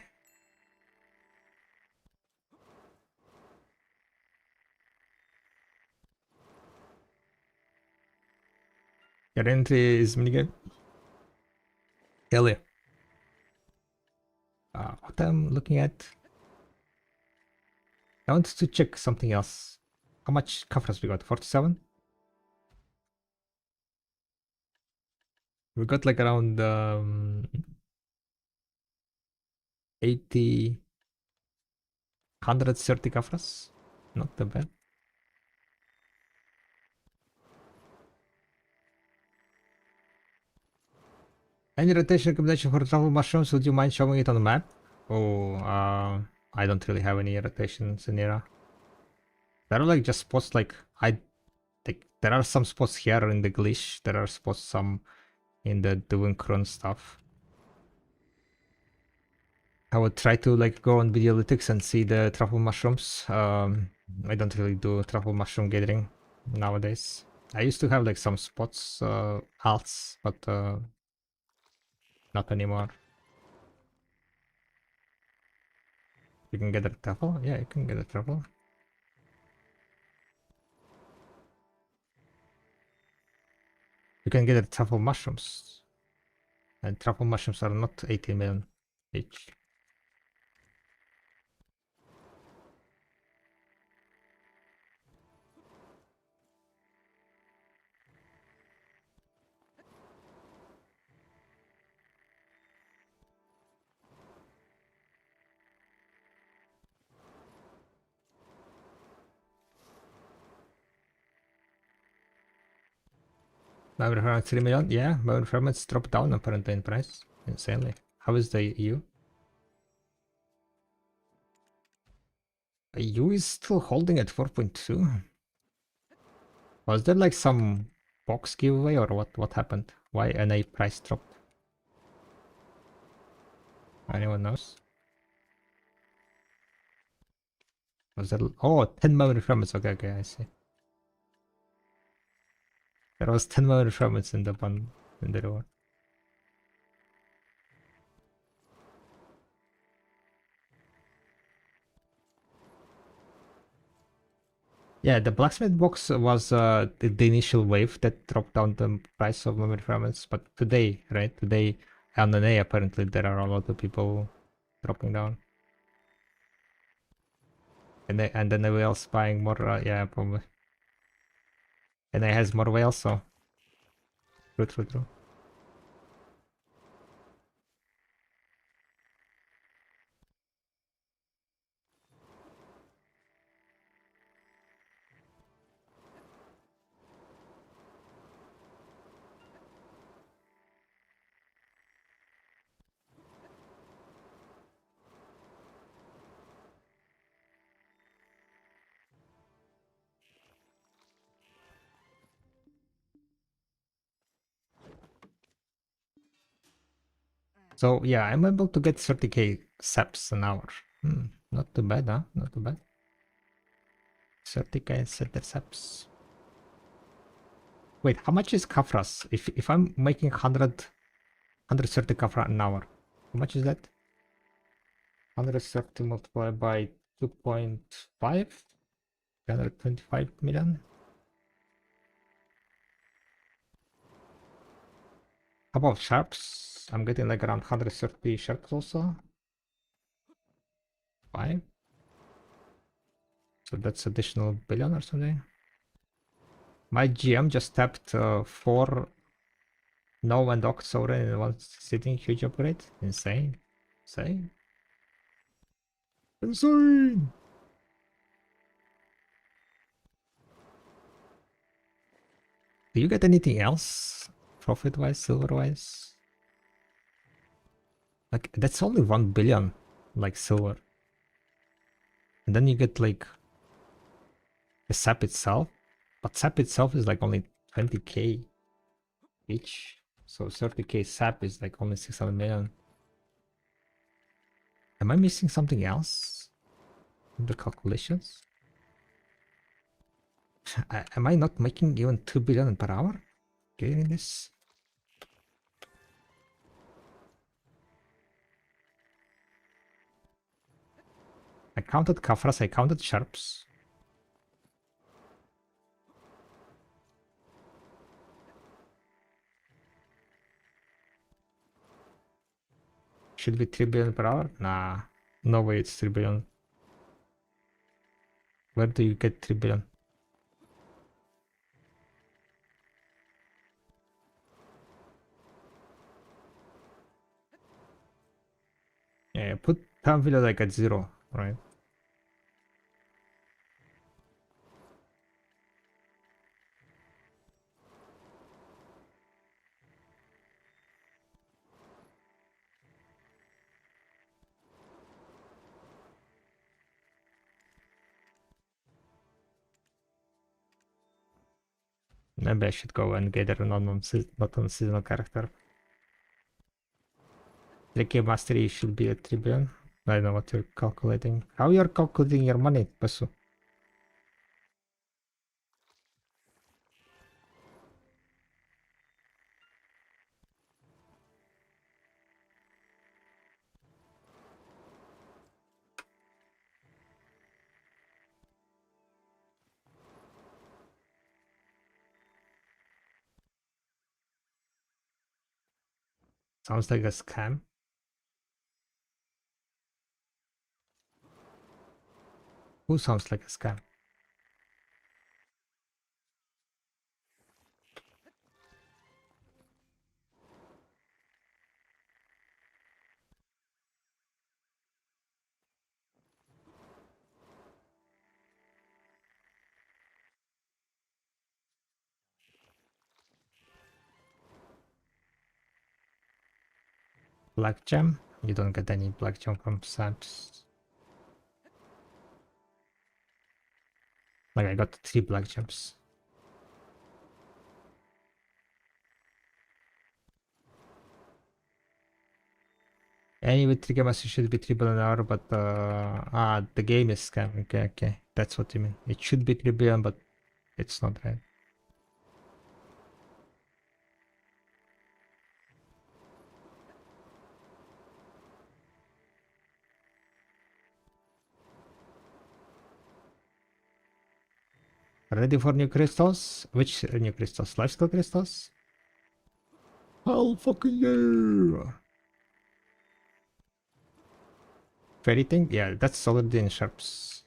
Your entry is minigame. Hell yeah. What I'm looking at. I want to check something else. How much coverage we got? 47? We got like around 80, 130 coverage. Not that bad. Any rotation combination for travel mushrooms? Would you mind showing it on the map? Oh, I don't really have any rotations in here. There are like just spots like I think there are some spots here in the glitch. There are spots some in the doing cron stuff. I would try to like go on videolytics and see the truffle mushrooms. I don't really do truffle mushroom gathering nowadays. I used to have like some spots, alts, but not anymore. You can get a truffle? Yeah, you can get a truffle. You can get a truffle mushrooms. And truffle mushrooms are not 18 million each. Memory fragments 3 million? Yeah, memory fragments dropped down apparently in price. Insanely. How is the EU? EU is still holding at 4.2. Was there like some box giveaway or what happened? Why NA price dropped? Anyone knows? Was there 10 memory fragments? Okay, I see. There was 10 memory fragments in the one in the reward. Yeah, the blacksmith box was the initial wave that dropped down the price of memory fragments, but today, right? Today on NA apparently there are a lot of people dropping down. And then the whales buying more, yeah, probably. And it has more whales, so true. So yeah, I'm able to get 30k saps an hour. Not too bad, huh? Not too bad. 30k setter saps. Wait, how much is kafras? If I'm making 130 kafra an hour, how much is that? 130 multiplied by 2.5? 325 million? How about sharps? I'm getting like around 130 sharps also. 5? So that's additional billion or something. My GM just tapped 4 No and Doc Soren in one sitting. Huge upgrade. Insane. Insane. Insane! Do you get anything else? Profit-wise, silver-wise? Like, that's only 1 billion, like, silver. And then you get, like, the sap itself. But sap itself is, like, only 20k each. So 30k sap is, like, only 600 million. Am I missing something else in the calculations? Am I not making even 2 billion per hour? Getting this? I counted kafras, I counted sharps. Should be 3 billion per hour? Nah, no way it's 3 billion. Where do you get 3 billion? Yeah, put camptuvala like at 0, right? Maybe I should go and gather a non-seasonal character. 3k mastery should be at 3 billion. I don't know what you're calculating. How you're calculating your money, Basu? Sounds like a scam. Who sounds like a scam? Black gem. You don't get any black gem from Sam's. Like I got 3 black gems. Any with 3 gems it should be 3 billion an hour, but the game is scamming. Okay, that's what you mean. It should be 3 billion, but it's not, right? Ready for new crystals? Which new crystals? Life skill crystals? Hell fucking yeah! Fairy thing? Yeah, that's already in sharps.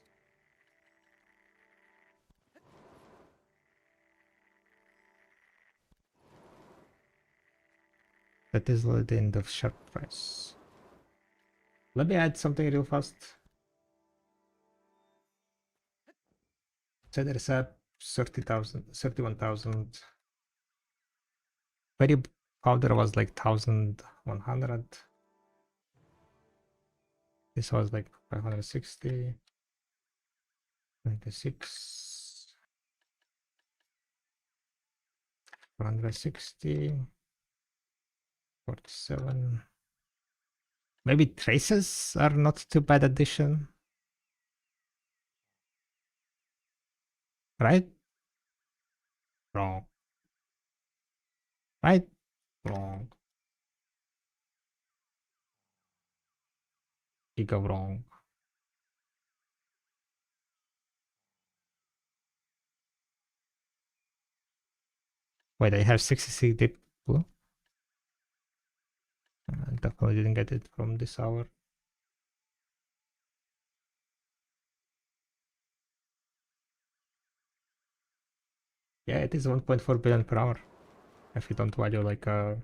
That is already in the sharp price. Let me add something real fast. So there's a 30,000, 31,000. Very powder was like 1,100. This was like 560. 96. 460. 47. Maybe traces are not too bad addition. Right? Wrong. Right? Wrong. You go wrong. Wait, I have 66 deep blue. I definitely didn't get it from this hour. Yeah, it is 1.4 billion per hour. If you don't value like a...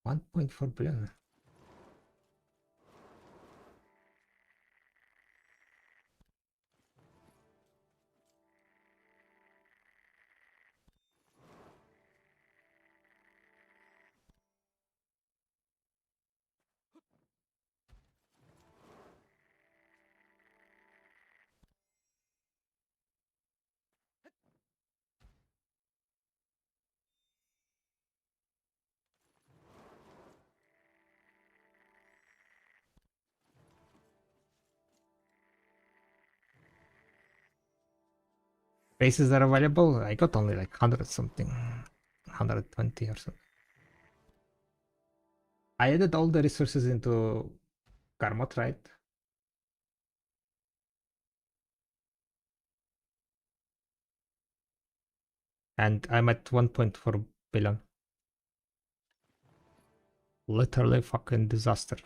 $1.4 billion. Bases are available. I got only like 100 something. 120 or something. I added all the resources into Garmot, right? And I'm at 1.4 billion. Literally fucking disaster.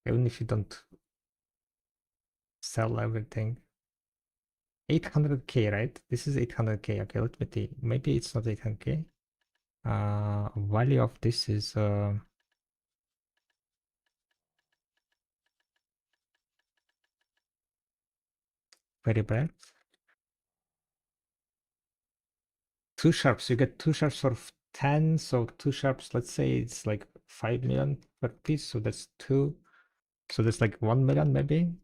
Even if you don't sell everything. 800k, right? This is 800k. Okay, let me see. Maybe it's not 800k. Value of this is very bad. 2 sharps. You get 2 sharps for 10. So 2 sharps, let's say it's like 5 million per piece. So that's 2. So that's like 1 million maybe.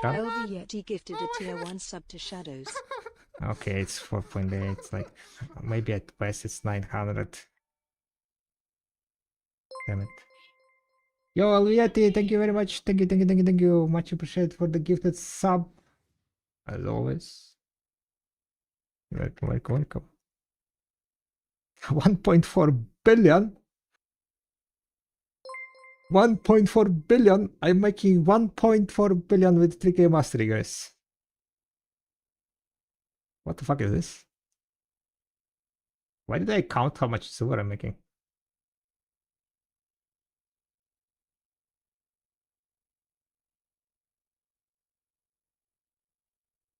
Sharp. LV Yeti gifted a tier 1 sub to Shadows. Okay, it's 4.8. It's like maybe at best it's 900. Damn it. Yo, Alviati, thank you very much. Thank you, thank you, thank you, thank you. Much appreciated for the gifted sub. As always. Welcome, welcome, welcome. 1.4 billion. 1.4 billion. I'm making 1.4 billion with 3k mastery, guys. What the fuck is this? Why did I count how much silver I'm making?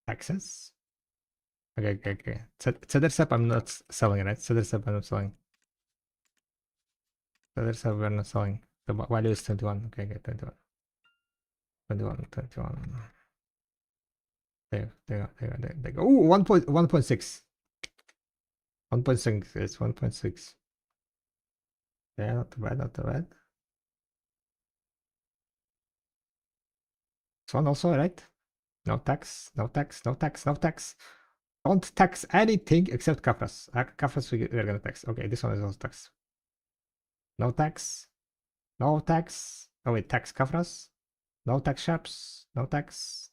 Taxes. Okay. Cedar sap I'm not selling, right? Cedar sap I'm not selling. Cedar sap we're not selling. The value is 21. Okay, 21. 21. There you go. Oh, 1.6. 1.6 is 1.6. Yeah, not too bad, not too bad. This one also, right? No tax. Don't tax anything except Kafras. Kafras we're gonna tax. Okay, this one is also tax. No tax. Oh wait, tax Kafras. No tax shops. No tax.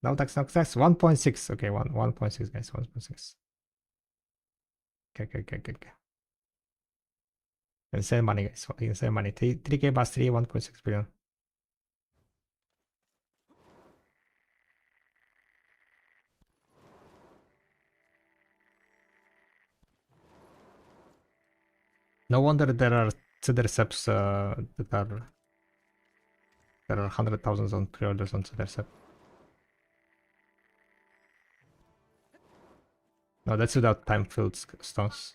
1.6. Okay, 1.6 guys, 1.6. Okay. Insane money, guys. Insane money. 3K plus 3, 1.6 billion. No wonder there are Cederceps that are there are 100,000 on pre-orders on Cedercep. No, that's without time-filled stones.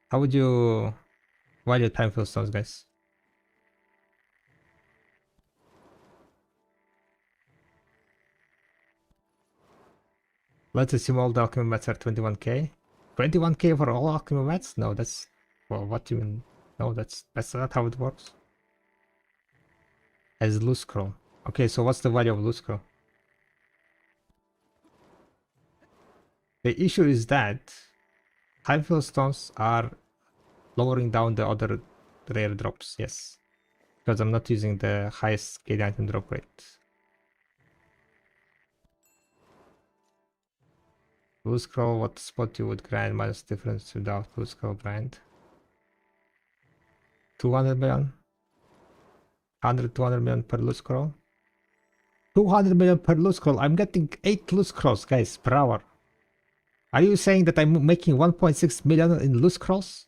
How would you value time-filled stones, guys? Let's assume all the alchemy mats are 21k. 21k for all alchemy mats? No, that's well, what do you mean? No, that's not how it works. As loose scroll. Okay, so what's the value of loose scroll? The issue is that time-filled stones are lowering down the other rare drops, yes. Because I'm not using the highest KD item drop rate. Loose scroll, what spot you would grind minus difference without loose scroll grind? 200 million? 200 million per loose scroll? 200 million per loose scroll. I'm getting 8 loose scrolls, guys, per hour. Are you saying that I'm making 1.6 million in loose scrolls?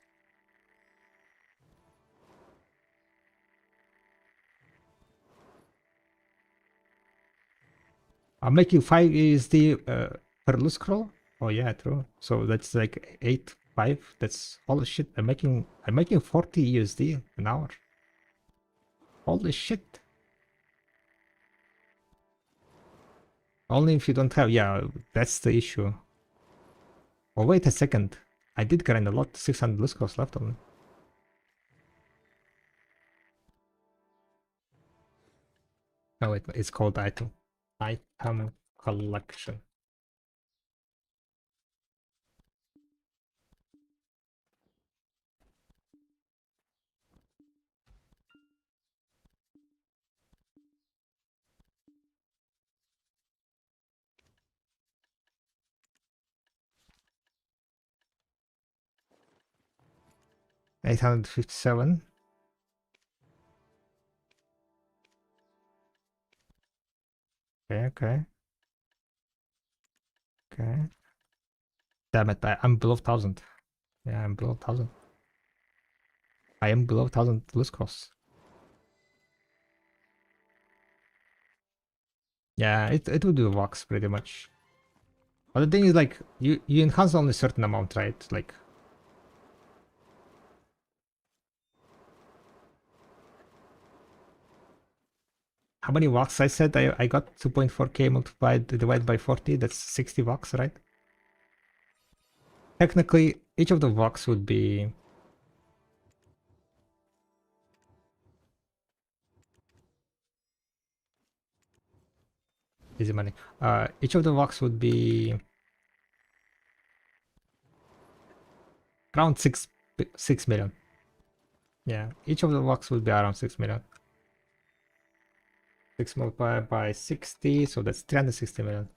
I'm making 5 USD per loose scroll? Oh yeah, true. So that's like 5. That's holy shit. I'm making 40 USD an hour. Holy shit. Only if you don't have, yeah, that's the issue. Oh, wait a second. I did grind a lot, 600 loose scrolls left only. No, wait, it's called item. Item collection. $857. Okay. Damn it, I'm below 1,000. Yeah, I'm below 1,000. I am below 1,000 loose scrolls. Yeah, it would do vox pretty much. But the thing is, like, you enhance only a certain amount, right? Like, how many vox I said I got? 2.4k multiplied divided by 40. That's 60 vox, right? Technically, each of the vox would be easy money. Each of the vox would be around 6 million. Yeah, each of the vox would be around 6 million. 6 multiplied by 60, so that's 360 million.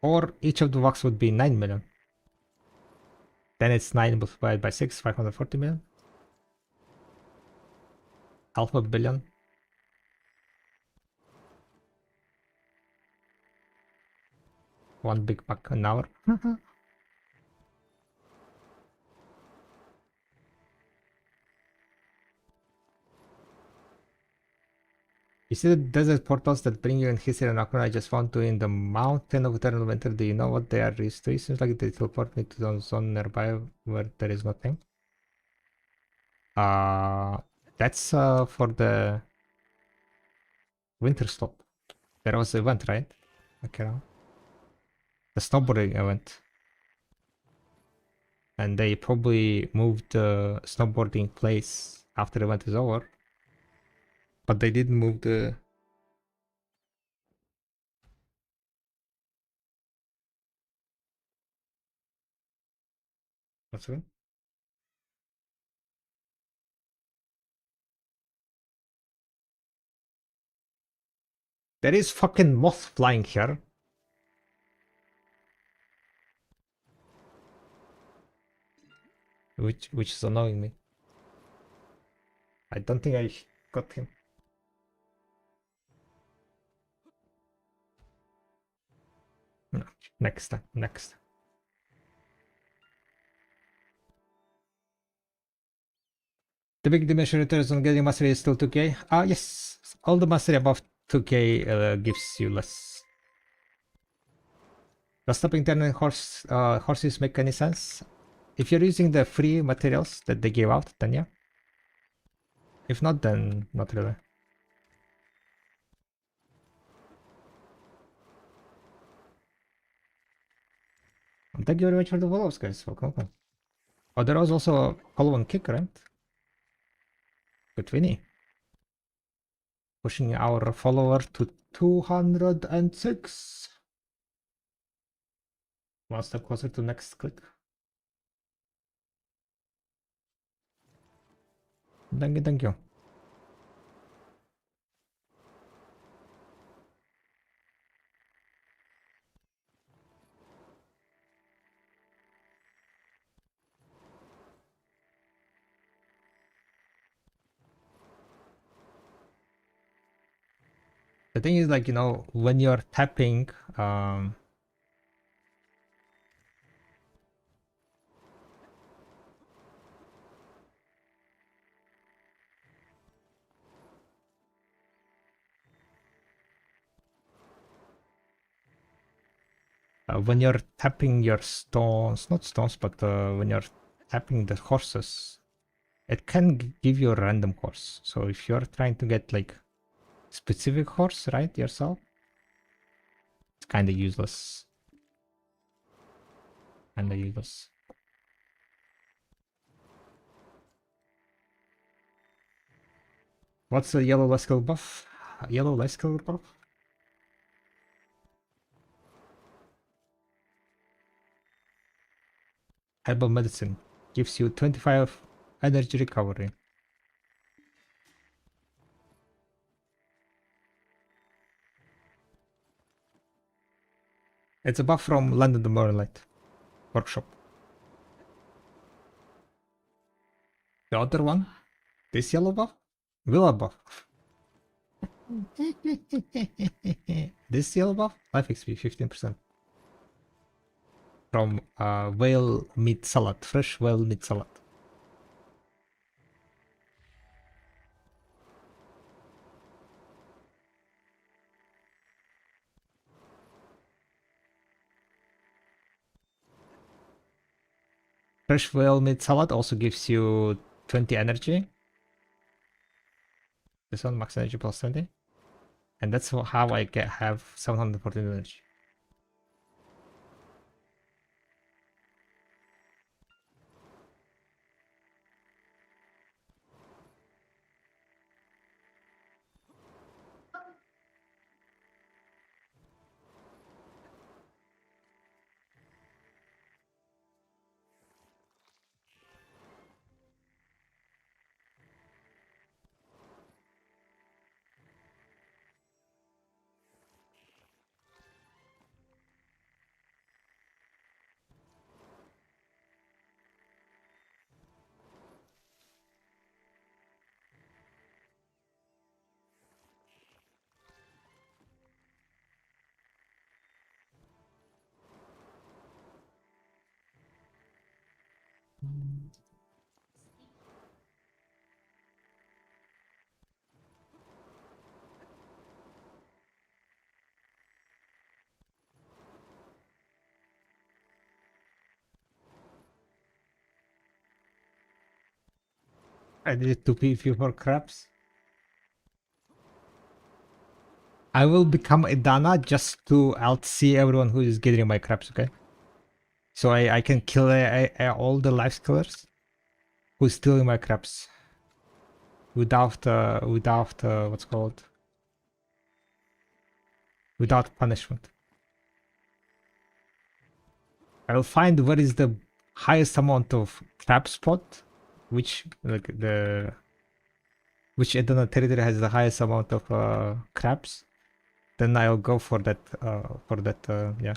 Or each of the vox would be 9 million. Then it's 9 multiplied by 6, 540 million. Half a billion. One big buck an hour. You see the desert portals that bring you in history and Akron I just found two in the mountain of eternal winter. Do you know what they are used to? It seems like they teleport me to some zone nearby where there is nothing. That's for the winter stop. There was an event, right? Okay, now. The snowboarding event. And they probably moved the snowboarding place after the event is over. But they didn't move the... What's it? There is fucking moth flying here. Which is annoying me. I don't think I got him. No, next time, next. The big dimension returns on getting mastery is still 2k. Yes. All the mastery above 2k gives you less. Does stopping turning horses make any sense? If you're using the free materials that they gave out, then yeah. If not, then not really. Thank you very much for the follows, guys. Welcome. Oh, there was also a follow and kick, right? Good Winnie. Pushing our follower to 206. One step closer to next click. Thank you, thank you. The thing is, like, you know, when you're tapping, when you're tapping your stones, not stones, but when you're tapping the horses, it can give you a random horse. So if you're trying to get like specific horse, right, yourself, it's kind of useless. Kind of useless. What's the yellow less skill buff? Yellow less skill buff? Herbal medicine gives you 25 energy recovery. It's a buff from London the Moonlight workshop. The other one, this yellow buff, Villa buff. This yellow buff, life XP 15%. From whale meat salad, fresh whale meat salad. Fresh whale meat salad also gives you 20 energy. This one max energy plus 20. And that's how I have 714 energy. I did it to PvP for crabs. I will become a Dana just to out-see everyone who is gathering my crabs, okay? So I can kill all the life killers who's stealing my crabs without what's called, without punishment. I'll find what is the highest amount of crab spot, which like which Edana territory has the highest amount of crabs. Then I'll go for that yeah,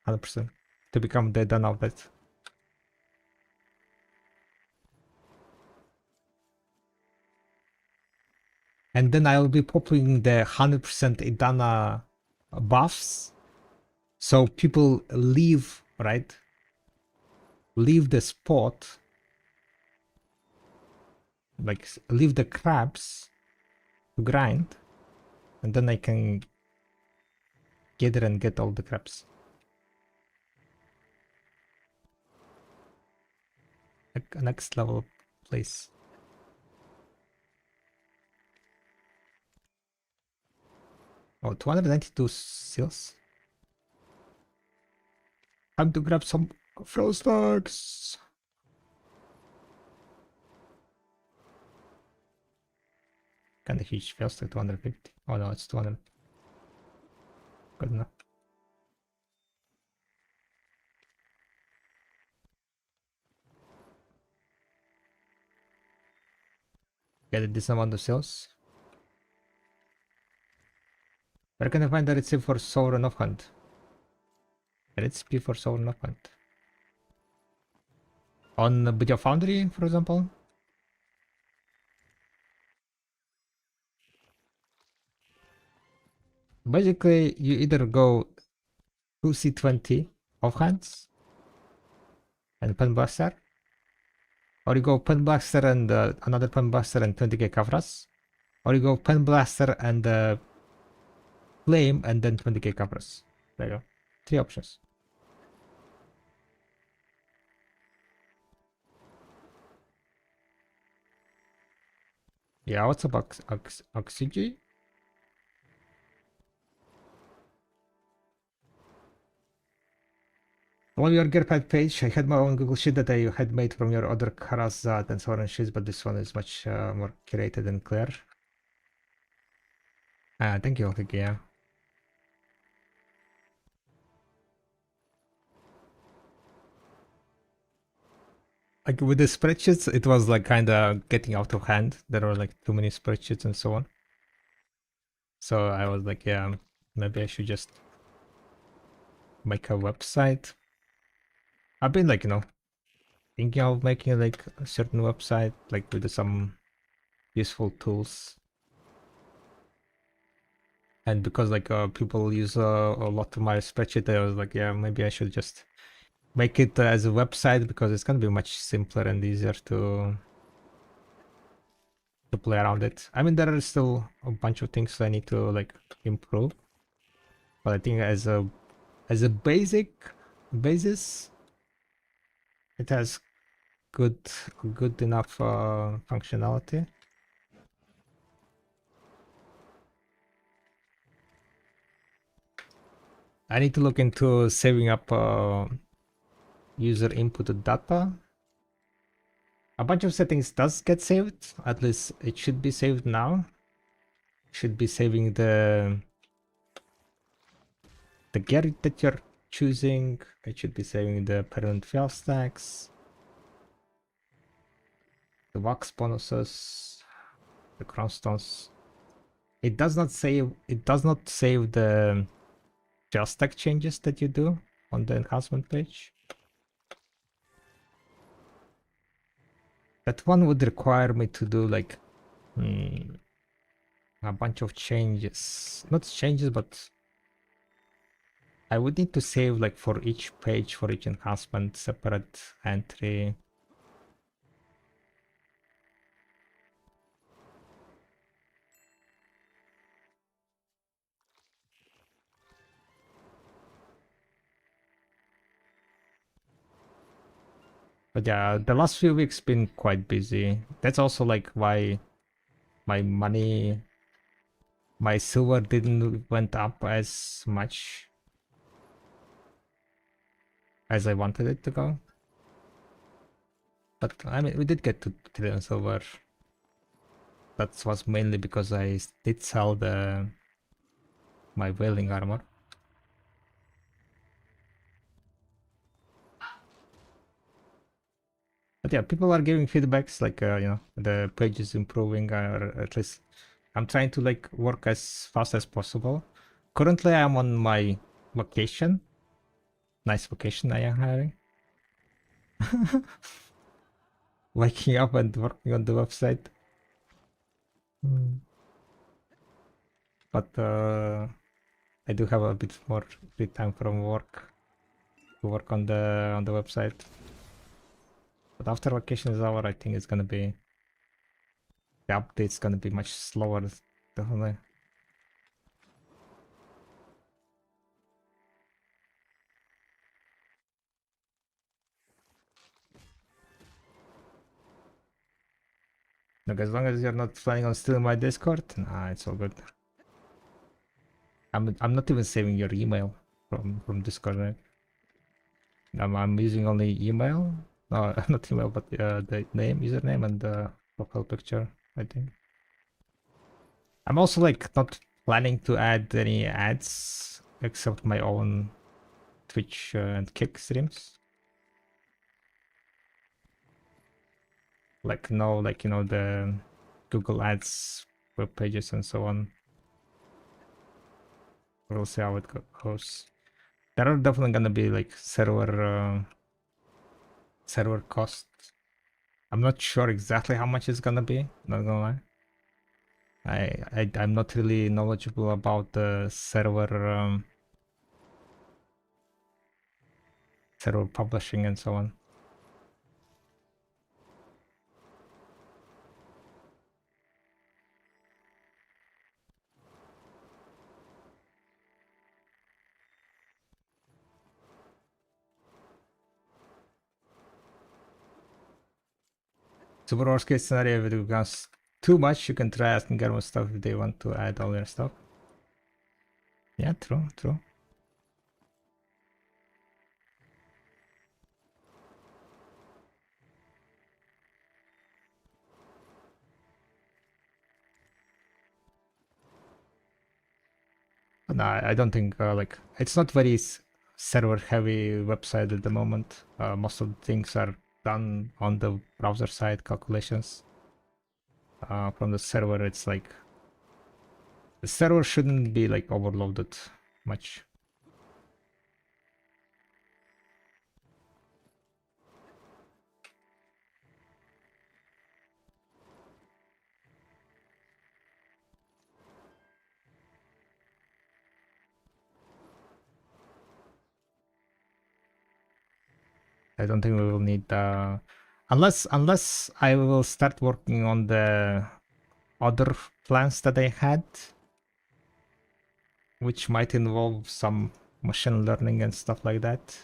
100% to become the Edana of that. And then I'll be popping the 100% Idana buffs. So people leave, right? Leave the spot. Like, leave the crabs to grind. And then I can gather and get all the crabs. Like, next level place. Oh, 292 seals. Time to grab some frost dogs. Kinda huge, feels like 250. Oh no, it's 200. Good enough. Get this amount of seals. Where can I find the recipe for Sovereign of Hunt? Recipe for Sovereign of Hunt. On Video Foundry, for example. Basically, you either go 2C20 offhands and Pen Blaster, or you go Pen Blaster and another Pen Blaster and 20k Kavras, or you go Pen Blaster and Flame and then 20k Kavras. There you go. 3 options. Yeah, what's up, Oxygen? On your Gearpad page, I had my own Google Sheet that I had made from your other Karazad and Sovereign sheets, but this one is much more curated and clear. Thank you, yeah. Like with the spreadsheets, it was like kind of getting out of hand. There were like too many spreadsheets and so on. So I was like, yeah, maybe I should just make a website. I've been like, thinking of making like a certain website, like with some useful tools. And because like people use a lot of my spreadsheet, I was like, yeah, maybe I should just make it as a website because it's gonna be much simpler and easier to play around it. I mean, there are still a bunch of things I need to like improve, but I think as a basis, it has good enough functionality. I need to look into saving up user input data. A bunch of settings does get saved. At least it should be saved now. Should be saving the gear that you're choosing. It should be saving the permanent fuel stacks, the wax bonuses, the crown stones. It does not save the fuel stack changes that you do on the enhancement page. That one would require me to do like a bunch of changes. Not changes, but I would need to save like for each page, for each enhancement, separate entry. But yeah, the last few weeks been quite busy. That's also like why my money, my silver didn't went up as much as I wanted it to go. But I mean, we did get to 3 silver. That was mainly because I did sell my whaling armor. But yeah, people are giving feedbacks like the page is improving, or at least I'm trying to like work as fast as possible. Currently, I'm on my vacation. Nice vacation I am having. Waking up and working on the website. But I do have a bit more free time from work to work on the website. But after vacation is over, I think it's gonna be the update's gonna be much slower, definitely. Look, as long as you're not planning on stealing my Discord, nah, it's all good. I'm not even saving your email from Discord, right? I'm using only email. No, not email, but the name, username, and the profile picture, I think. I'm also like not planning to add any ads except my own Twitch and Kick streams. Like no, like the Google Ads web pages and so on. We'll see how it goes. There are definitely gonna be like server costs. I'm not sure exactly how much it's gonna be. Not gonna lie. I'm not really knowledgeable about the server publishing and so on. Super worst case scenario, if it becomes too much, you can try asking Garmin stuff if they want to add all their stuff. Yeah, true, true. But no, I don't think like it's not very server heavy website at the moment. Most of the things are done on the browser side calculations. From the server, it's like the server shouldn't be like overloaded much. I don't think we will need unless I will start working on the other plans that I had, which might involve some machine learning and stuff like that.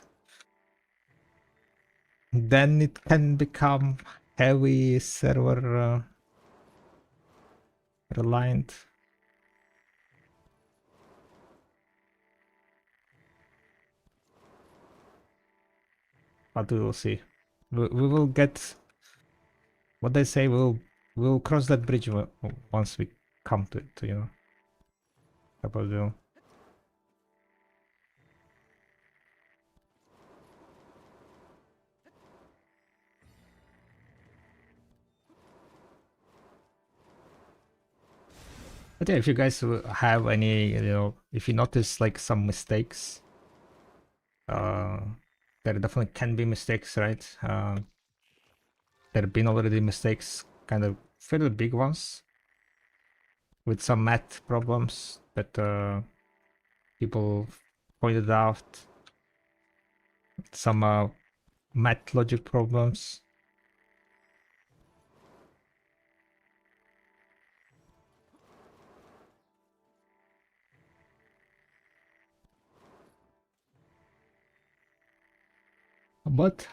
Then it can become heavy server reliant. But we will see. We will get what they say. We'll cross that bridge once we come to it. About the. But yeah, if you guys have any, if you notice like some mistakes, there definitely can be mistakes, right? There have been already mistakes, kind of fairly big ones, with some math problems that people pointed out, some math logic problems. But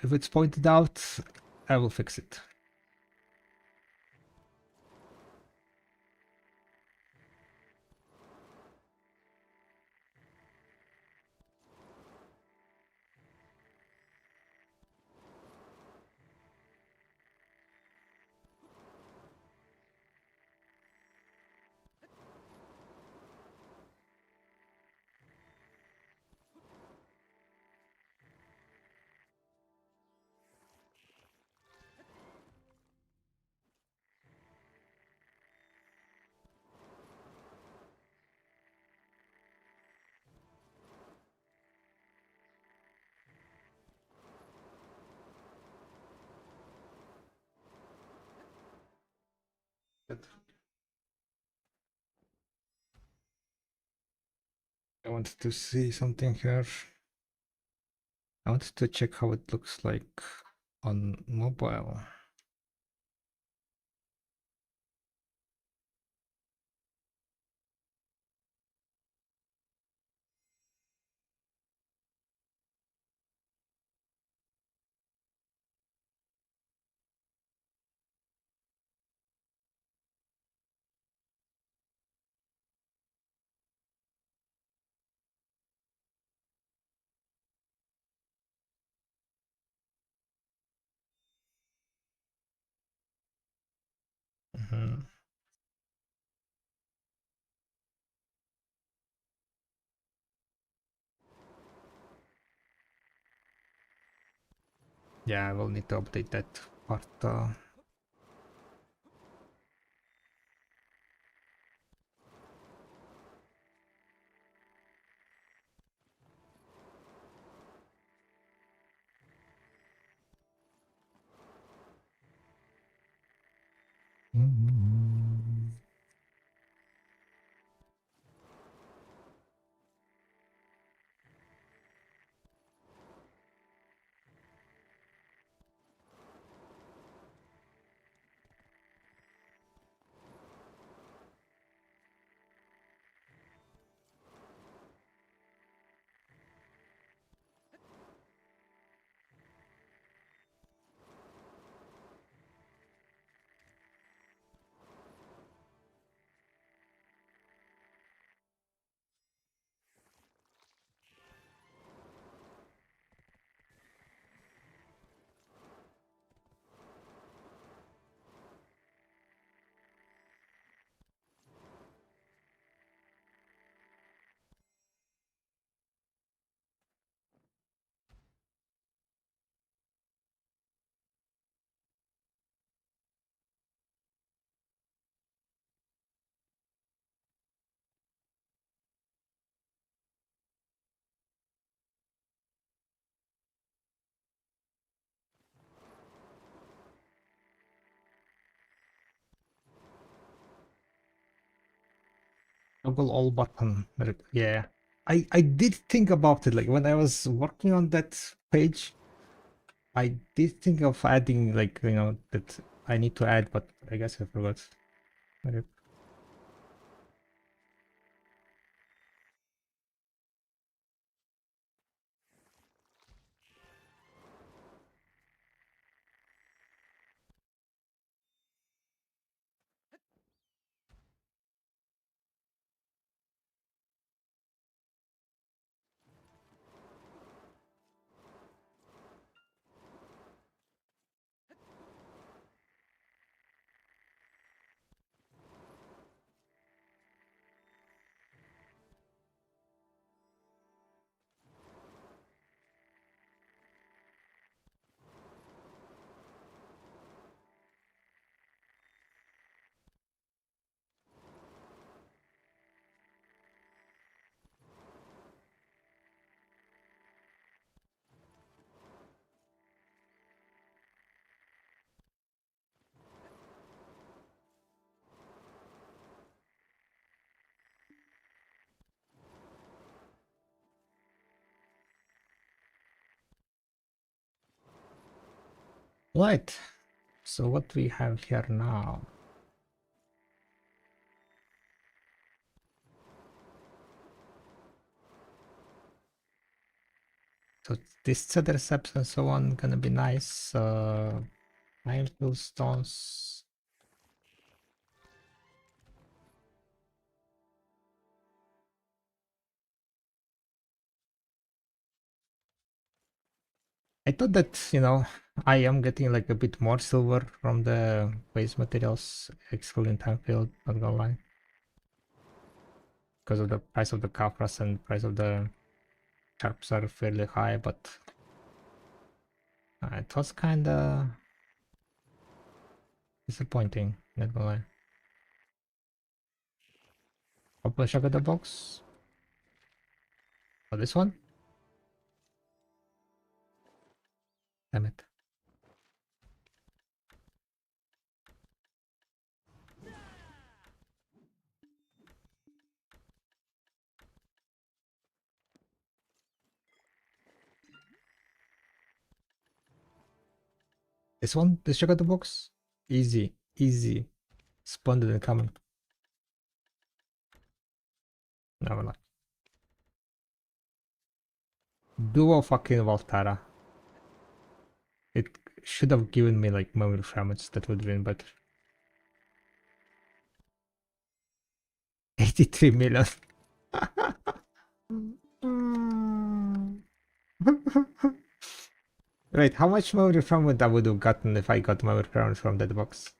if it's pointed out, I will fix it. I wanted to see something here. I wanted to check how it looks like on mobile. Mhm. Yeah, I will need to update that part. Mhm. Toggle all button. Yeah. I did think about it, like when I was working on that page, I did think of adding, like, that I need to add, but I guess I forgot. Okay. Right. So what we have here now? So this ceps and so on gonna be nice. Iron stones. I thought that, you know, I am getting like a bit more silver from the waste materials, excluding time field, not gonna lie. Because of the price of the Kafras and price of the sharps are fairly high, but it was kinda disappointing, not gonna lie. Open check the box. Oh, this one? Damn it. This one? This check the box? Easy, easy. Splendid and coming. No, we're not. Duo fucking Valtara. It should have given me like memory fragments, that would have been better. 83 million. Right, how much memory fragment I would have gotten if I got memory fragment from that box?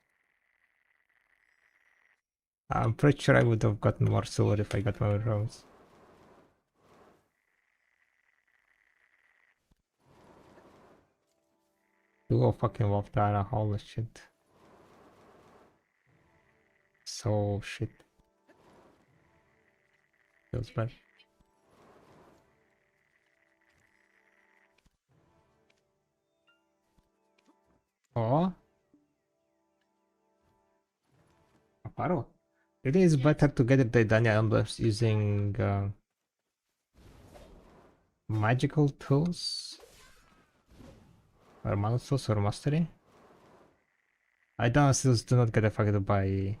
I'm pretty sure I would have gotten more silver if I got memory fragments. Duo fucking Valtara, holy shit. So shit. Feels bad. Oh, Aparo. It is better to get the Dania emblems using magical tools or mana tools or mastery. I don't skills do not get affected by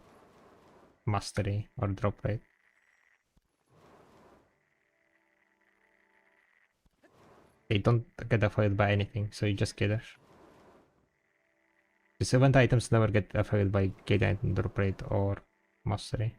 mastery or drop rate. They don't get affected by anything, so you just get it. These event items never get affected by gate item drop rate or mastery.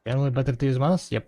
Generally better to use manas? Yep.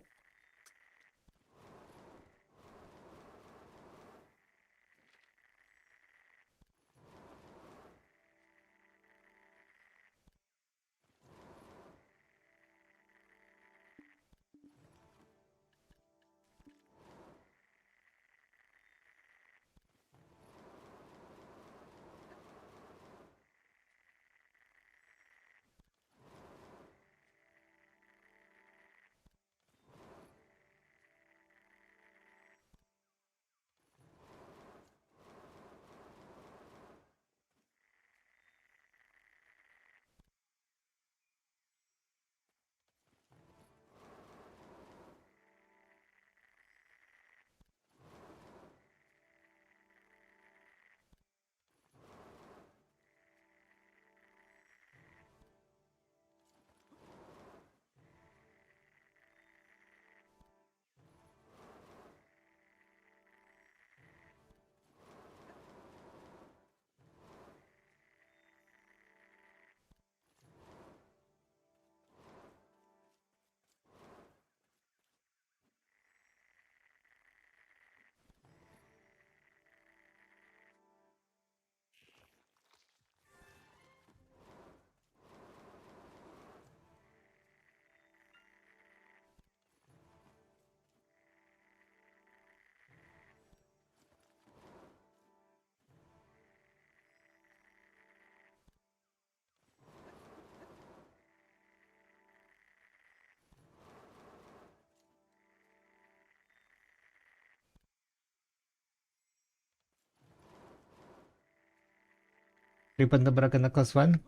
Free Pandabaraga Knuckles one?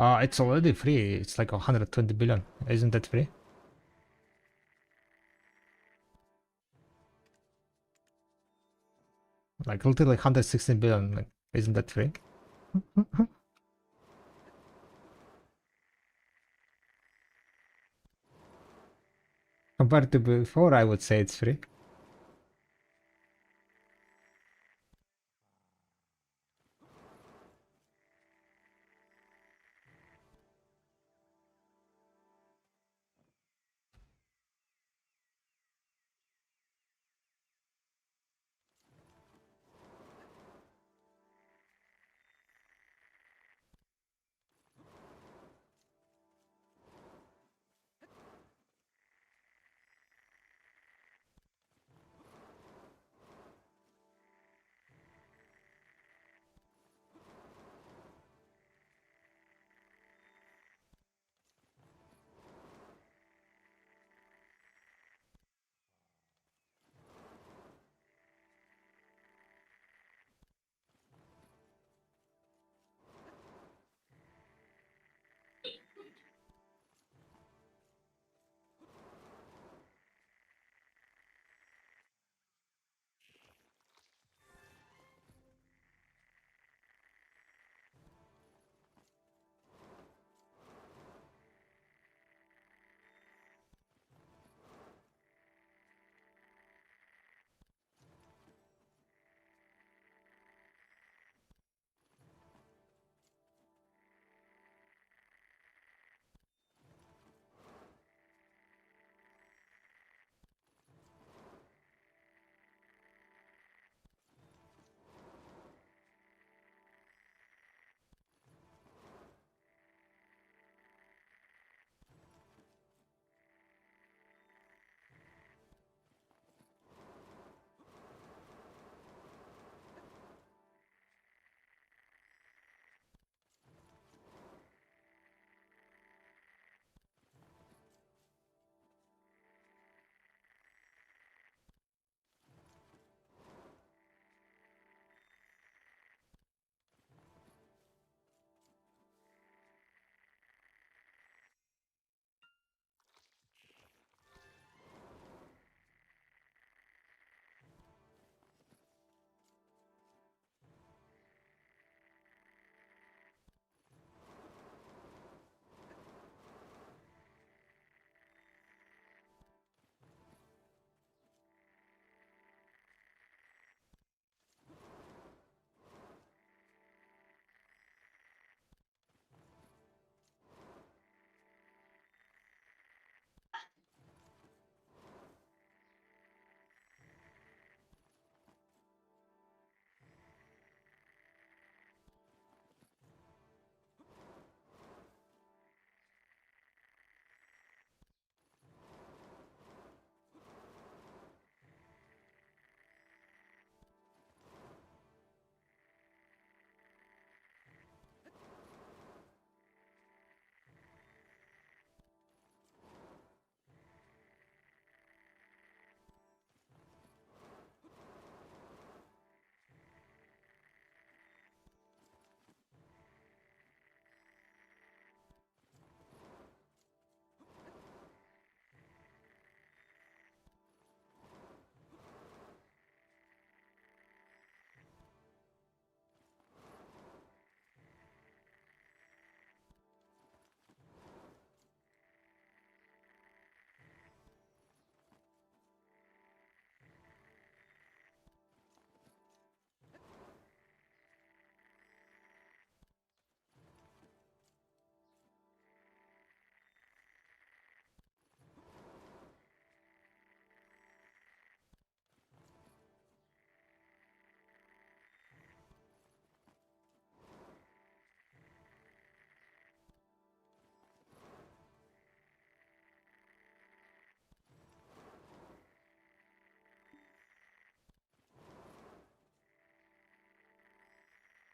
It's already free. It's like 120 billion. Isn't that free? Like literally 116 billion. Like, isn't that free? Compared to before, I would say it's free.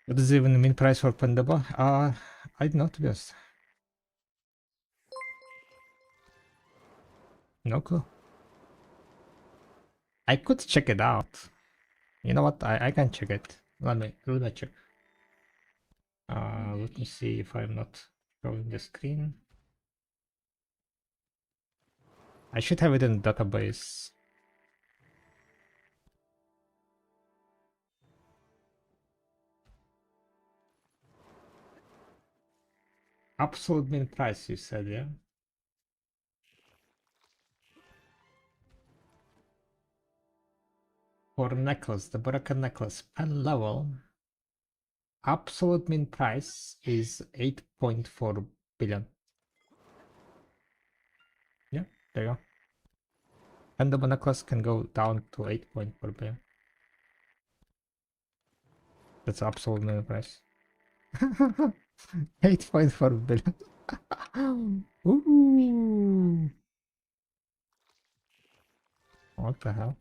What does even mean price for Pandaba? I don't know, to be honest. No clue. I could check it out. You know what? I can check it. Let me check. Let me see if I'm not showing the screen. I should have it in database. Absolute min price, you said, yeah? For necklace, the Baraka necklace, pen level, absolute min price is 8.4 billion. Yeah, there you go. And the necklace can go down to 8.4 billion. That's absolute min price. 8.4 billion. Ooh. What the hell?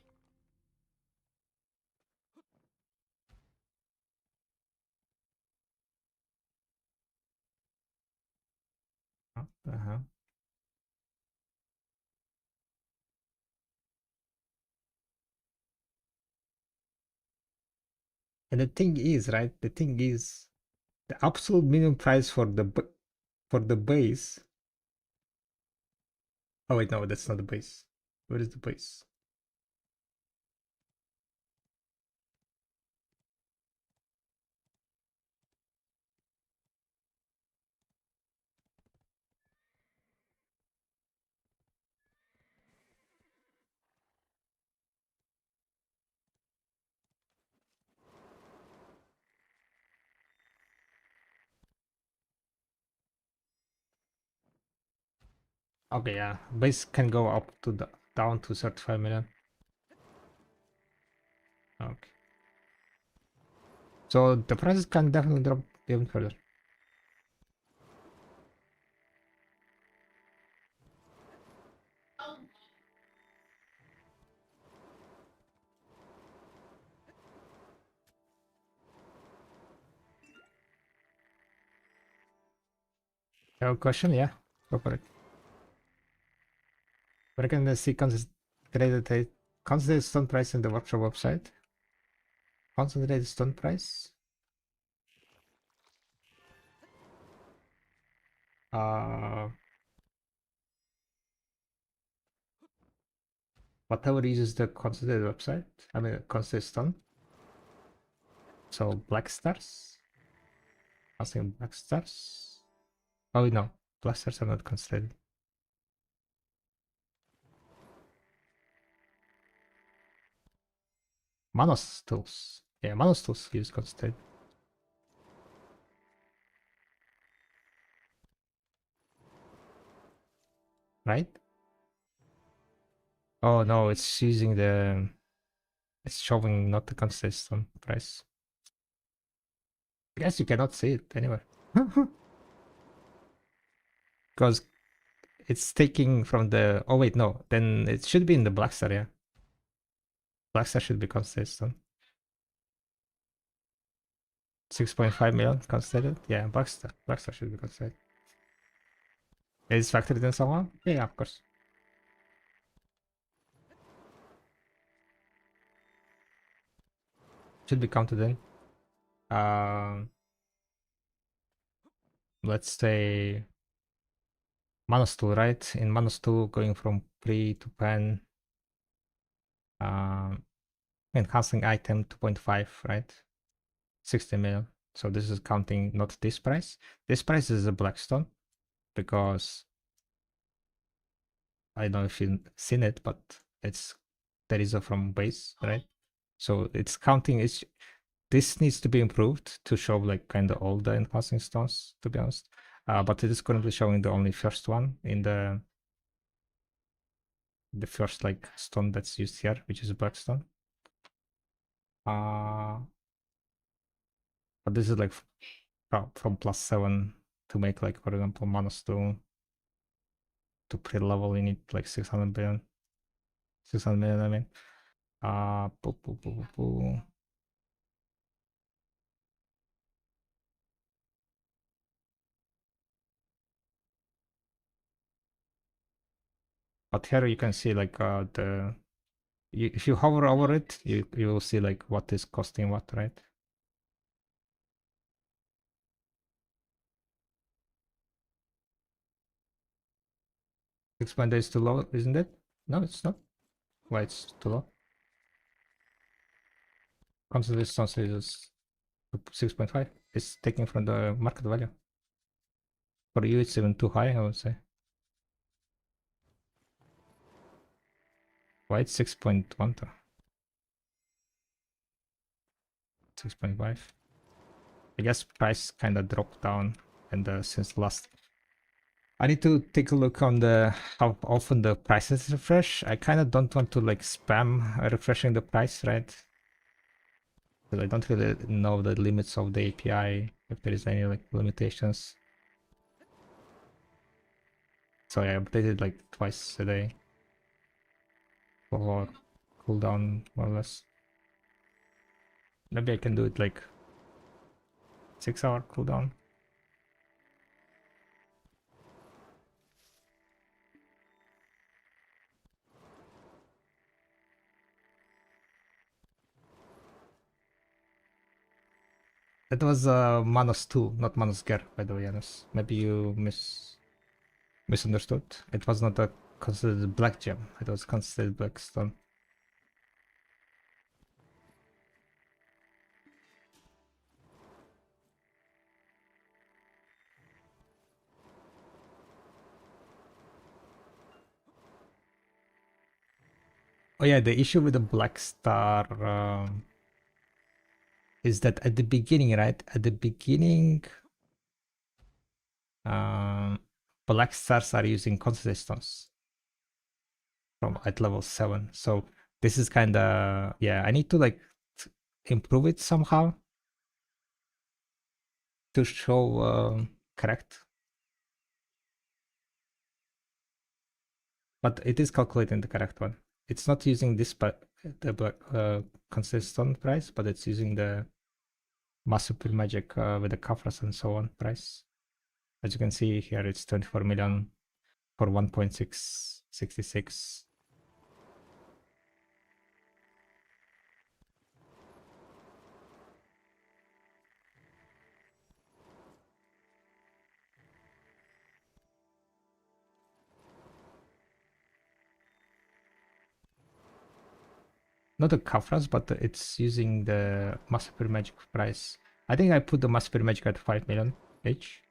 What the hell? And the thing is, right? The thing is, the absolute minimum price for the base. Oh wait, no, that's not the base. Where is the base? Okay, yeah, base can go up to down to 35 million. Okay, so the prices can definitely drop even further. You have a question? Yeah, go for it. Where can I see concentrated stone price in the workshop website? Concentrated stone price? Whatever uses the concentrated website, I mean concentrated stone. So black stars? I was thinking black stars. Oh no, black stars are not concentrated. Manos tools. Yeah, Manos tools use concentrated. Right? Oh no, it's using the. It's showing not the consistent price. I guess you cannot see it anywhere. Because it's taking from the. Oh wait, no. Then it should be in the Blackstar, yeah. Blackstar should be consistent. 6.5 million considered. Yeah, Blackstar. Blackstar should be considered. Is it factored in someone? Yeah, of course. Should be counted in. Let's say Manus tool, right? In Manus tool, going from pre to pen. Enhancing item 2.5, right? 60 million. So this is counting not this price. This price is a Blackstone because I don't know if you've seen it, but it's there is a from base, right? So it's counting. It's this needs to be improved to show like kind of all the enhancing stones, to be honest. But it is currently showing the only first one in the first like stone that's used here, which is a Blackstone. But this is like from +7 to make like, for example, Manus to pre-level you need like 600 billion. 600 million, I mean. Boo, boo, boo, boo, boo. But here you can see like if you hover over it, you will see like what is costing what, right? 6.8 is too low, isn't it? No, it's not. Why it's too low? Constant resistance is 6.5. It's taken from the market value. For you, it's even too high, I would say. Why it's 6.1 though? 6.5. I guess price kind of dropped down and since last. I need to take a look on the how often the prices refresh. I kind of don't want to like spam refreshing the price, right? Because I don't really know the limits of the API, if there is any like limitations. So I updated like twice a day for cooldown more or less. Maybe I can do it like 6-hour cooldown. That was Manos 2, not Manos Ger, by the way, Janus. Maybe you misunderstood. It was not a considered black gem, it was considered black stone. Oh yeah, the issue with the black star is that at the beginning, right? At the beginning, black stars are using concentrate stones from at level 7. So this is kind of, yeah, I need to like improve it somehow to show correct. But it is calculating the correct one. It's not using this, but the black consistent price, but it's using the massive magic with the Kafras and so on price. As you can see here, it's 24 million for 1.666. Not the Kafras, but it's using the massive magic price. I think I put the massive magic at 5 million each.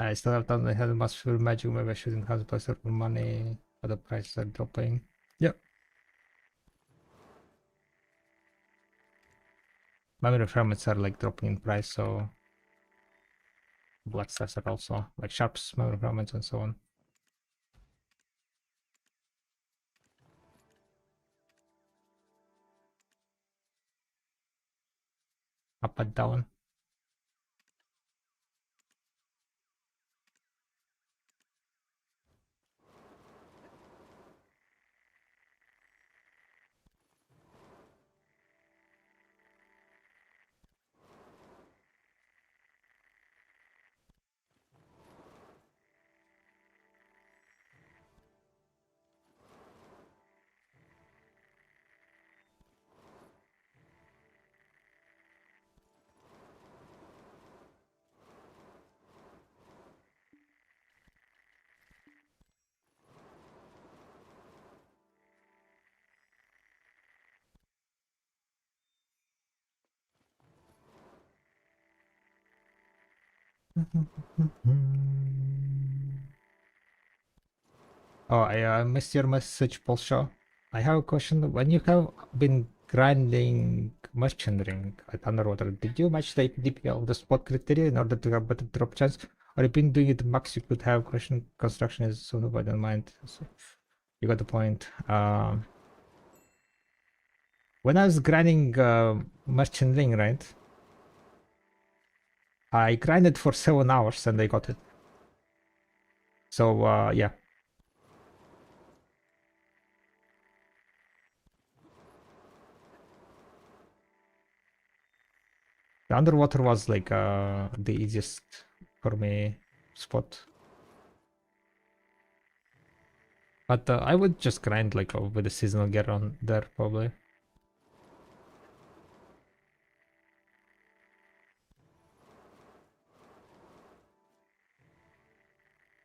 I still have done. I had massive magic. Maybe I shouldn't have invested for money, but the prices are dropping. Yep. Memory fragments are like dropping in price, so blood stats are also like sharp smell requirements and so on. Up and down. Oh, I missed your message, Paul Shaw. I have a question. When you have been grinding merchant ring at underwater, did you match the APDP of the spot criteria in order to have better drop chance? Or you been doing it the max you could have? Construction is so nobody don't mind. So you got the point. When I was grinding merchant ring, right? I grinded for 7 hours and I got it. So yeah. The underwater was like the easiest for me spot. But I would just grind like with the seasonal gear on there probably.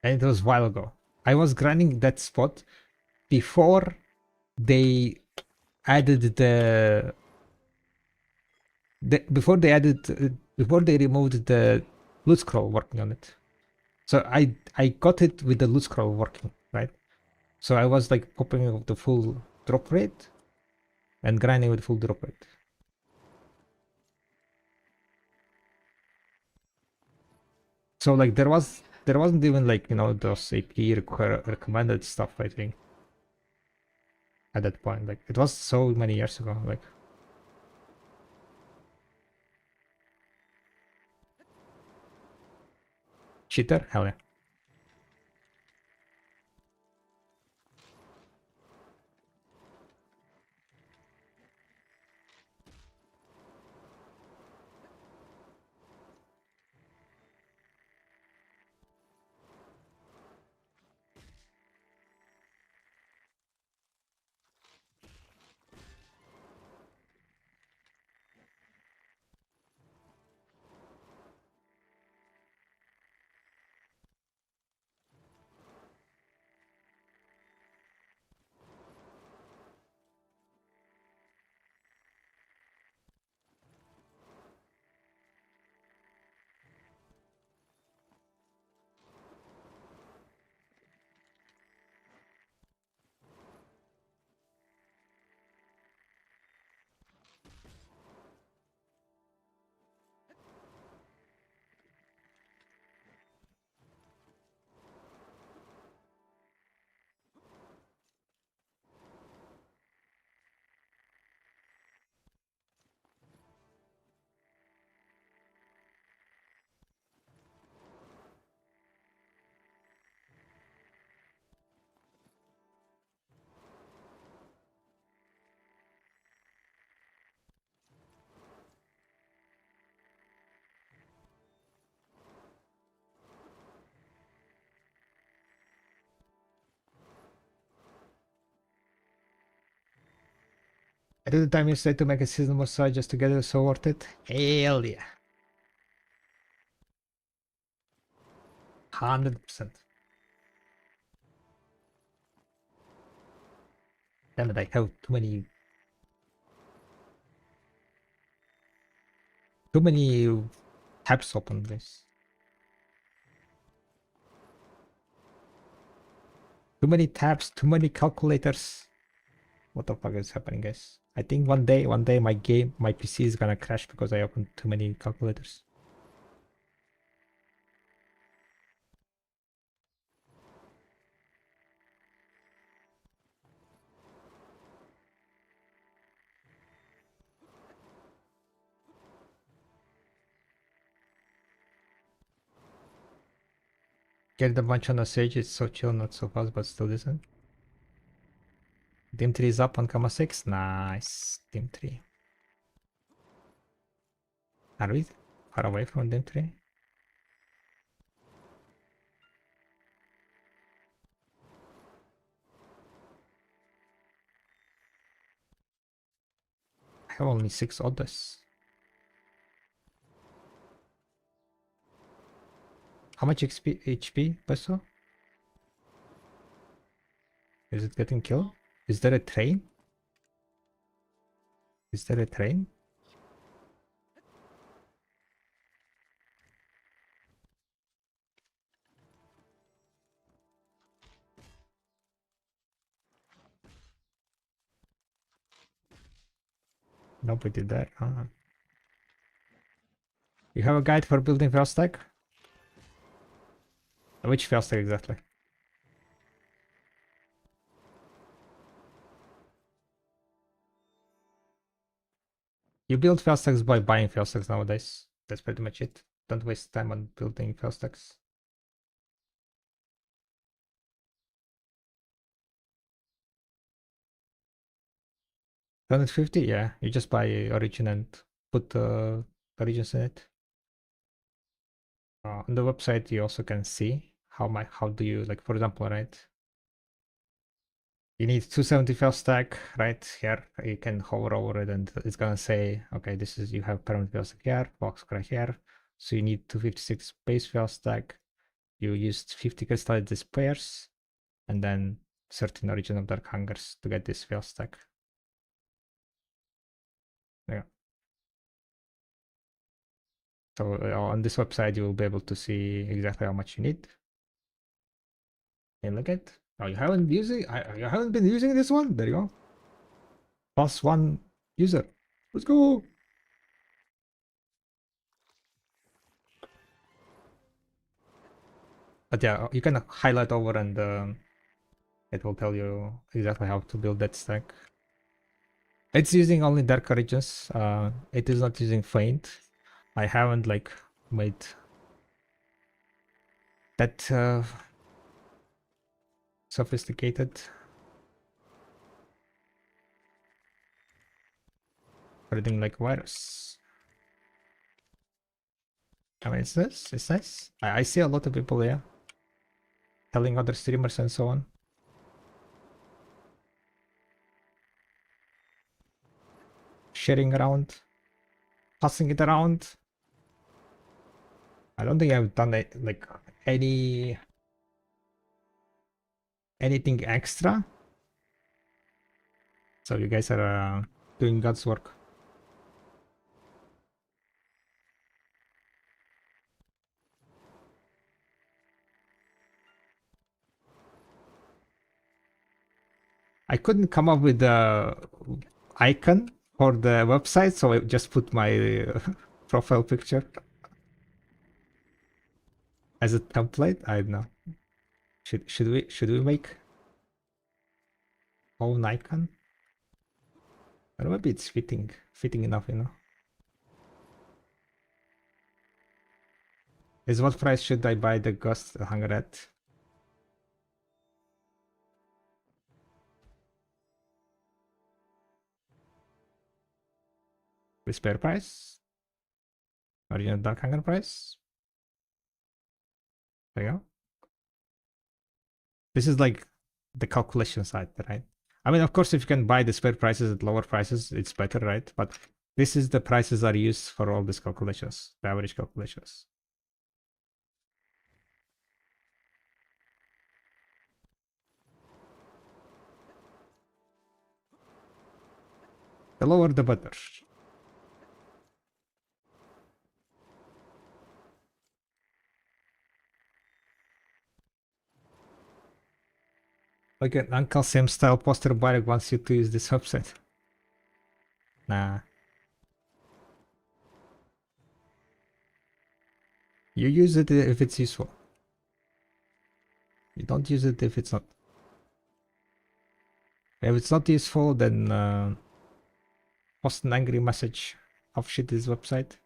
And it was a while ago. I was grinding that spot before they added before they removed the loot scroll working on it. So I got it with the loot scroll working, right? So I was like popping the full drop rate and grinding with full drop rate. So like there wasn't even like, you know, those AP recommended stuff, I think, at that point. Like it was so many years ago. Like cheater, hell yeah. I did the time yesterday to make a seasonal massage just to get it so worth it. Hell yeah. 100%. Damn it, I have too many tabs open this. Too many tabs, too many calculators. What the fuck is happening, guys? I think one day my PC is gonna crash because I opened too many calculators. Get a bunch on the stage, it's so chill, not so fast, but still decent. Team 3 is up on comma 6. Nice. Team 3. Are we far away from Team 3? I have only 6 orders. How much HP, Peso? Is it getting killed? Is there a train? Is there a train? Nobody there. You have a guide for building fail stack? Which fail stack exactly? You build fail stacks by buying fail stacks nowadays. That's pretty much it. Don't waste time on building fail stacks. 250? Yeah, you just buy origin and put origins in it. On the website, you also can see how do you, like, for example, right? You need 270 fail stack right here. You can hover over it and it's gonna say, okay, this is, you have permanent fail stack here, box right here. So you need 256 base fail stack. You used 50 crystallized pairs and then 13 origin of dark hungers to get this fail stack. Yeah. So on this website, you will be able to see exactly how much you need. And look at, oh, you haven't you haven't been using this one? There you go. +1 user. Let's go. But yeah, you can highlight over and it will tell you exactly how to build that stack. It's using only dark origins. It is not using faint. I haven't like made that sophisticated. Everything like virus. I mean, it's nice. It's nice. I see a lot of people there telling other streamers and so on. Sharing around, passing it around. I don't think I've done like anything extra. So you guys are doing God's work. I couldn't come up with the icon for the website, so I just put my profile picture as a template. I don't know. Should we make own icon? Or maybe it's fitting enough, you know. Is what price should I buy the ghost hanger at? With spare price? Original dark hanger price? There you go. This is like the calculation side, right? I mean, of course, if you can buy the spare prices at lower prices, it's better, right? But this is the prices that are used for all these calculations, the average calculations. The lower, the better. Like an Uncle Sam style poster Barrack wants you to use this website. Nah. You use it if it's useful. You don't use it if it's not. If it's not useful, then post an angry message. Off shit this website.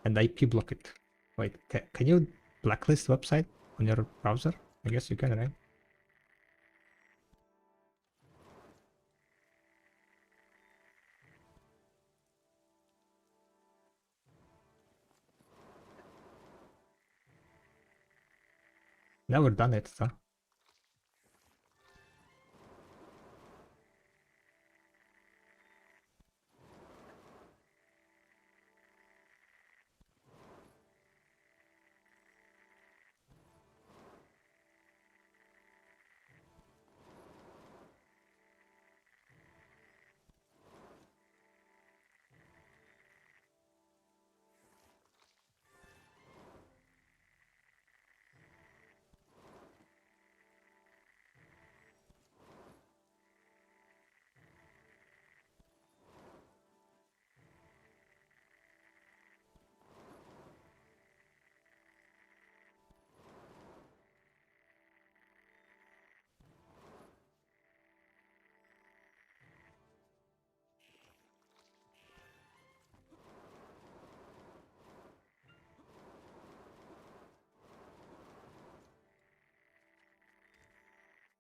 and IP block it. Wait, can you blacklist website on your browser? I guess you can, right? Never done it, though.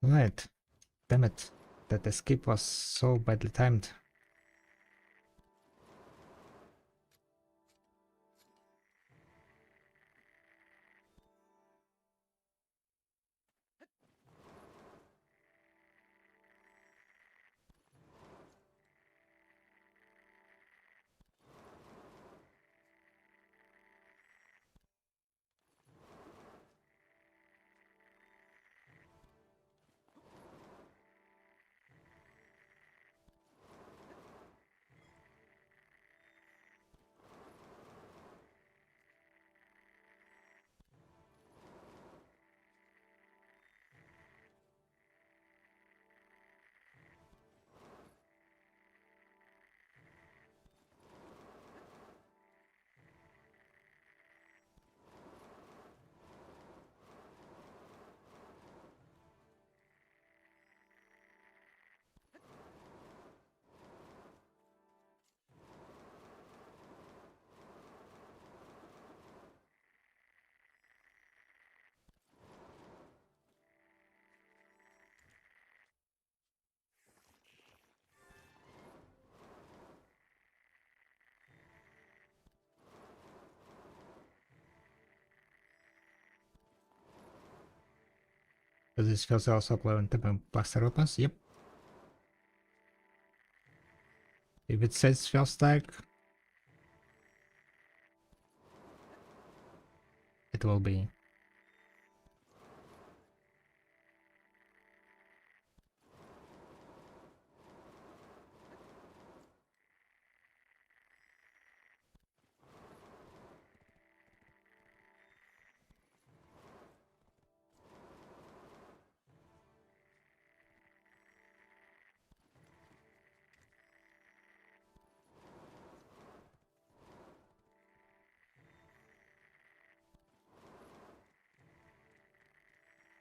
Right. Damn it. That escape was so badly timed. Does this feels also apply on the blaster weapons? Yep. If it says spell stack, it will be.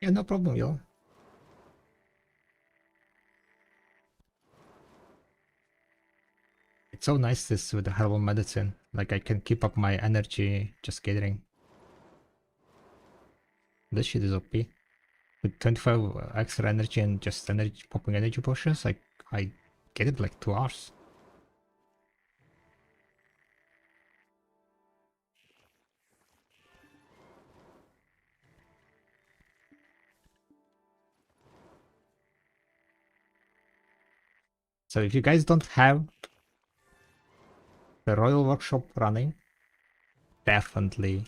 Yeah, no problem, yo. It's so nice this with the herbal medicine. Like I can keep up my energy just gathering. This shit is OP. With 25 extra energy and just energy popping energy potions, like I get it like 2 hours. So if you guys don't have the Royal Workshop running, definitely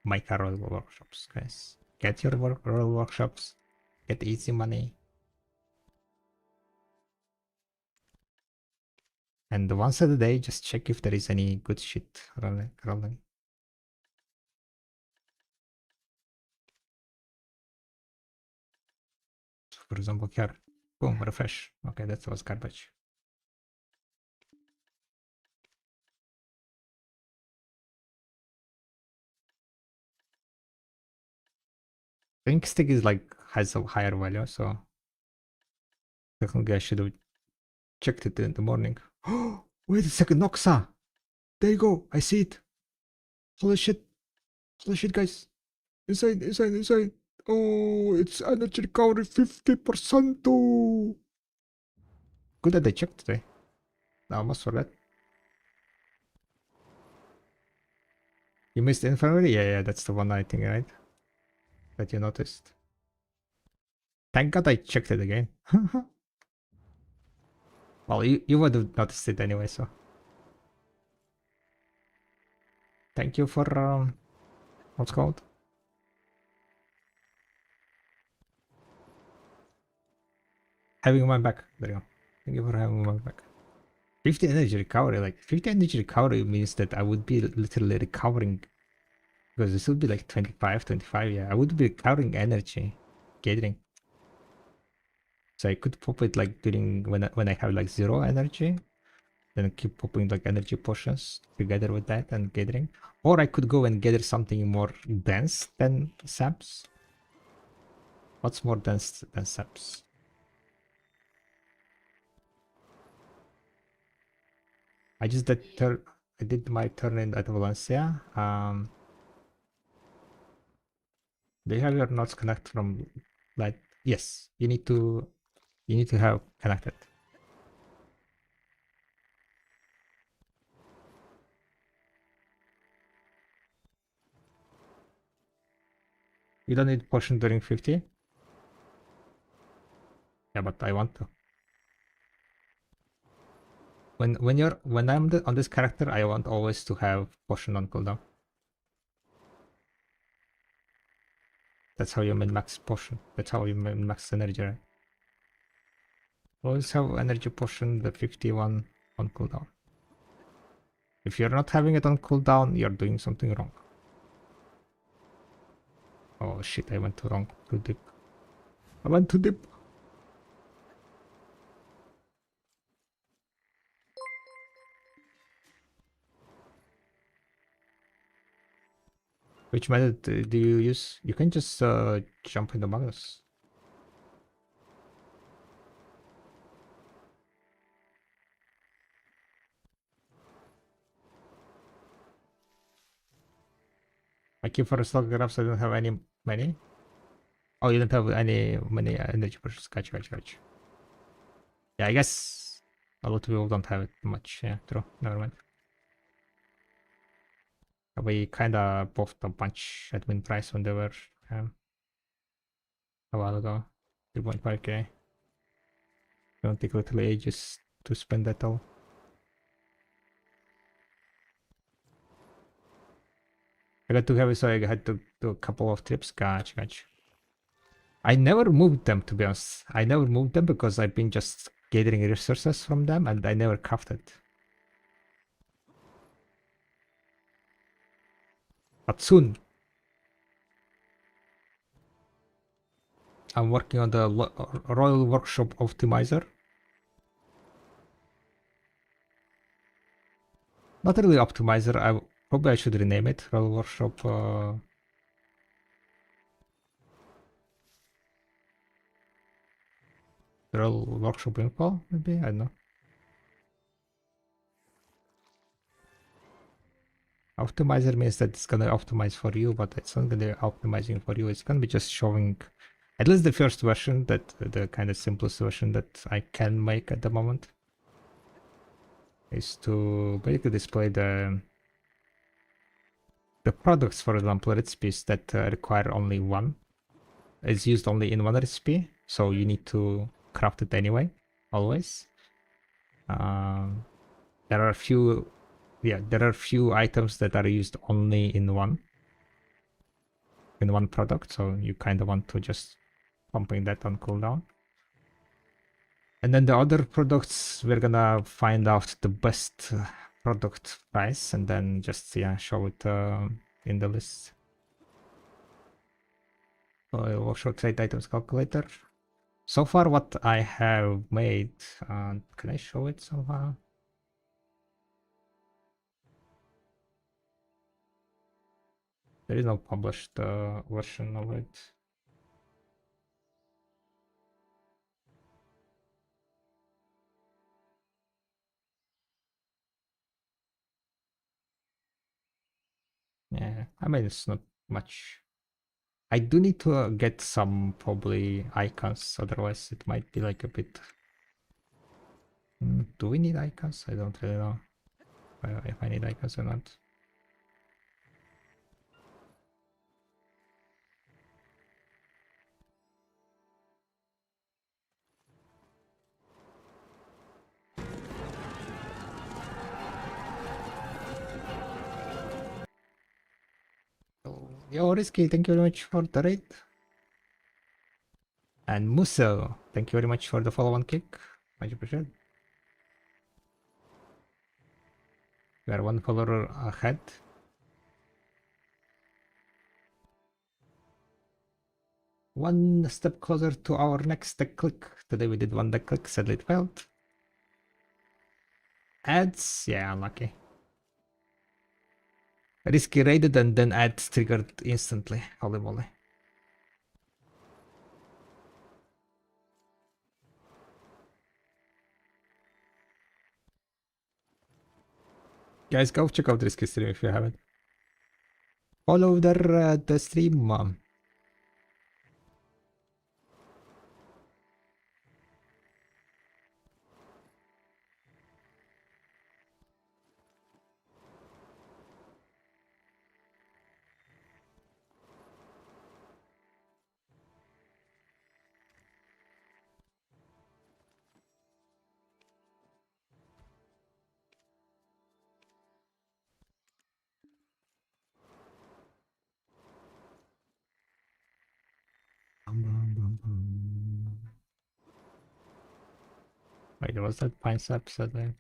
make a Royal Workshops, guys. Get your Royal Workshops, get easy money. And once a day, just check if there is any good shit rolling. For example, here, boom, refresh. Okay, that was garbage. Ink stick is like has a higher value, so technically I should have checked it in the morning. Oh, wait a second, Noxa! There you go, I see it. Holy shit. Holy shit, guys. Inside, inside, inside. Oh, it's energy recovery 50%. Oh. Good that I checked today. I almost forgot. You missed infirmary? Yeah, that's the one I think, right? That you noticed. Thank God I checked it again. Well, you would have noticed it anyway, so. Thank you for, what's called? Having my back. There you go. Thank you for having my back. 50 energy recovery. Like, 50 energy recovery means that I would be literally recovering. Because this would be like 25, yeah. I would be recovering energy. Gathering. So I could pop it like during when I have like 0 energy. Then keep popping like energy potions together with that and gathering. Or I could go and gather something more dense than saps. What's more dense than saps? I just did I did my turn in at Valencia. Do you have your nodes connect from like yes, you need to have connected. You don't need potion during 50. Yeah, but I want to. When I'm on this character, I want always to have potion on cooldown. That's how you min max potion. That's how you min max energy, right? Always have energy potion, the 51 on cooldown. If you're not having it on cooldown, you're doing something wrong. Oh shit, I went too deep. I went too deep. Which method do you use? You can just jump in the Magnus. My key for stock graphs, I don't have any money. Oh, you don't have any money energy purchase. Gotcha. Yeah, I guess a lot of people don't have it much. Yeah, true. Never mind. We kinda buffed a bunch at win price when they were a while ago. 3.5k. Don't take literally ages to spend that all. I got too heavy, so I had to do a couple of trips. Gotcha. I never moved them, to be honest. I never moved them because I've been just gathering resources from them and I never crafted. But soon. I'm working on the Royal Workshop Optimizer. Not really optimizer. Probably I should rename it Royal Workshop. Royal Workshop Info, maybe. I don't know. Optimizer means that it's gonna optimize for you, but it's not gonna be optimizing for you. It's gonna be just showing, at least the first version, that the kind of simplest version that I can make at the moment, is to basically display the products, for example, recipes that require only one. It's used only in one recipe, so you need to craft it anyway, always. There are a few, there are few items that are used only in one product, so you kind of want to just pumping that on cooldown. And then the other products, we're gonna find out the best product price and then just show it in the list. We'll show trade items calculator. So far what I have made, can I show it somehow? There is no published version of it. Yeah, I mean, it's not much. I do need to get some probably icons, otherwise it might be like a bit... do we need icons? I don't really know if I need icons or not. Yo, Risky, thank you very much for the raid. And Muso, thank you very much for the follow on kick. Much appreciated. We are one follower ahead. One step closer to our next deck click. Today we did one deck click, sadly it failed. Ads, yeah, unlucky. Risky raided and then ads triggered instantly. Holy moly. Guys, go check out Risky stream if you haven't. Follow the stream. Wait, was that Pines episode there?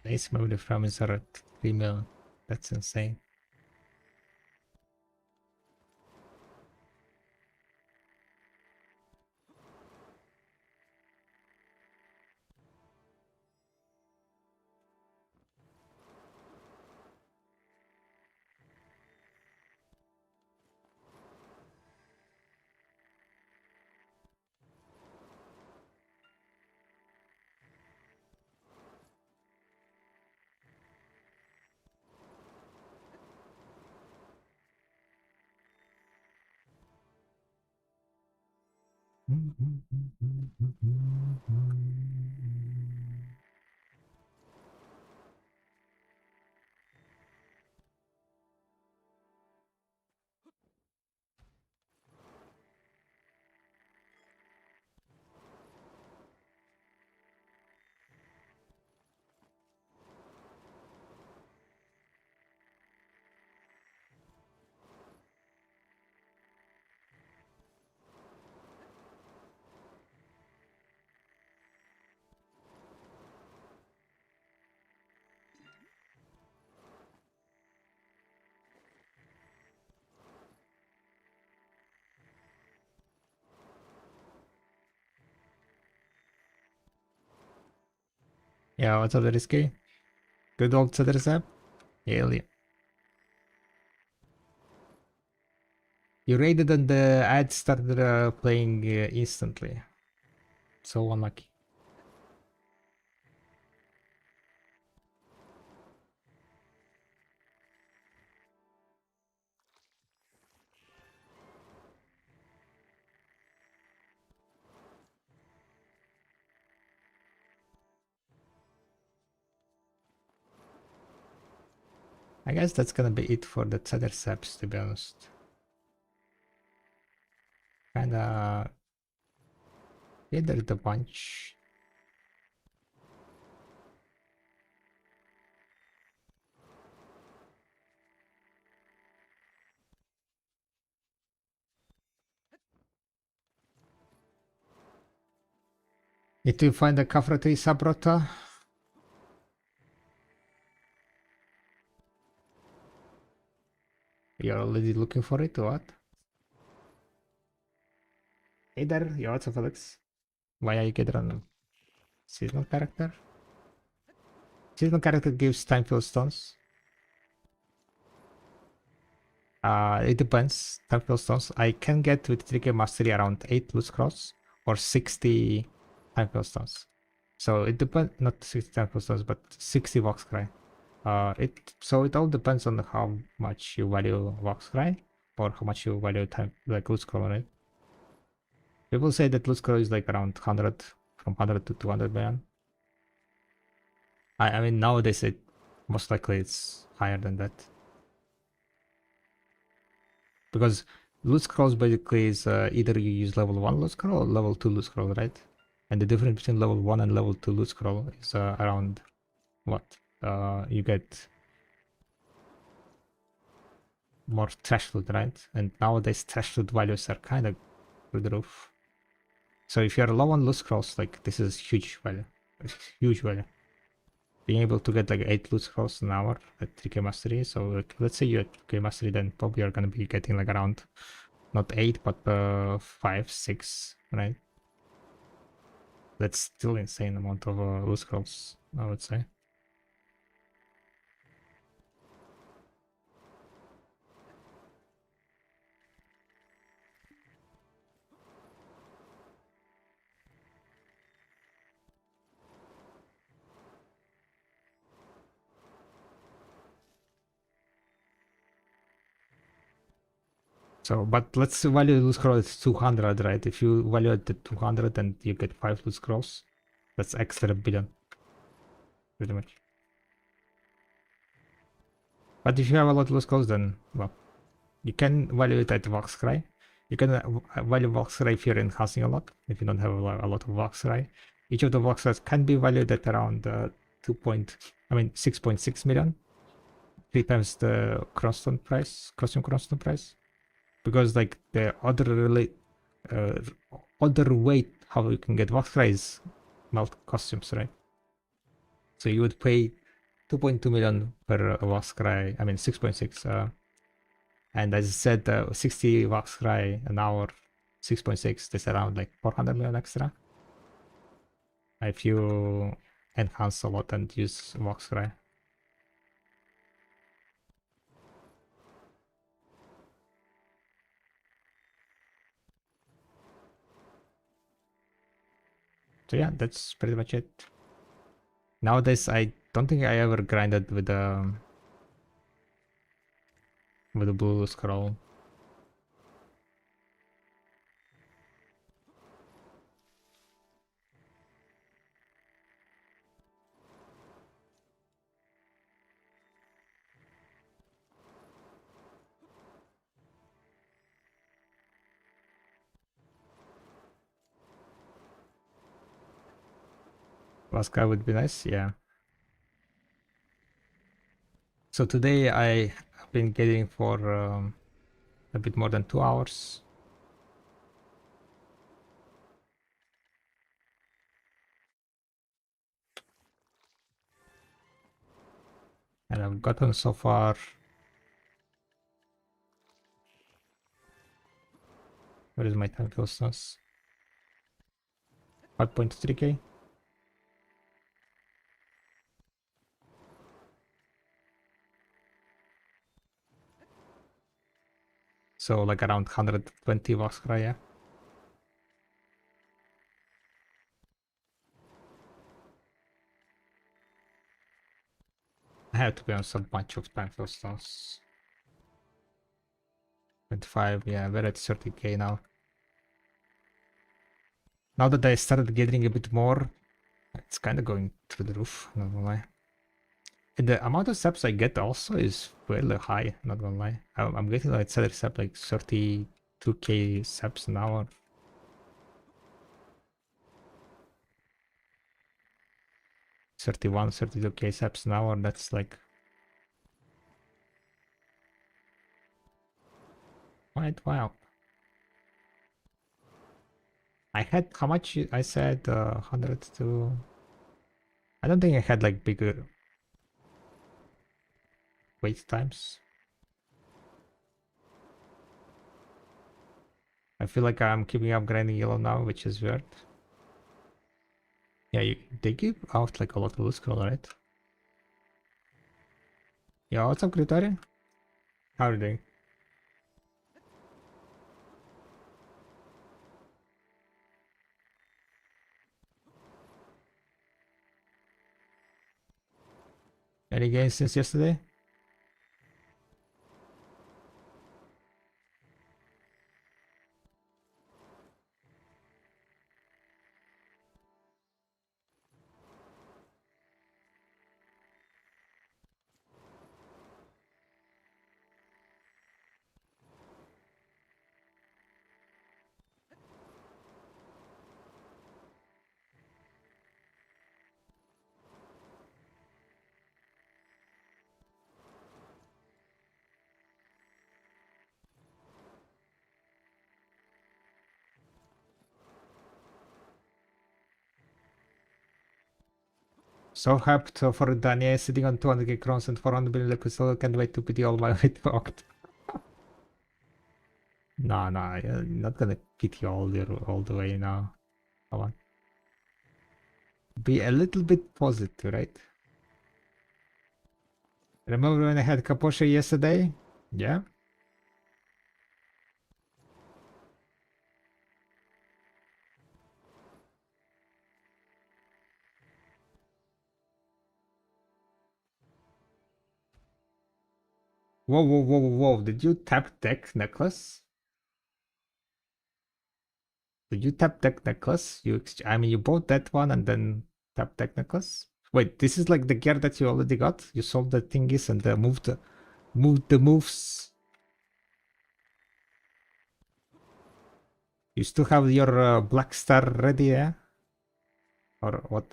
Nice move, the frames are at 3 mil. That's insane. Yeah, what's up, the Risky? Good old Cedricep? Hell yeah. You raided and the ads started playing instantly. So unlucky. I guess that's gonna be it for the Cedriceps, to be honest. Kinda Yeah, there's a bunch. Need to find the Kafrati Sabrota. You're already looking for it, or what? Hey there, you're also Felix. Why are you get random? Seasonal character? Seasonal character gives time fill stones. It depends. Time fill stones. I can get with 3k mastery around 8 loot scrolls or 60 time fill stones. So it depends, not 60 time fill stones, but 60 vox cry. It all depends on how much you value vox cry or how much you value time like loot scroll, right? People say that loot scroll is like around 100, from 100 to 200 million. I mean nowadays it most likely it's higher than that. Because loot scrolls basically is either you use level 1 loot scroll or level 2 loot scroll, right? And the difference between level 1 and level 2 loot scroll is around what? You get more trash loot, right? And nowadays trash loot values are kind of through the roof. So if you're low on loot scrolls, like this is huge value. It's huge value. Being able to get like 8 loot scrolls an hour at 3k mastery. So like, let's say you're at 3k mastery, then probably you're gonna be getting like around not 8 but 5, 6, right? That's still insane amount of loot scrolls, I would say. So, but let's value loot scroll at 200, right? If you value it at 200 and you get 5 loot scrolls, that's extra billion, pretty much. But if you have a lot of loot scrolls, then, well, you can value it at Voxcry. You can value Voxcry if you're enhancing a lot, if you don't have a lot of Voxcry. Each of the Voxcries can be valued at around 6.6 million. 3 times the costume Cronstone price. Because like the other way how you can get Voxcry is melt costumes, right? So you would pay 2.2 million per Voxcry, 6.6 and as I said, 60 Voxcry an hour, 6.6, that's around like 400 million extra if you enhance a lot and use Voxcry. So yeah, that's pretty much it. Nowadays I don't think I ever grinded with the blue scroll. Last guy would be nice, yeah. So today I have been getting for a bit more than 2 hours. And I've gotten so far where is my time closeness? 5.3k. So like around 120 Voxcry, yeah. I have to be on some bunch of time for stones. 25, yeah, we're at 30k now. Now that I started getting a bit more, it's kind of going through the roof, not gonna lie. And the amount of steps I get also is fairly high, not gonna lie. I'm getting like salary step like 32k steps an hour. 31, 32k subs an hour. That's like quite wild. I had how much I said 100 to. I don't think I had like bigger wait times. I feel like I'm keeping up grinding yellow now, which is weird. Yeah, they give out like a lot of loot scroll, right? Yeah, what's up, Gritari? How are you doing? Any games since yesterday? So hyped for Dania sitting on 200k crowns and 400 billion liquid silver. Can't wait to pity all my way to Oct. No, you're not gonna pity all the way now. Come on. Be a little bit positive, right? Remember when I had Kaposha yesterday? Yeah? Whoa. Did you tap deck necklace? Did you tap deck necklace? I mean, you bought that one and then tap deck necklace? Wait, this is like the gear that you already got? You sold the thingies and moved the moves. You still have your black star ready, yeah? Or what?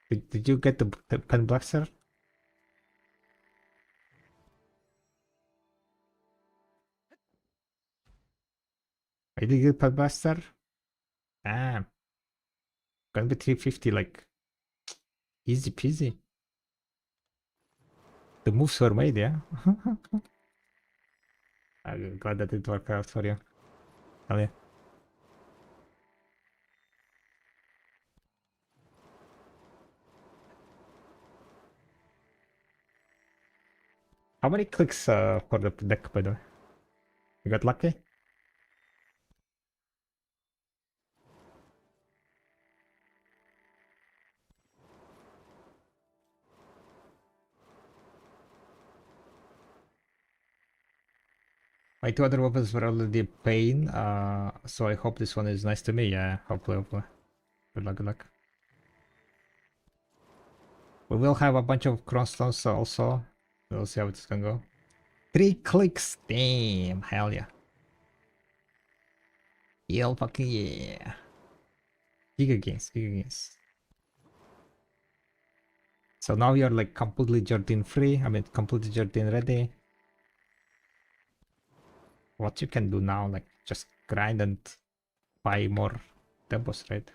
Did you get the pen black star? I did get pen black star? Ah, gonna be 350, like easy peasy. The moves were made, yeah? I'm glad that it worked out for you. Hell yeah. How many clicks for the deck, by the way? You got lucky? My two other weapons were already a pain, so I hope this one is nice to me. Yeah, hopefully. Good luck. We will have a bunch of crossstones also. We'll see how it's gonna go. 3 clicks! Damn, hell yeah. Hell fucking yeah. Giga games. So now you're like completely Jordan free. I mean, completely Jordan ready. What you can do now, like just grind and buy more debos, right?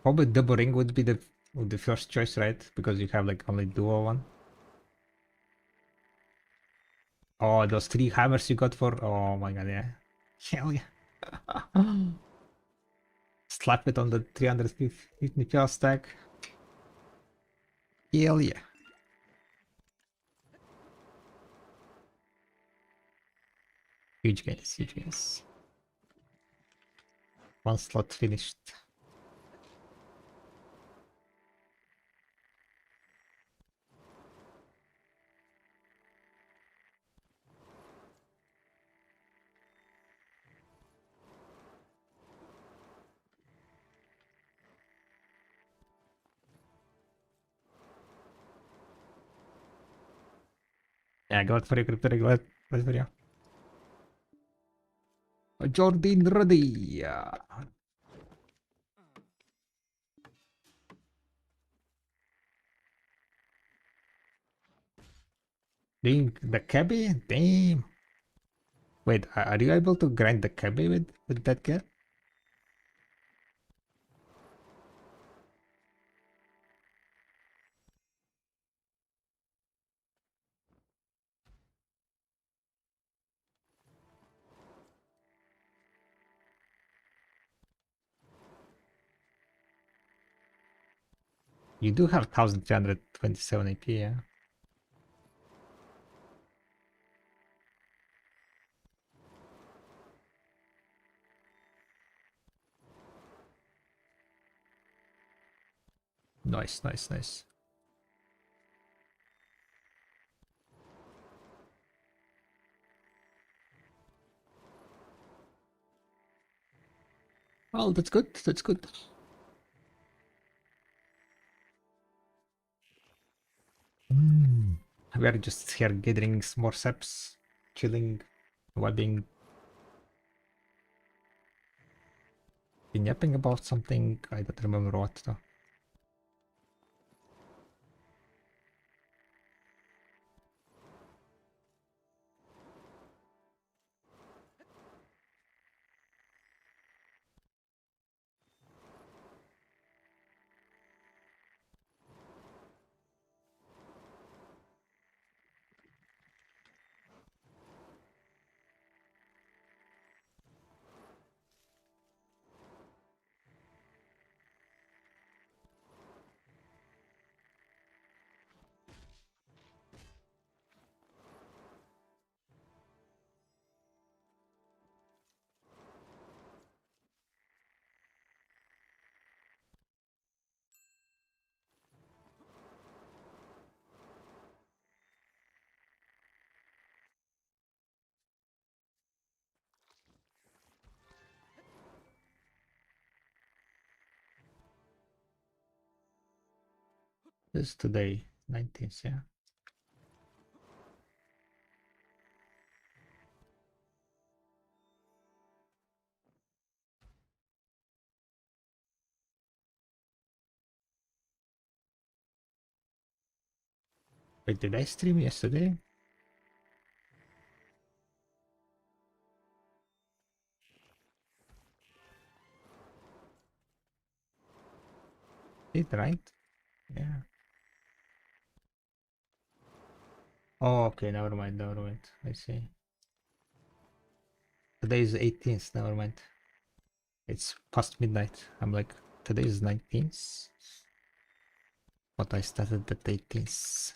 Probably double ring would be the first choice, right? Because you have like only duo one. Oh, those 3 hammers you got for. Oh my god, yeah. Hell yeah. Slap it on the 350 plus stack. Hell yeah. Huge gains. One slot finished. Yeah, glad for you, Crypto. Glad for you. Jordan ready. Ding, the cabbie? Damn. Wait, are you able to grind the cabbie with that guy? You do have 1327 AP, yeah? Nice, nice, nice. Well, that's good, that's good. We are just here gathering more saps, chilling, while being yapping about something. I don't remember what though. This is today, 19th, yeah. Wait, did I stream yesterday? Did, right? Yeah. Oh, okay, never mind, never mind. I see. Today is 18th, never mind. It's past midnight. I'm like, today is 19th. But I started at 18th.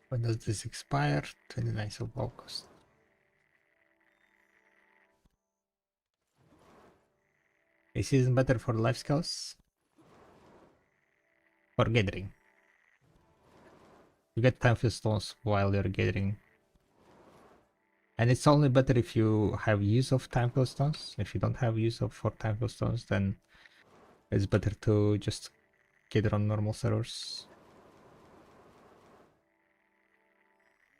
When does this expire? 29th of August. Is season better for life skills? For gathering. You get time for stones while you're gathering. And it's only better if you have use of time for stones. If you don't have use of for time for stones, then it's better to just gather on normal servers.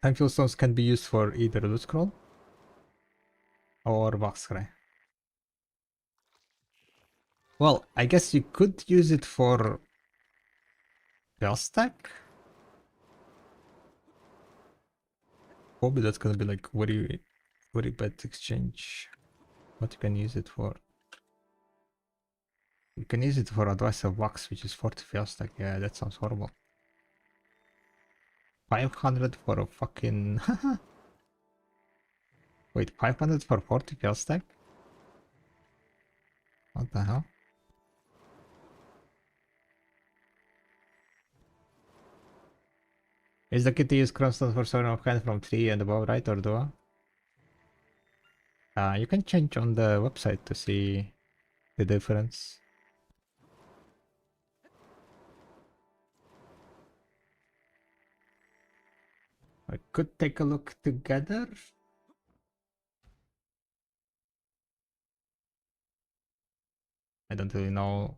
Time fill stones can be used for either loot scroll or boxcry. Well, I guess you could use it for spell stack. Probably that's gonna be like very bad exchange. What you can use it for? You can use it for advice of wax, which is 40 spell stack. Yeah, that sounds horrible. 500 for a fucking wait, 500 for 40 spell stack? What the hell? Is the kit to use crossstones for certain of kind from 3 and above, right, or do you can change on the website to see the difference. I could take a look together. I don't really know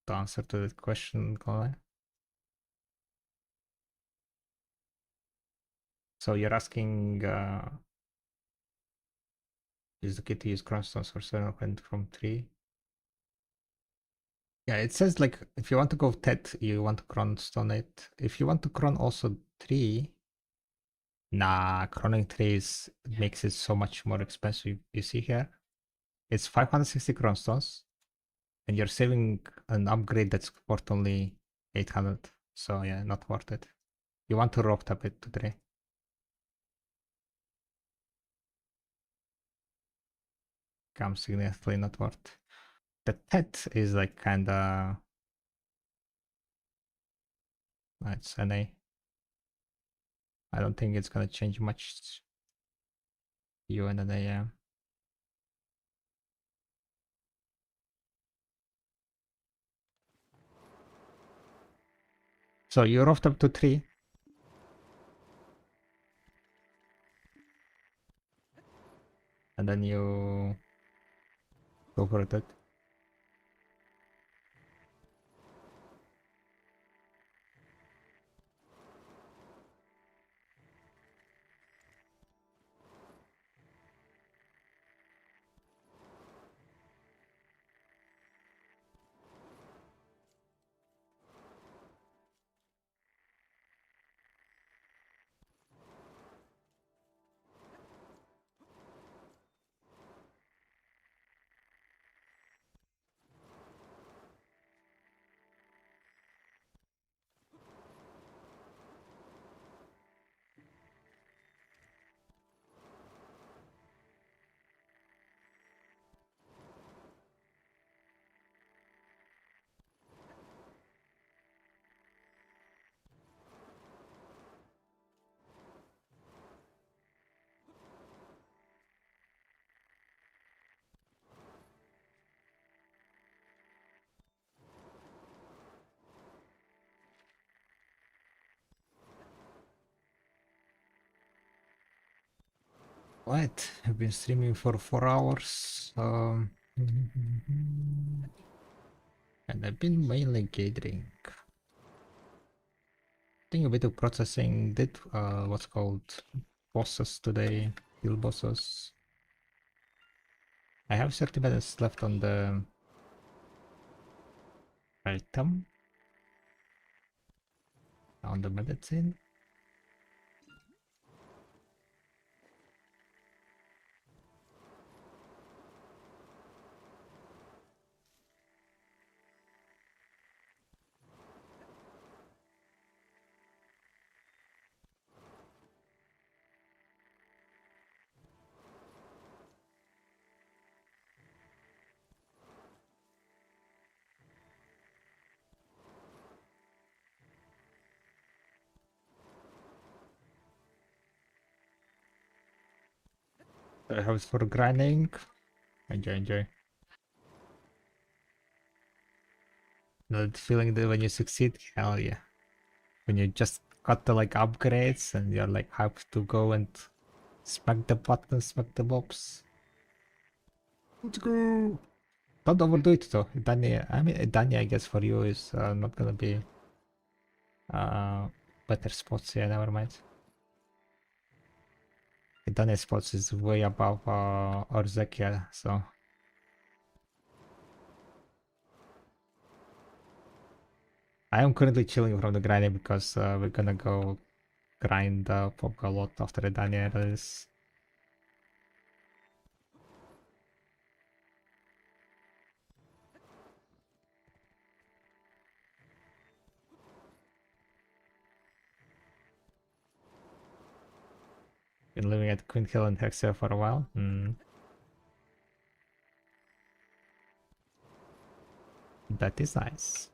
the answer to that question, Colin. So you're asking, is the kit to use crossstones for certain of kind from 3? Yeah, it says like if you want to go TED, you want to cron stone it. If you want to cron also 3, nah, croning 3 makes it so much more expensive. You see here, it's 560 cron stones, and you're saving an upgrade that's worth only 800. So yeah, not worth it. You want to rope tap it to 3. Comes significantly not worth. The TED is like kinda, it's NA. I don't think it's gonna change much. You and NA, yeah. So you roped up to 3. And then you go for it. What? I've been streaming for 4 hours. And I've been mainly gathering. Doing a bit of processing. Did what's called bosses today. Kill bosses. I have 30 minutes left on the item. On the medicine. I have it for grinding. Enjoy, enjoy. The feeling that when you succeed, hell yeah. When you just got the like upgrades and you're like hyped to go and smack the buttons, smack the mobs. Let's go. Don't overdo it though. Danya, I mean Danya, I guess for you is not gonna be better spots. Yeah, never mind. Danya spots is way above Orzekia, so I am currently chilling from the grinding because we're gonna go grind Pop a lot after the Danya release. Been living at Queen Hill and Hexia for a while. That is nice.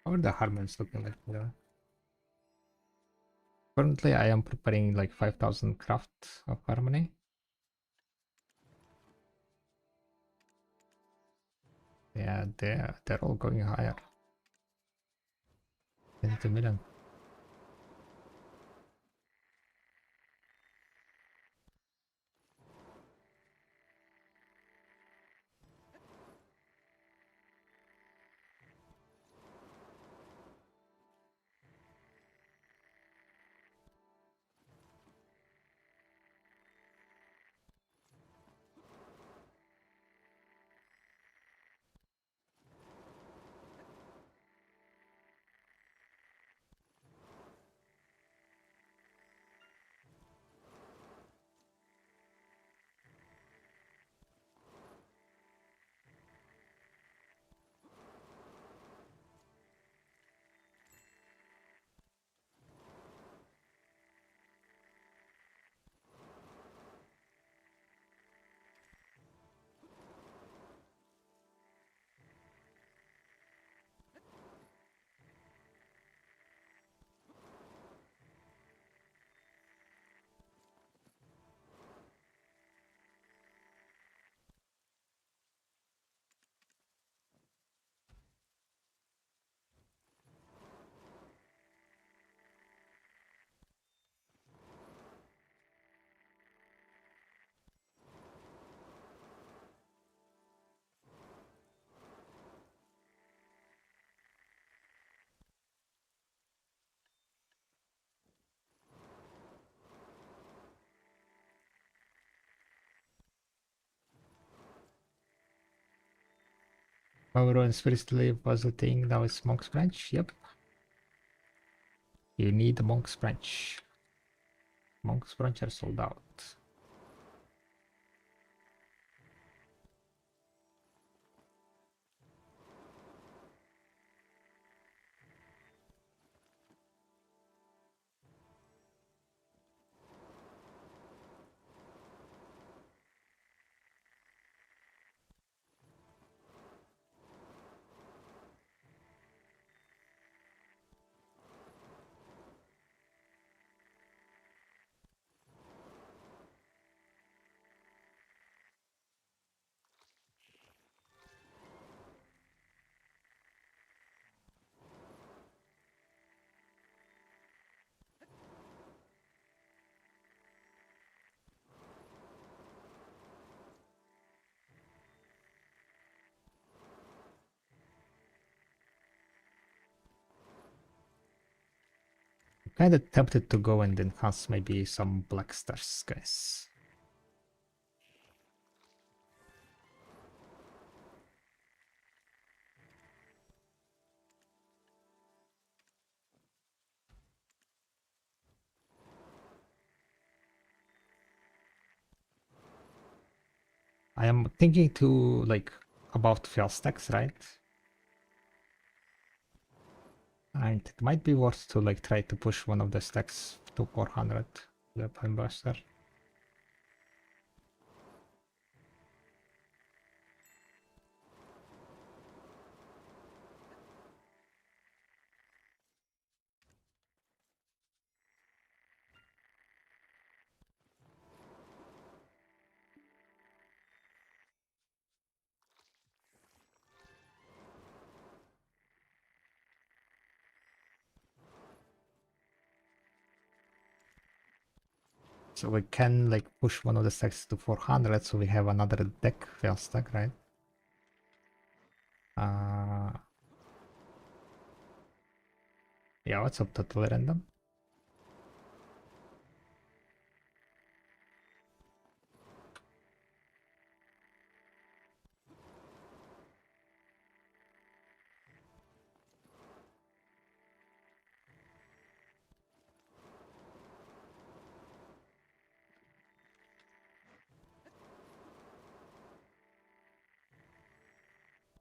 How are the Harmons looking like? Currently, I am preparing like 5,000 craft of Harmony. Yeah, they're all going higher. 20 million. Power and Spirit Slave was a thing, now it's Monk's Branch. Yep. You need a Monk's Branch. Monk's Branch are sold out. Kinda tempted to go and enhance maybe some Black Stars, guys. I am thinking to like about fail stacks, right? And it might be worth to like try to push one of the stacks to 400, the Prime Buster. So we can like push one of the stacks to 400, so we have another deck fail stack, right? Yeah, what's up, totally random?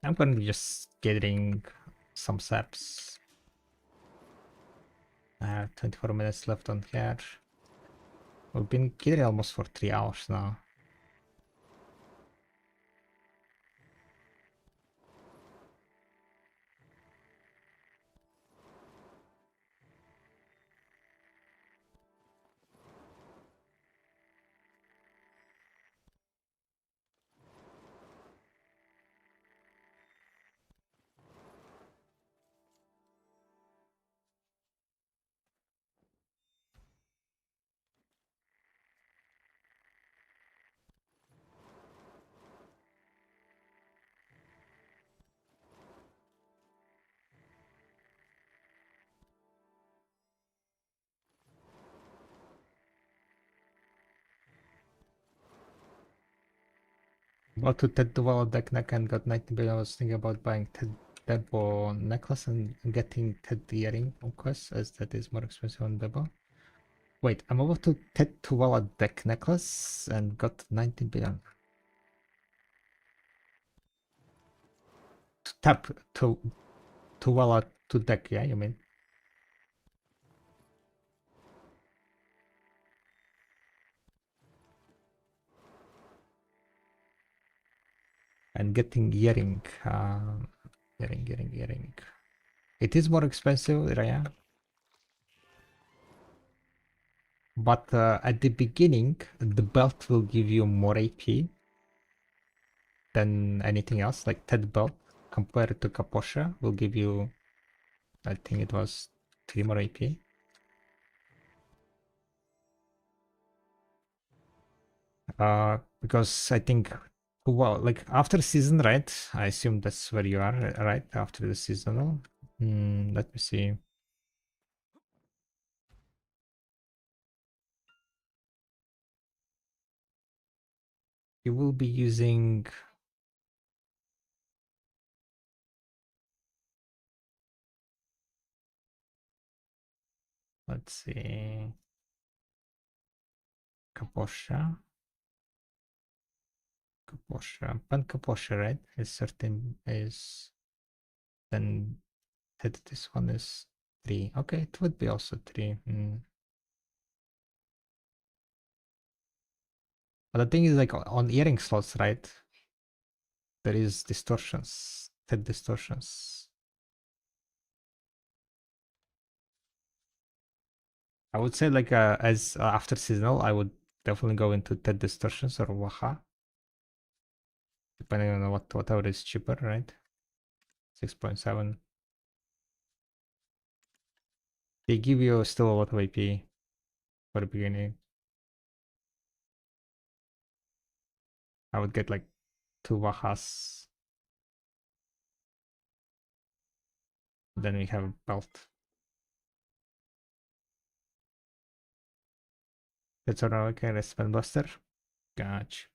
I'm gonna be just getting some saps. I have 24 minutes left on here. We've been getting almost for 3 hours now. About to Ted Duval deck neck and got 90 billion. I was thinking about buying Ted Debo necklace and getting Ted earring on quest, as that is more expensive on Debo. Wait, I'm about to Ted Tuvala deck necklace and got 19 billion. To tap to Tuvala to deck, yeah, you mean? And getting earring. Earring. It is more expensive, Raya. But at the beginning, the belt will give you more AP than anything else. Like Ted belt compared to Kaposha will give you, I think it was 3 more AP. Because I think, well, like after season, right? I assume that's where you are, right? After the seasonal. Let me see. You will be using. Let's see. Kaposha. Pan Kaposha, right? Is certain is. Then this one is 3. Okay, it would be also 3. But the thing is, like on earring slots, right? There is distortions, TED distortions. I would say like as after seasonal, I would definitely go into TED distortions or Waha, depending on whatever is cheaper, right? 6.7. They give you still a lot of AP for the beginning. I would get like 2 Wahas. Then we have a belt. That's all okay, let's spend buster. Gotcha.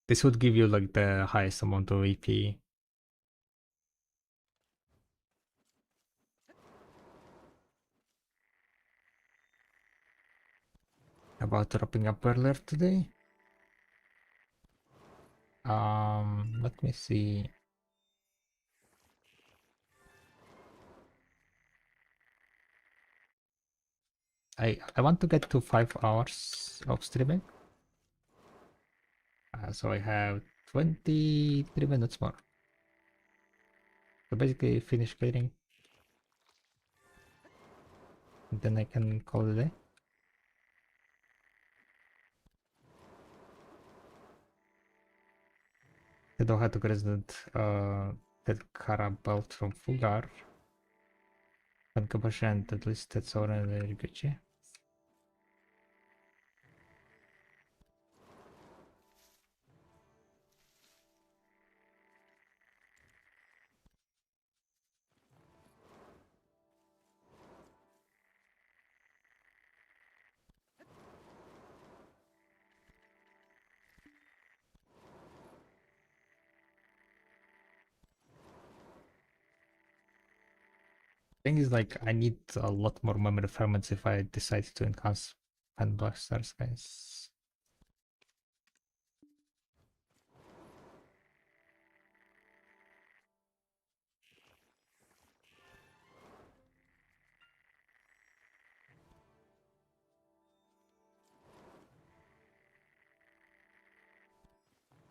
This would give you like the highest amount of AP. About wrapping up earlier today. Let me see. I want to get to 5 hours of streaming. So I have 23 minutes more. So basically finish clearing. Then I can call it a day. I don't have to present that Kara belt from Fugar. 100%, at least that's already very good, yeah. Thing is, like, I need a lot more memory fragments if I decide to enhance fan blasters, guys.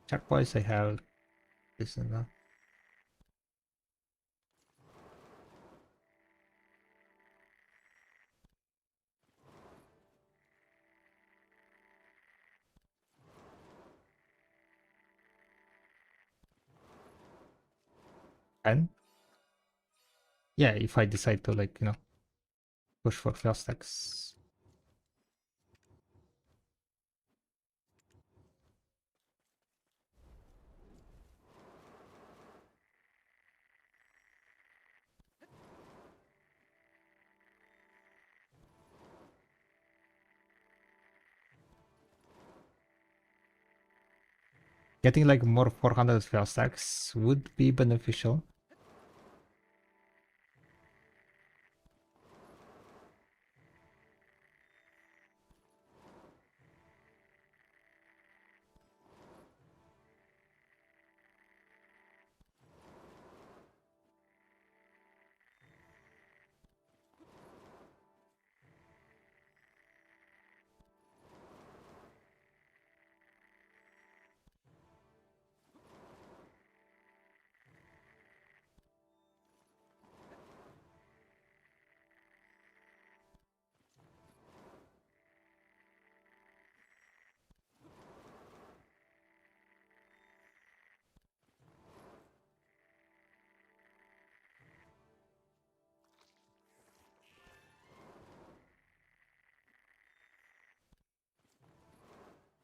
Checkpoints I have this and that. And yeah, if I decide to, like, push for fail stacks. Getting like more 400 fail stacks would be beneficial.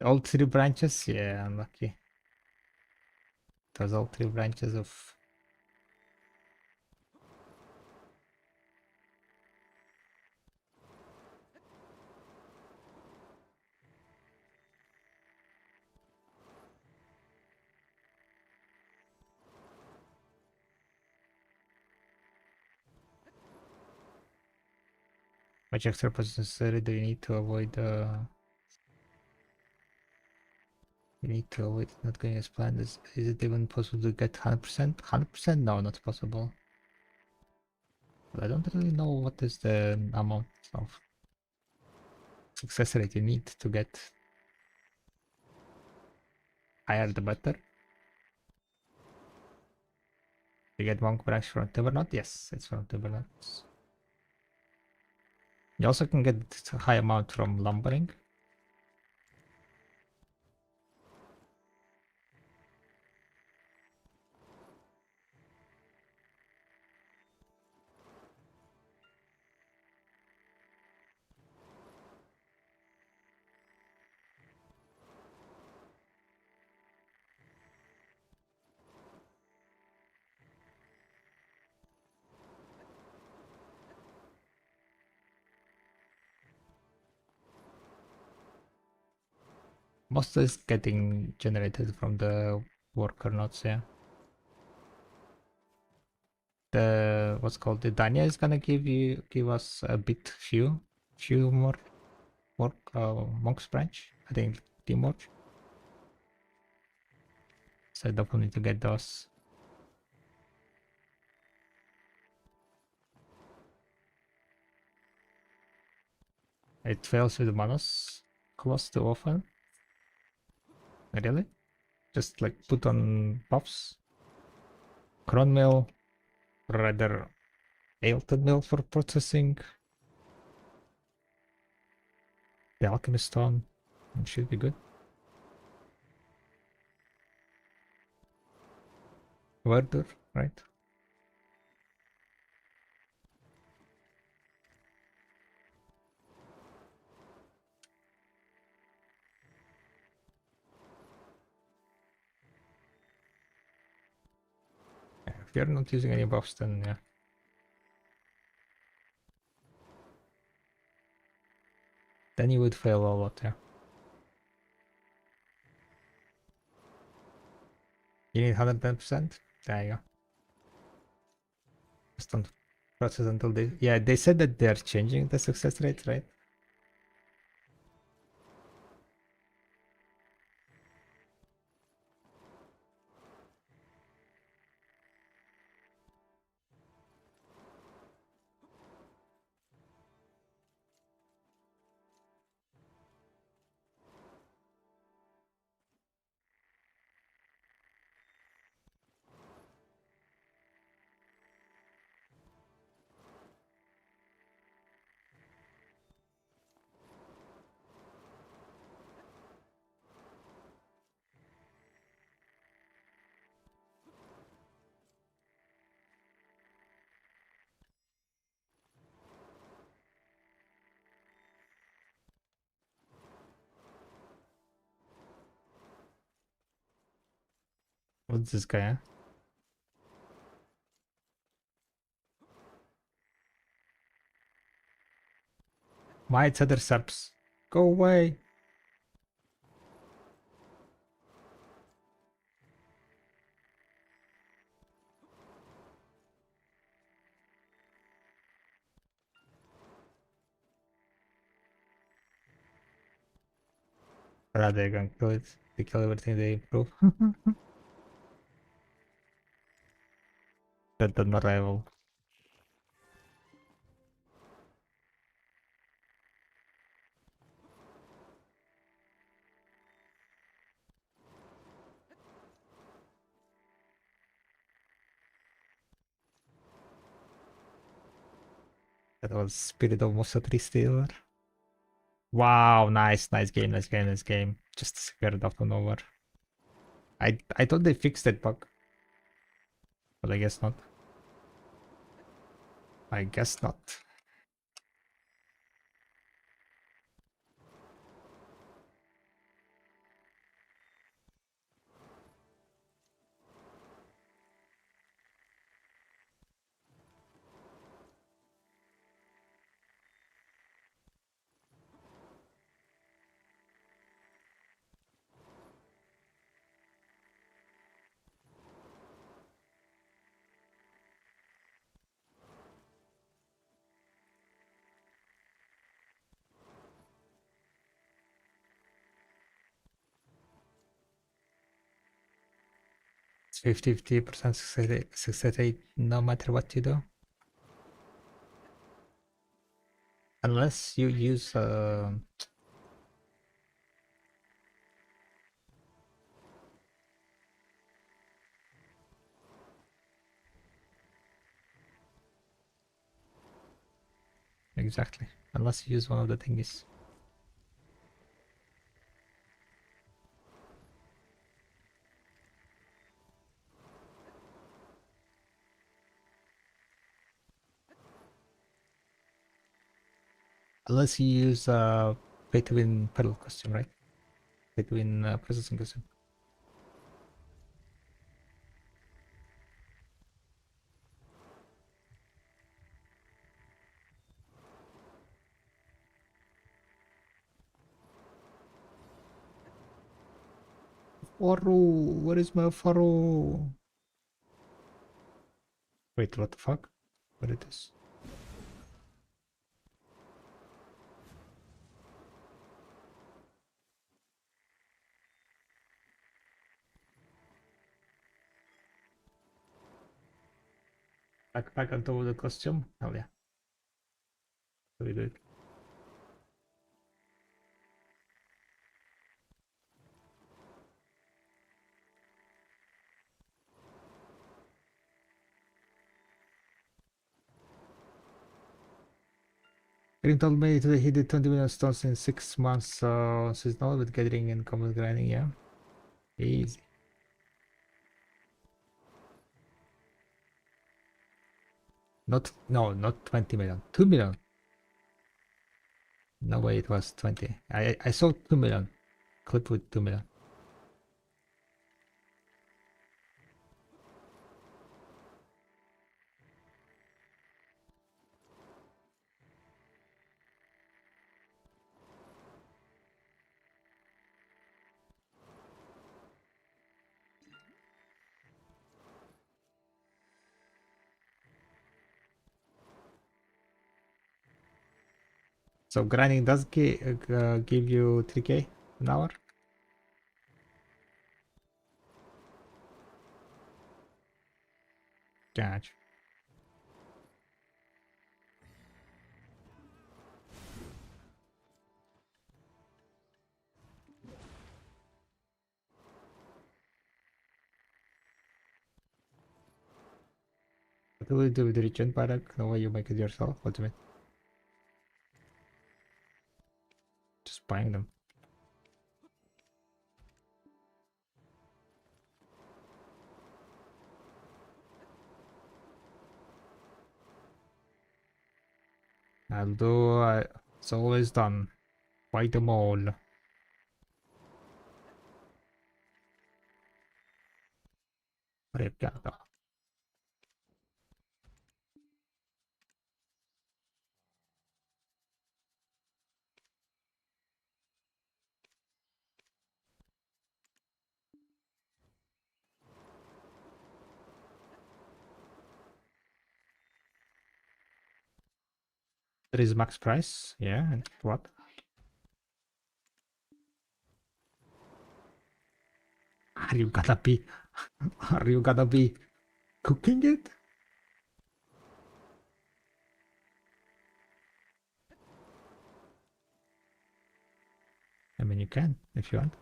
All three branches? Yeah, unlucky. It was all three branches of... Much extra necessary do you need to avoid you need to avoid not going as planned? Is it even possible to get 100%? 100%? No, not possible. But I don't really know what is the amount of success rate you need to get higher the better. You get monk branch from Timberknot? Yes, it's from Timberknot. You also can get a high amount from lumbering. Most is getting generated from the worker nodes, yeah. The what's called the Danya is gonna give us a bit few more work monks branch. I think teamwork. So I definitely need to get those. It fails with manos close too often. Really? Just like put on buffs. Cron mill, rather Ailton mill for processing. The alchemist stone should be good. Verdure, right? If you're not using any buffs, then yeah. Then you would fail a lot, yeah. You need 110%? There you go. Just don't process until they... Yeah, they said that they're changing the success rate, right? What's this guy, huh? Mites other subs. Go away. They're gonna kill it. They kill everything they improve. That does not rival. That was Spirit of Mosa Triste. Wow, nice game, nice game, nice game. Just scared out of nowhere. I thought they fixed that bug. But I guess not. I guess not. It's 50% success rate no matter what you do. Unless you use exactly. Unless you use one of the thingies. Unless you use pay to win pedal costume, right? Pay to win processing costume. Faro, where is my Faro? Wait, what the fuck? What it is? Back on top of the costume? Hell yeah. So we do it. Green told me today he did 20 million stones in 6 months, so he's not with gathering and combat grinding, yeah. Easy. Not 20 million. 2 million. No way it was 20. I saw 2 million. Clip with 2 million. So grinding does give you 3k an hour? Gotcha. What do we do with the regen product? No way you make it yourself? What do you mean? Just buying them. I'll do, it's always done. Buy them all. Repgata. There is max price, yeah, and what? Are you gonna be, are you gonna be cooking it? I mean, you can, if you want.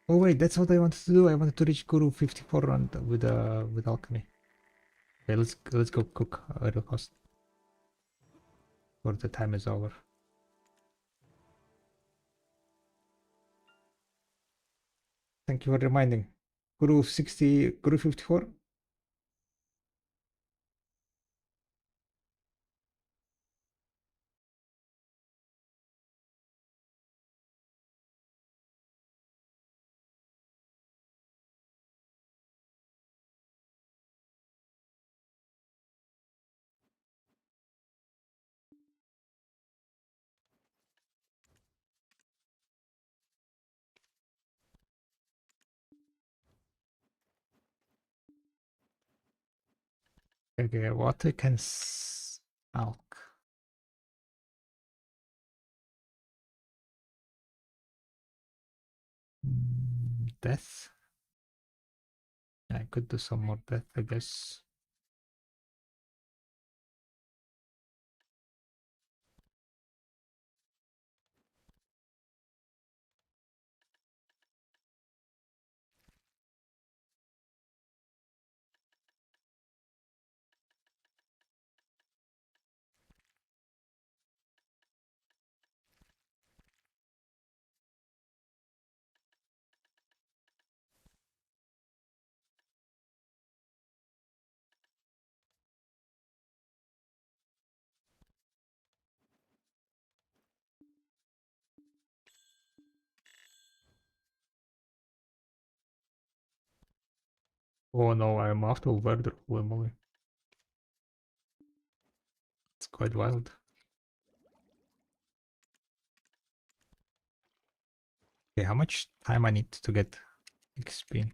Oh wait, that's what I wanted to do. I wanted to reach Guru 54 on with alchemy. Okay, let's go cook at all cost. Or the time is over. Thank you for reminding. Guru 60, Guru 54. Okay, water can alk. Death. I could do some more death, I guess. Oh no, I'm after Verdr. Holy moly. It's quite wild. Okay, how much time I need to get XP?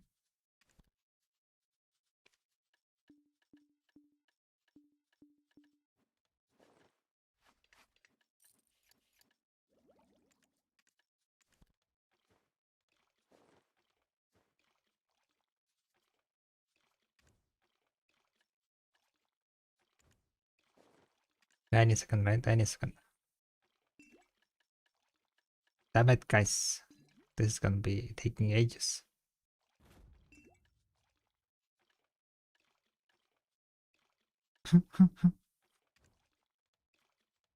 Any second, right? Any second. Damn it, guys. This is gonna be taking ages.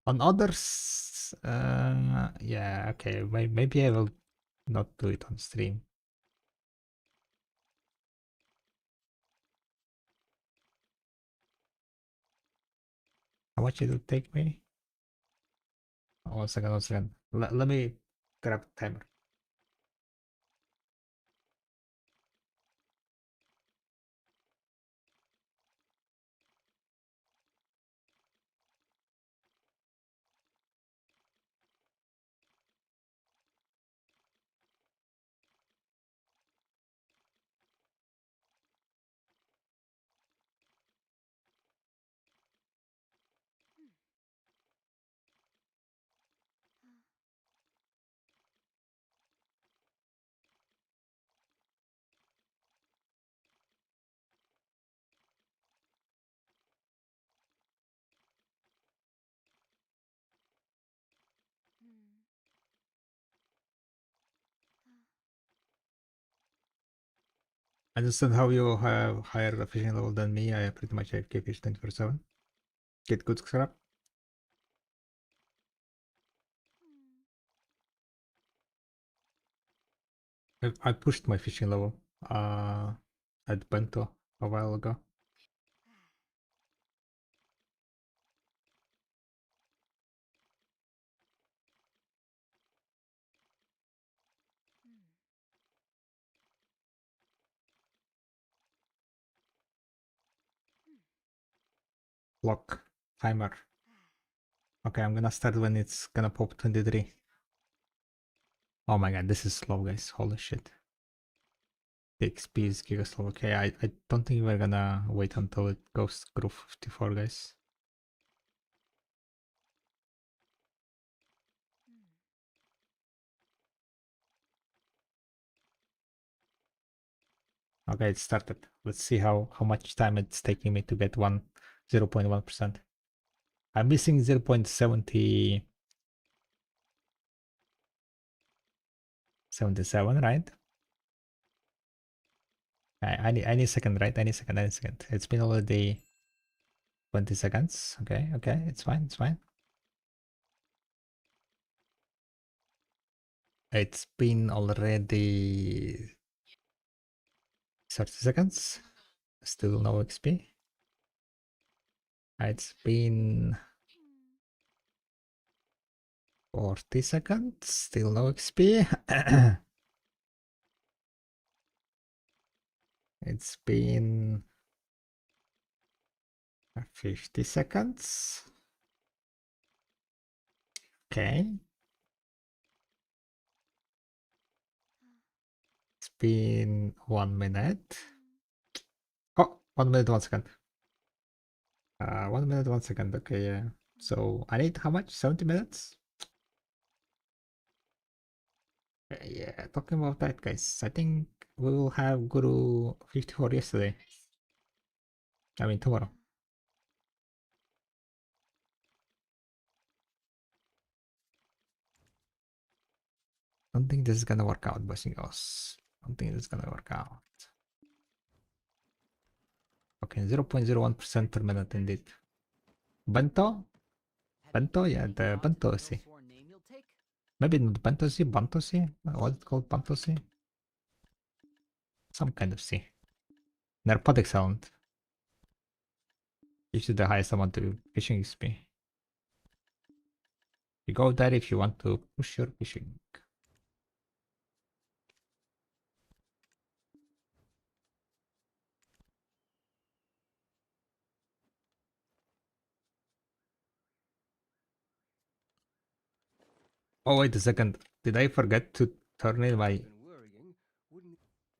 On others, yeah, okay, maybe I will not do it on stream. How much it will take me? Oh, 1 second, 1 second. Let me grab the timer. I understand how you have higher fishing level than me. I pretty much AFK fish 24/7. Get good scrap. I pushed my fishing level at Bento a while ago. Lock timer. Okay, I'm gonna start when it's gonna pop 23. Oh my god, this is slow, guys. Holy shit. The XP is giga slow. Okay, I don't think we're gonna wait until it goes through 54, guys. Okay, it started. Let's see how much time it's taking me to get 0.1%. I'm missing 0.77, right? I need a second, right? I need a second. It's been already 20 seconds. Okay, it's fine, it's fine. It's been already 30 seconds. Still no XP. It's been 40 seconds. Still no XP. It's been 50 seconds. Okay. It's been 1 minute. Oh, 1 minute, 1 second. 1 minute, 1 second. Okay, yeah. So I need how much? 70 minutes? Yeah, talking about that, guys. I think we will have Guru 54 yesterday. I mean, tomorrow. Don't think this is gonna work out, boys and girls. Don't think this is gonna work out. Okay, 0.01% per minute indeed. Bento? Bento? Yeah, the Bento C. Maybe not Bento C, Banto C? What's it called? Banto C? Some kind of C. Narcotic sound. Usually the highest amount of fishing XP. You go there if you want to push your fishing. Oh, wait a second. Did I forget to turn in my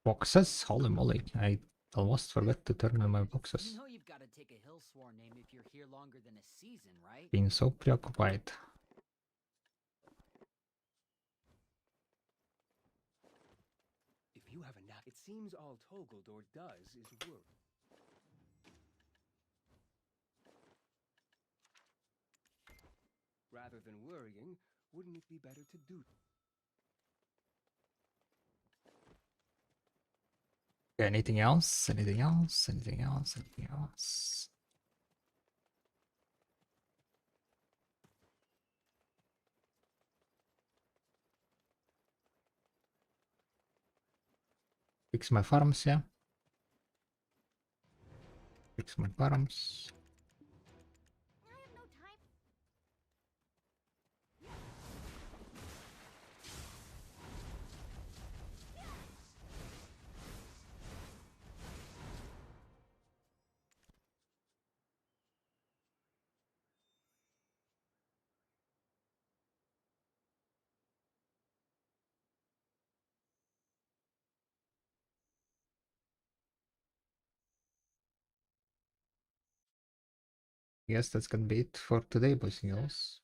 boxes? Holy moly. I almost forgot to turn in my boxes. You know you've got to take a hill sworn name if you're here longer than a season, right? Being so preoccupied. If you have a knack, it seems all Togaldor does is work. Rather than worrying, wouldn't it be better to do? Okay, anything else? Anything else? Anything else? Anything else? Fix my farms, yeah. Fix my farms. Yes, that's gonna be it for today, boys and girls.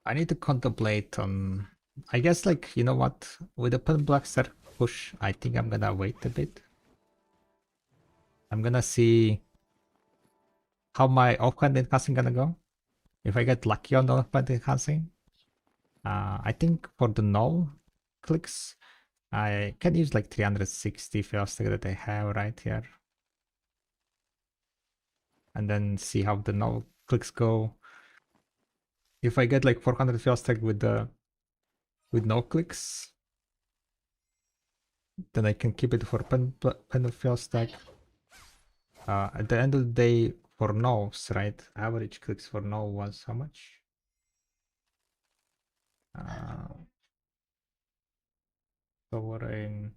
I need to contemplate on I guess, like, you know what? With the pen blaster push, I think I'm gonna wait a bit. I'm gonna see how my offhand enhancing gonna go. If I get lucky on the offhand enhancing, I think for the null clicks, I can use like 360 failstack that I have right here. And then see how the null clicks go. If I get like 400 failstack with no clicks, then I can keep it for pen of failstack. At the end of the day, for nulls, right? Average clicks for null was how much? Sovereign.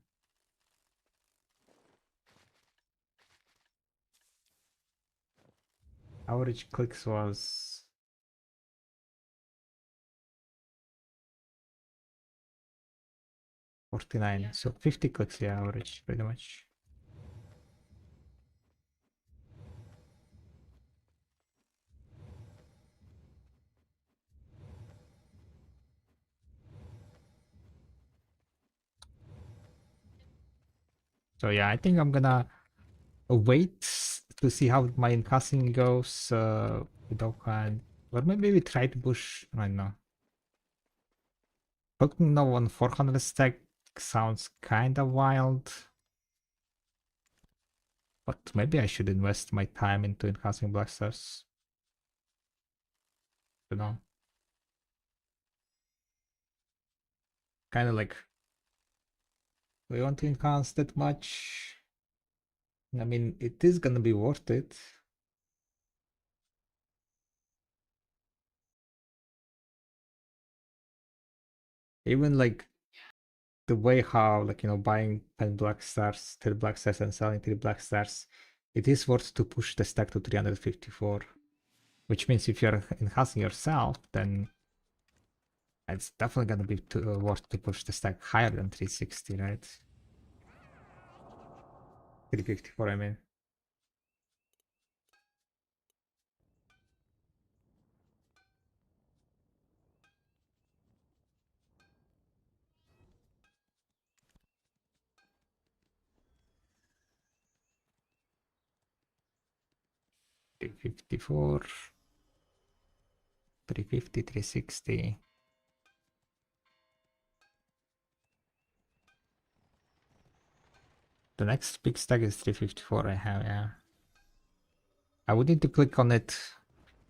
Average clicks was 49, so 50 clicks, yeah, average, pretty much. So yeah, I think I'm gonna wait to see how my enhancing goes with Oakland. Or maybe we try to push right now. Putting now on 400 stack sounds kinda wild. But maybe I should invest my time into enhancing Black Stars. You know? Kinda like, we want to enhance that much. I mean, it is gonna be worth it. Even like the way how, like, you know, buying 10 black stars, 10 black stars and selling 3 black stars, it is worth to push the stack to 354. Which means if you're enhancing yourself, then it's definitely gonna be worth to push the stack higher than 360, right? 354, I mean. $354, 350, 360. The next big stack is 354 I have, yeah. I would need to click on it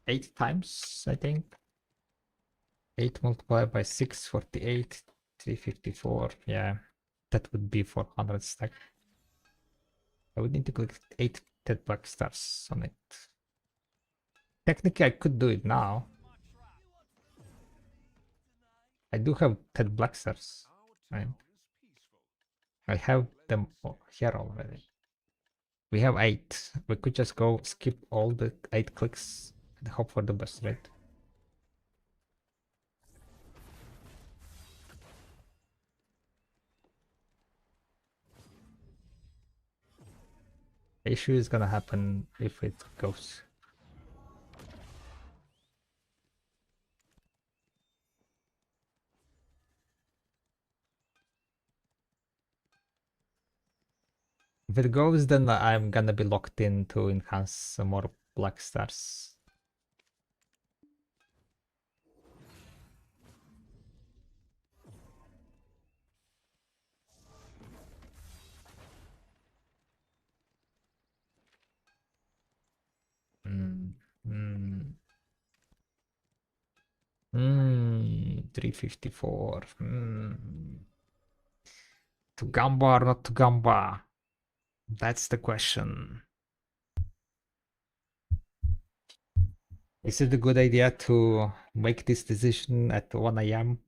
8 times, I think. 8 multiplied by 6, 48, 354, yeah. That would be 400 stack. I would need to click 8 dead black stars on it. Technically, I could do it now. I do have 10 black stars, right? I have them here already. We have 8. We could just go skip all the 8 clicks and hope for the best, right? The issue is gonna happen if it goes. If it goes, then I'm gonna be locked in to enhance some more black stars. Mm, mm. 354. To Gamba or not to Gamba? That's the question. Is it a good idea to make this decision at 1 a.m.?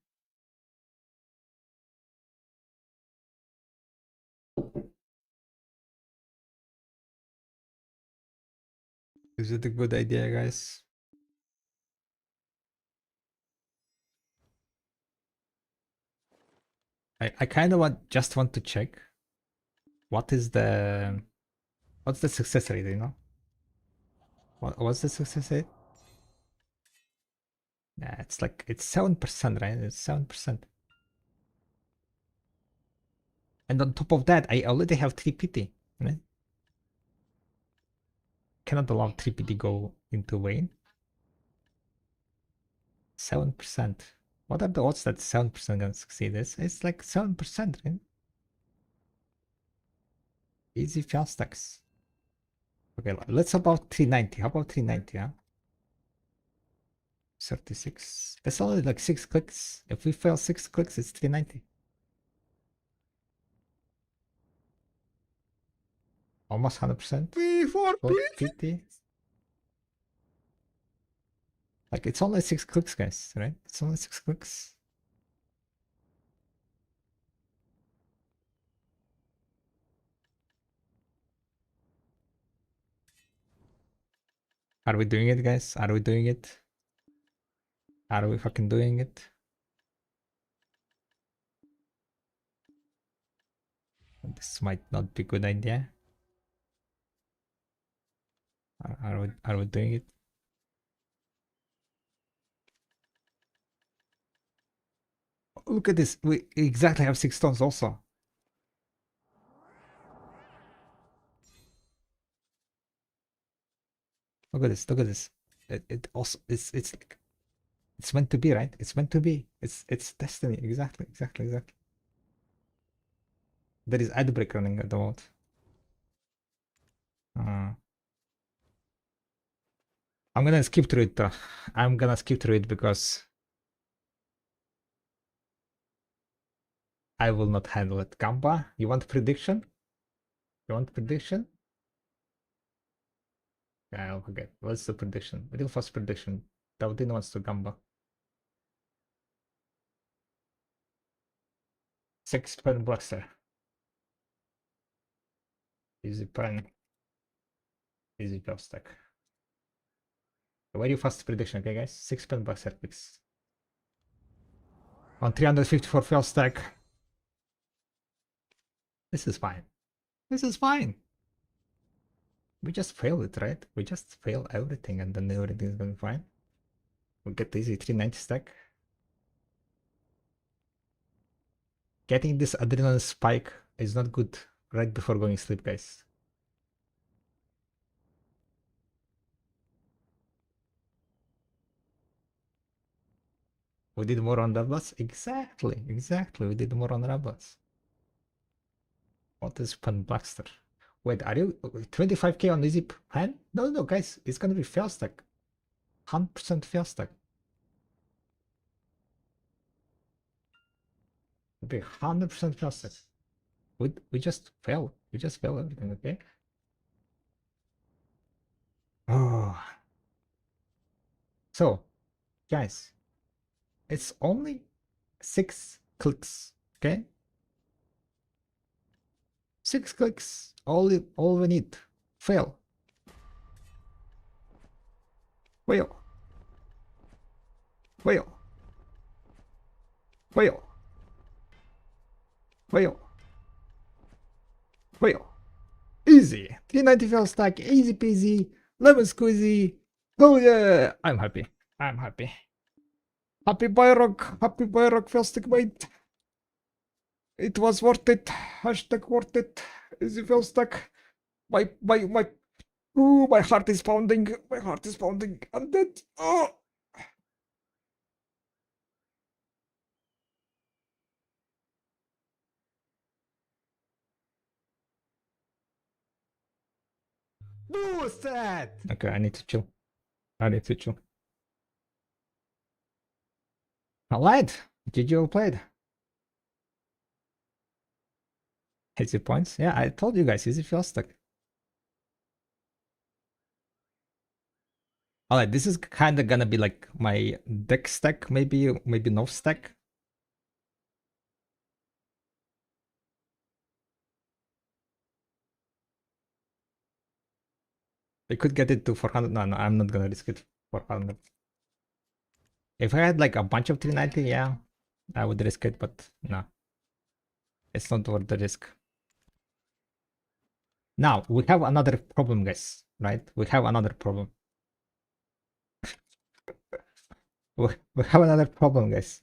Is it a good idea, guys? I kind of just want to check what's the success rate, you know? What's the success rate? Yeah, it's 7%, right? It's 7%. And on top of that, I already have 3 PT, right? Cannot allow 3 PT go into Wayne. 7%. What are the odds that 7% gonna succeed? It's like 7%, right? Easy fail stacks. Okay, let's about 390. How about 390, huh? 36. That's only like 6 clicks. If we fail 6 clicks, it's 390. Almost 100%. Before 50. Like, it's only 6 clicks, guys, right? It's only 6 clicks. Are we doing it, guys? Are we doing it? Are we fucking doing it? This might not be a good idea. Are we doing it? Look at this. We exactly have 6 stones also. Look at this. Look at this. It also it's like it's meant to be, right? It's meant to be. It's destiny. Exactly. There is ad break running at the moment. I'm gonna skip through it though. I'm gonna skip through it because I will not handle it. Gamba, you want prediction? You want prediction? Yeah, I'll forget. What's the prediction? Real fast prediction. Daudin wants to Gamba. 6 pen blaster. Easy pen. Easy buff stack. Very fast prediction, okay guys? 6 pen blaster picks. On 354 fail stack. This is fine. This is fine. We just fail it, right? We just fail everything and then everything is going fine. We get the easy 390 stack. Getting this adrenaline spike is not good right before going to sleep, guys. We did more on Rablas? Exactly. We did more on Rablas. What is Pen Blaster? Wait, are you 25k on easy pen? No, guys, it's gonna be fail stack. 100% fail stack. It'll be 100% fail stack. We just fail. We just fail everything, okay? Oh. So, guys, it's only 6 clicks, okay? 6 clicks, all we need. Fail. Fail. Fail. Fail. Fail. Fail. Easy. 390 fail stack, easy peasy, lemon squeezy. Oh yeah, I'm happy. Happy boy rock fail stack, mate. It was worth it. Hashtag worth it. Easy fail stack. Ooh, my heart is pounding. I'm dead. Oh. Boost that. Okay, I need to chill. Alright, GG all played. Easy points. Yeah, I told you guys, easy fail stack. Alright, this is kind of gonna be like my deck stack, maybe no stack. I could get it to 400. No, I'm not gonna risk it for 400. If I had like a bunch of 390, yeah, I would risk it, but no. It's not worth the risk. Now, we have another problem, guys, right? We have another problem. we have another problem, guys.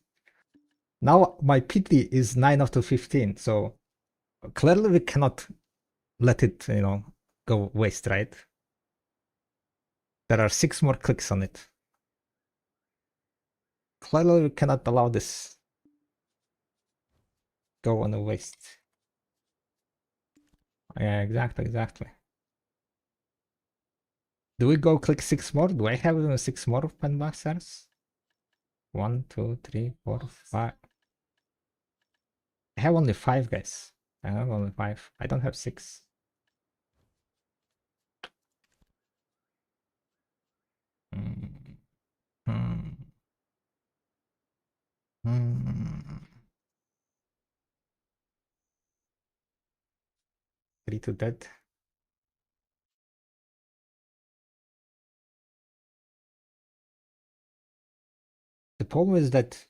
Now, my PT is 9 out of 15, so Clearly we cannot let it, you know, go waste, right? There are 6 more clicks on it. Clearly we cannot allow this go on a waste. Yeah, exactly. Do we go click 6 more? Do I have even 6 more of pen masters? 1, 2, 3, 4, 5. I have only 5, guys. I have only 5. I don't have 6. Hmm. Hmm. Hmm. 3 to dead. The problem is that,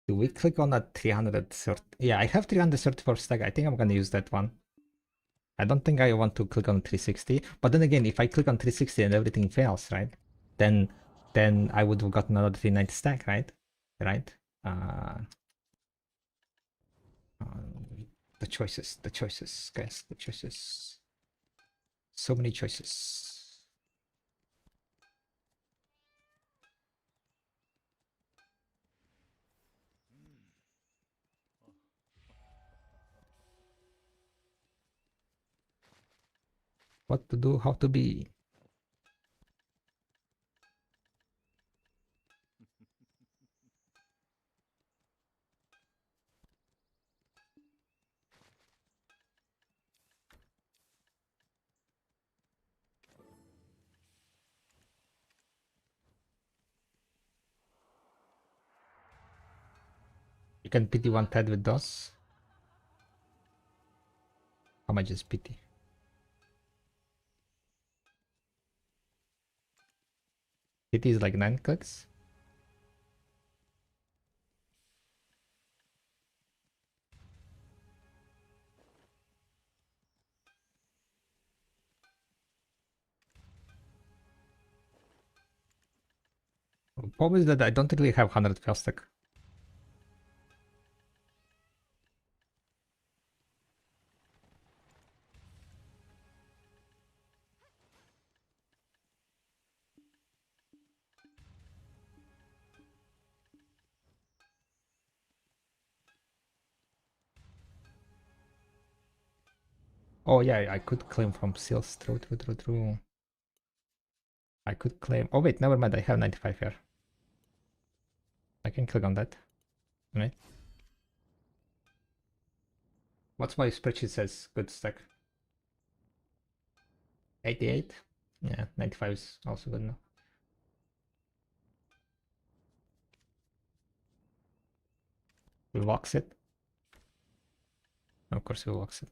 do we click on that 330? Yeah, I have 334 stack. I think I'm gonna use that one. I don't think I want to click on 360. But then again, if I click on 360 and everything fails, right? Then I would have gotten another 390 stack, right? Right? The choices, guys, the choices. So many choices. What to do, how to be. You can pity one TED with those. How much is pity? Pity is like 9 clicks. The problem is that I don't really have 100 fail stack. Oh yeah, I could claim from seals. True. I could claim. Oh wait, never mind. I have 95 here. I can click on that. Right? What's my spreadsheet says? Good stack. 88. Yeah, 95 is also good enough. We'll box it. Of course, we'll box it.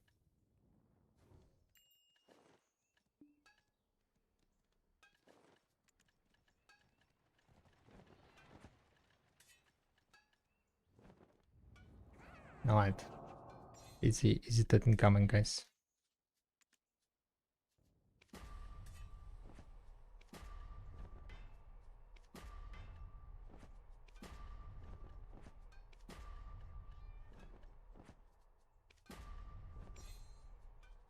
Alright. Easy that incoming, guys.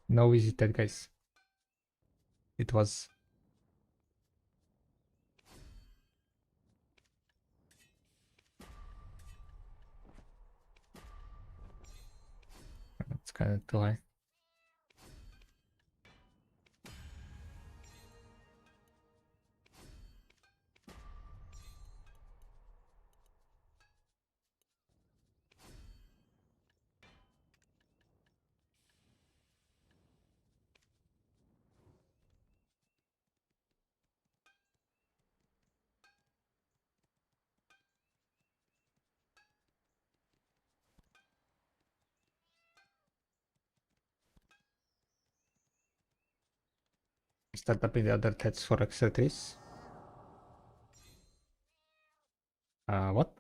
No easy that, guys. It was. It's kind of too high. Start up in the other tests for extra trees. What?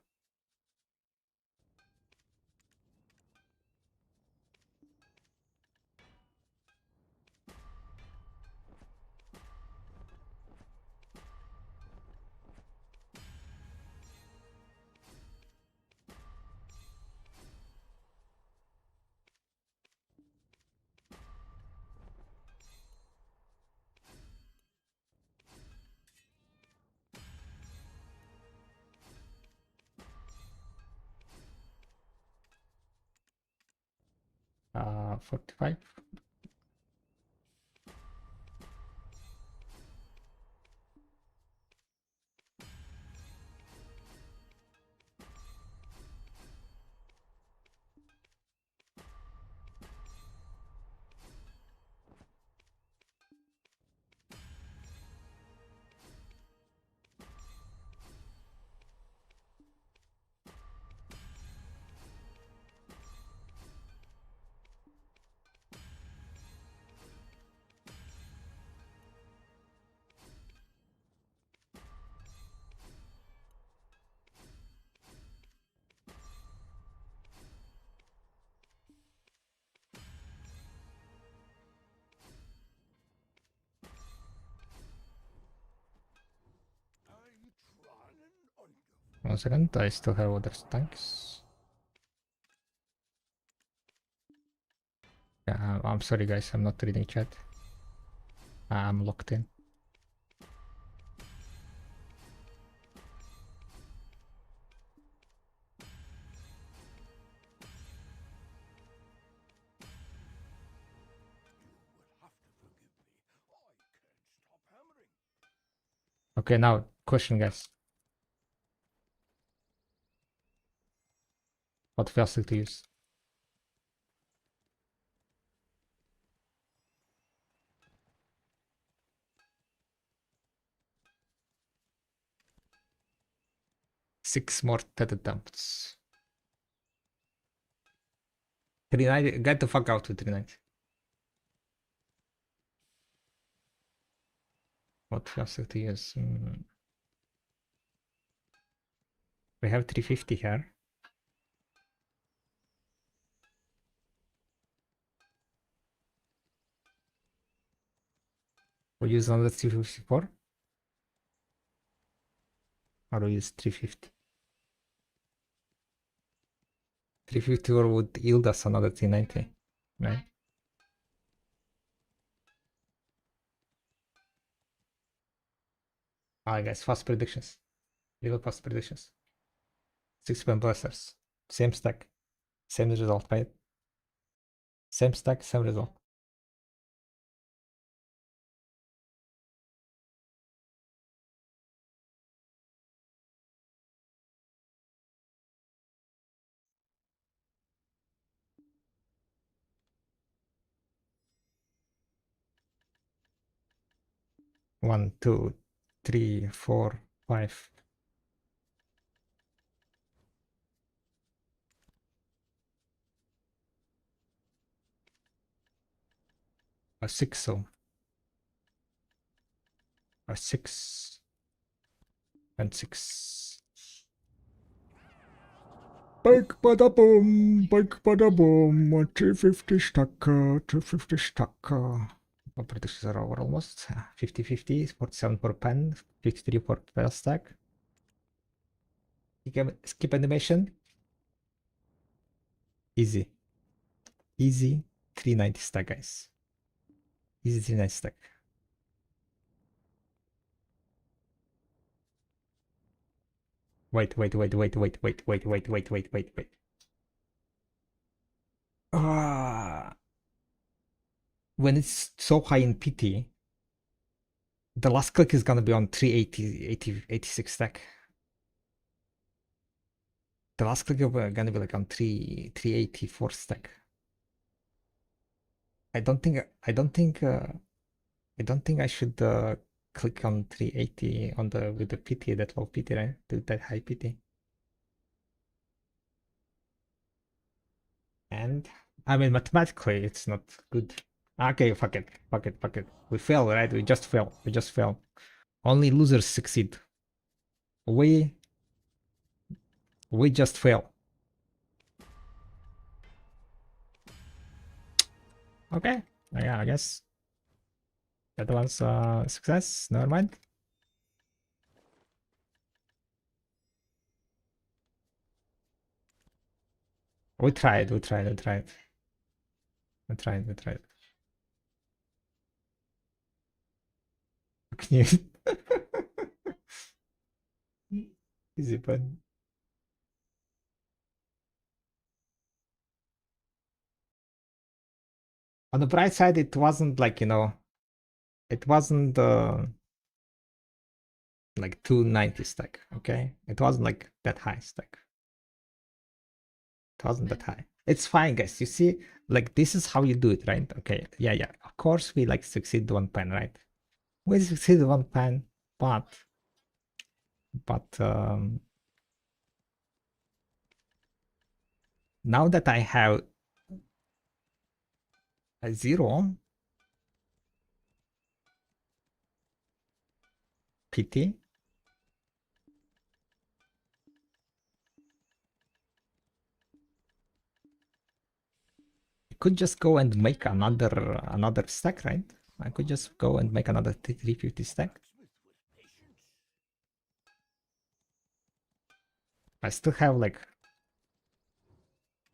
45. One second, I still have other tanks. Yeah, I'm sorry guys, I'm not reading chat. I'm locked in. Okay, now question guys. What failsafe to use? Six more TED attempts. 390, get the fuck out with 390. What failsafe to use? We have 350 here. We use another 354. Or we use 350. 354 would yield us another 390, right? Alright guys, fast predictions. Little fast predictions. 6 pen blasters. Same stack. Same result, right? Same stack, same result. One, two, three, four, five. A six, so. A six. And six. Bike bada boom, 350 stack, 350 stack. What predictions are over almost? 50-50, 47 for pen, 53 for fail stack. You can skip animation. Easy. Easy 390 stack, guys. Easy 390 stack. Wait. When it's so high in PT, the last click is gonna be on 380, 86 stack. The last click is gonna be like on 384 stack. I don't think I should click on 380 on the with the PT, that low PT, right? Do that high PT. And I mean, mathematically, it's not good. Okay, fuck it. We fail, right? We just fail. Only losers succeed. We just fail. Okay. Yeah, I guess that was a success. Never mind. We tried. Can you easy button. On the bright side, it wasn't like, you know, it wasn't like 290 stack, okay? It wasn't like that high stack. It wasn't that high. It's fine, guys. You see, like this is how you do it, right? Okay, yeah. Of course, we like succeed one pan, right? We succeed one pan, but now that I have a 0 PT, I could just go and make another stack, right? I could just go and make another 350 stack. I still have like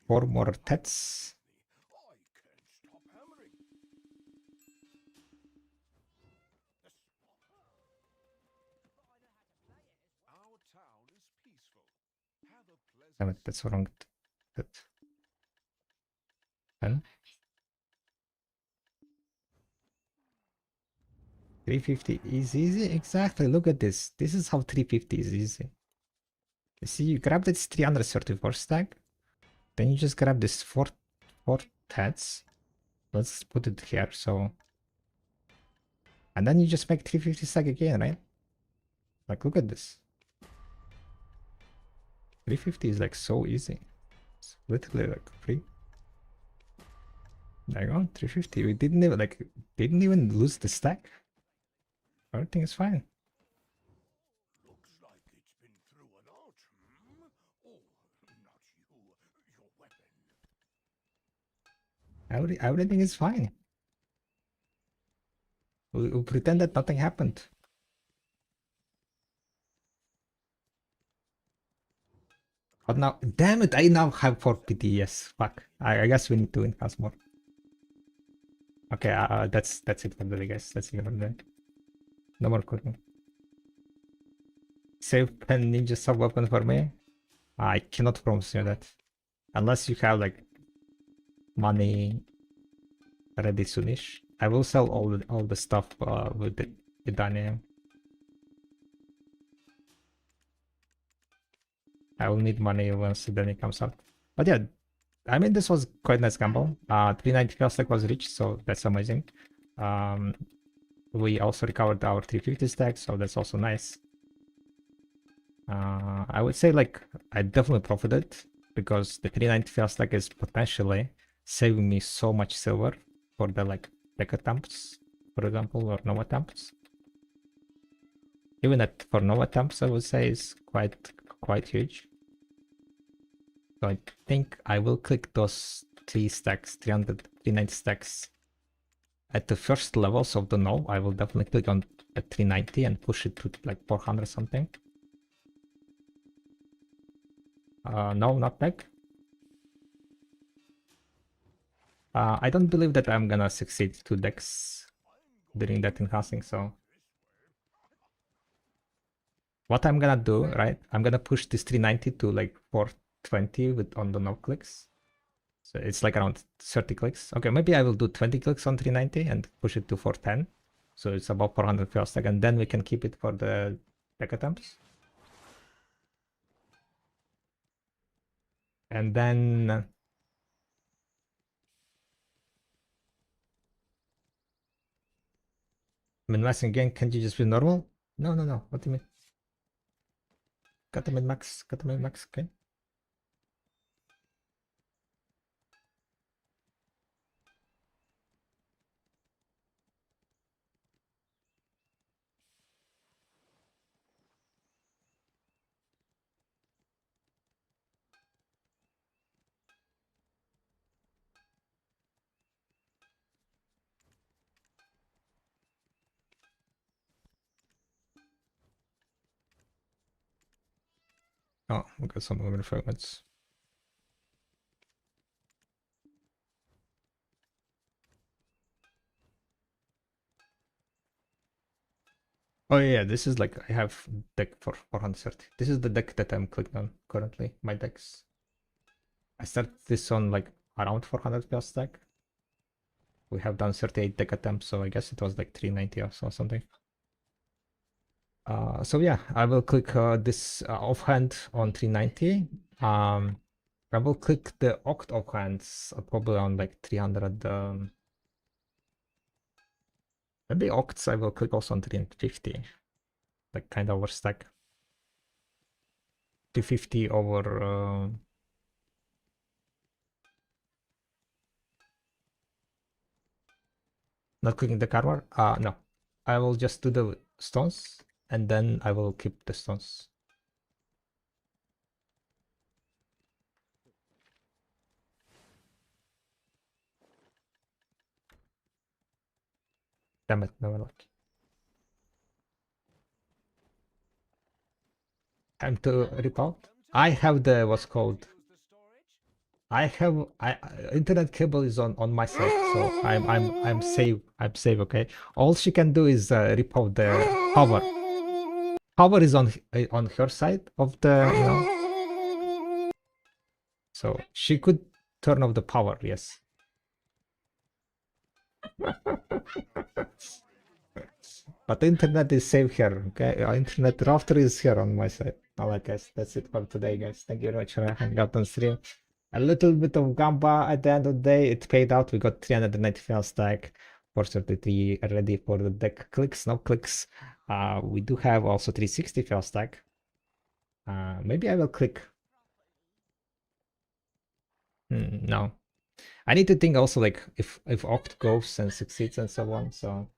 4 more tets. I can't stop hammering. Our town is peaceful. Have a pleasant Damn it, that's wrong. That. And 350 is easy. Exactly. Look at this. This is how 350 is easy. You see, you grab this 334 stack, then you just grab this four tats. Let's put it here. So, and then you just make 350 stack again, right? Like, look at this. 350 is like so easy. It's literally like free. There you go, 350. We didn't even lose the stack. Everything is fine. looks like it's been through an arch. Oh, not you. Your weapon. Everything is fine. We'll pretend that nothing happened. But now, damn it, I now have 4 PTS. Fuck. I guess we need to enhance more. Okay, that's it for the day, guys. That's it for the day. No more cooking. Save pen ninja sub weapon for me. I cannot promise you that. Unless you have like money ready soonish. I will sell all the stuff with the Daniel. I will need money once the Daniel comes out. But yeah, I mean this was quite nice gamble. 390 feels like was reached, so that's amazing. We also recovered our 350 stack, so that's also nice. I would say like I definitely profited because the 390 feels like is potentially saving me so much silver for the like deck attempts, for example, or Nova attempts. Even at for Nova attempts, I would say is quite huge. So I think I will click those 3 stacks, 390 stacks at the first levels of the Nova. I will definitely click on at 390 and push it to like 400 something. No, not back. I don't believe that I'm gonna succeed 2 decks during that enhancing, so what I'm gonna do, right? I'm gonna push this 390 to like 420 with on the no clicks. So it's like around 30 clicks. Okay, maybe I will do 20 clicks on 390 and push it to 410. So it's about 400 per stack, and then we can keep it for the deck attempts. And then min-maxing again, can't you just be normal? No. What do you mean? Got the min-max, okay. Oh, we got some other fragments. Oh yeah, this is like I have deck for 430. This is the deck that I'm clicking on currently. My decks. I started this on like around 400 per stack. we have done 38 deck attempts, so I guess it was like 390 or something. So yeah, I will click this offhand on 390. I will click the oct offhands probably on like 300. Maybe octs I will click also on 350, like kind of overstack. 250 over. Not clicking the card. No, I will just do the stones and then I will keep the stones. Damn it, never luck. Time to rip out. I have the what's called. I have internet cable is on my side, so I'm safe. I'm safe. Okay. All she can do is rip out the power. Power is on her side of the. So she could turn off the power. Yes. But the internet is safe here, okay? Internet router is here on my side. Alright guys, that's it for today guys. Thank you very much for hanging out on stream. A little bit of gamba at the end of the day, it paid out. We got 395 stack, 433 ready for the deck clicks, no clicks. We do have also 360 fail stack. Maybe I will click. No. I need to think also like if Oct goes and succeeds and so on, so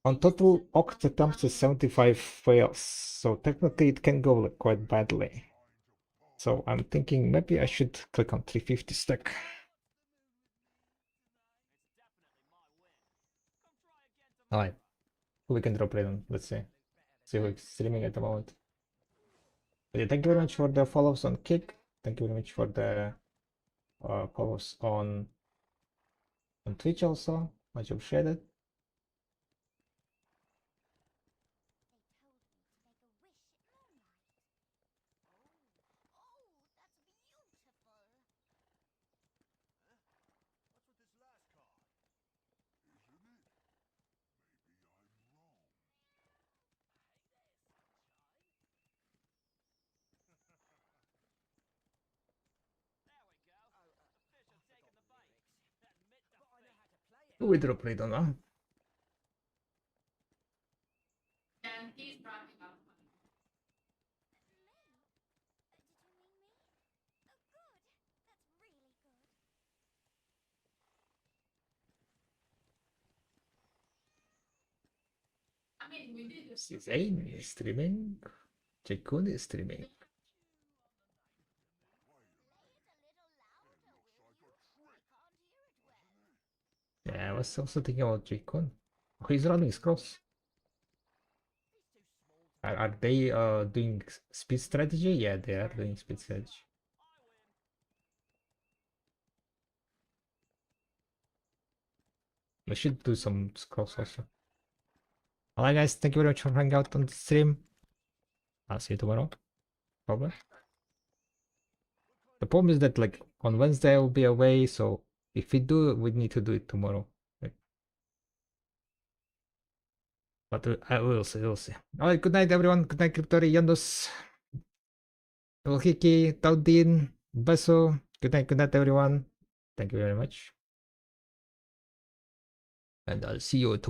on total, Oct attempts to 75 fails, so technically it can go like quite badly. So I'm thinking maybe I should click on 350 stack. Alright, we can drop later. Let's see. See who's streaming at the moment. But yeah, thank you very much for the follows on Kick. Thank you very much for the follows on Twitch also. Much appreciated. We drop later now. Zane is streaming. Jaycun is streaming. Yeah, I was also thinking about Jaycun. He's running scrolls. Are they doing speed strategy? Yeah, they are doing speed strategy. We should do some scrolls also. Alright guys, thank you very much for hanging out on the stream. I'll see you tomorrow. Probably. The problem is that like on Wednesday I will be away, so if we do, we need to do it tomorrow. But I will see, we'll see. Alright, good night everyone. Good night, Cryptori, Yandus, Hiki, Taudin, Beso. Good night everyone. Thank you very much. And I'll see you tomorrow.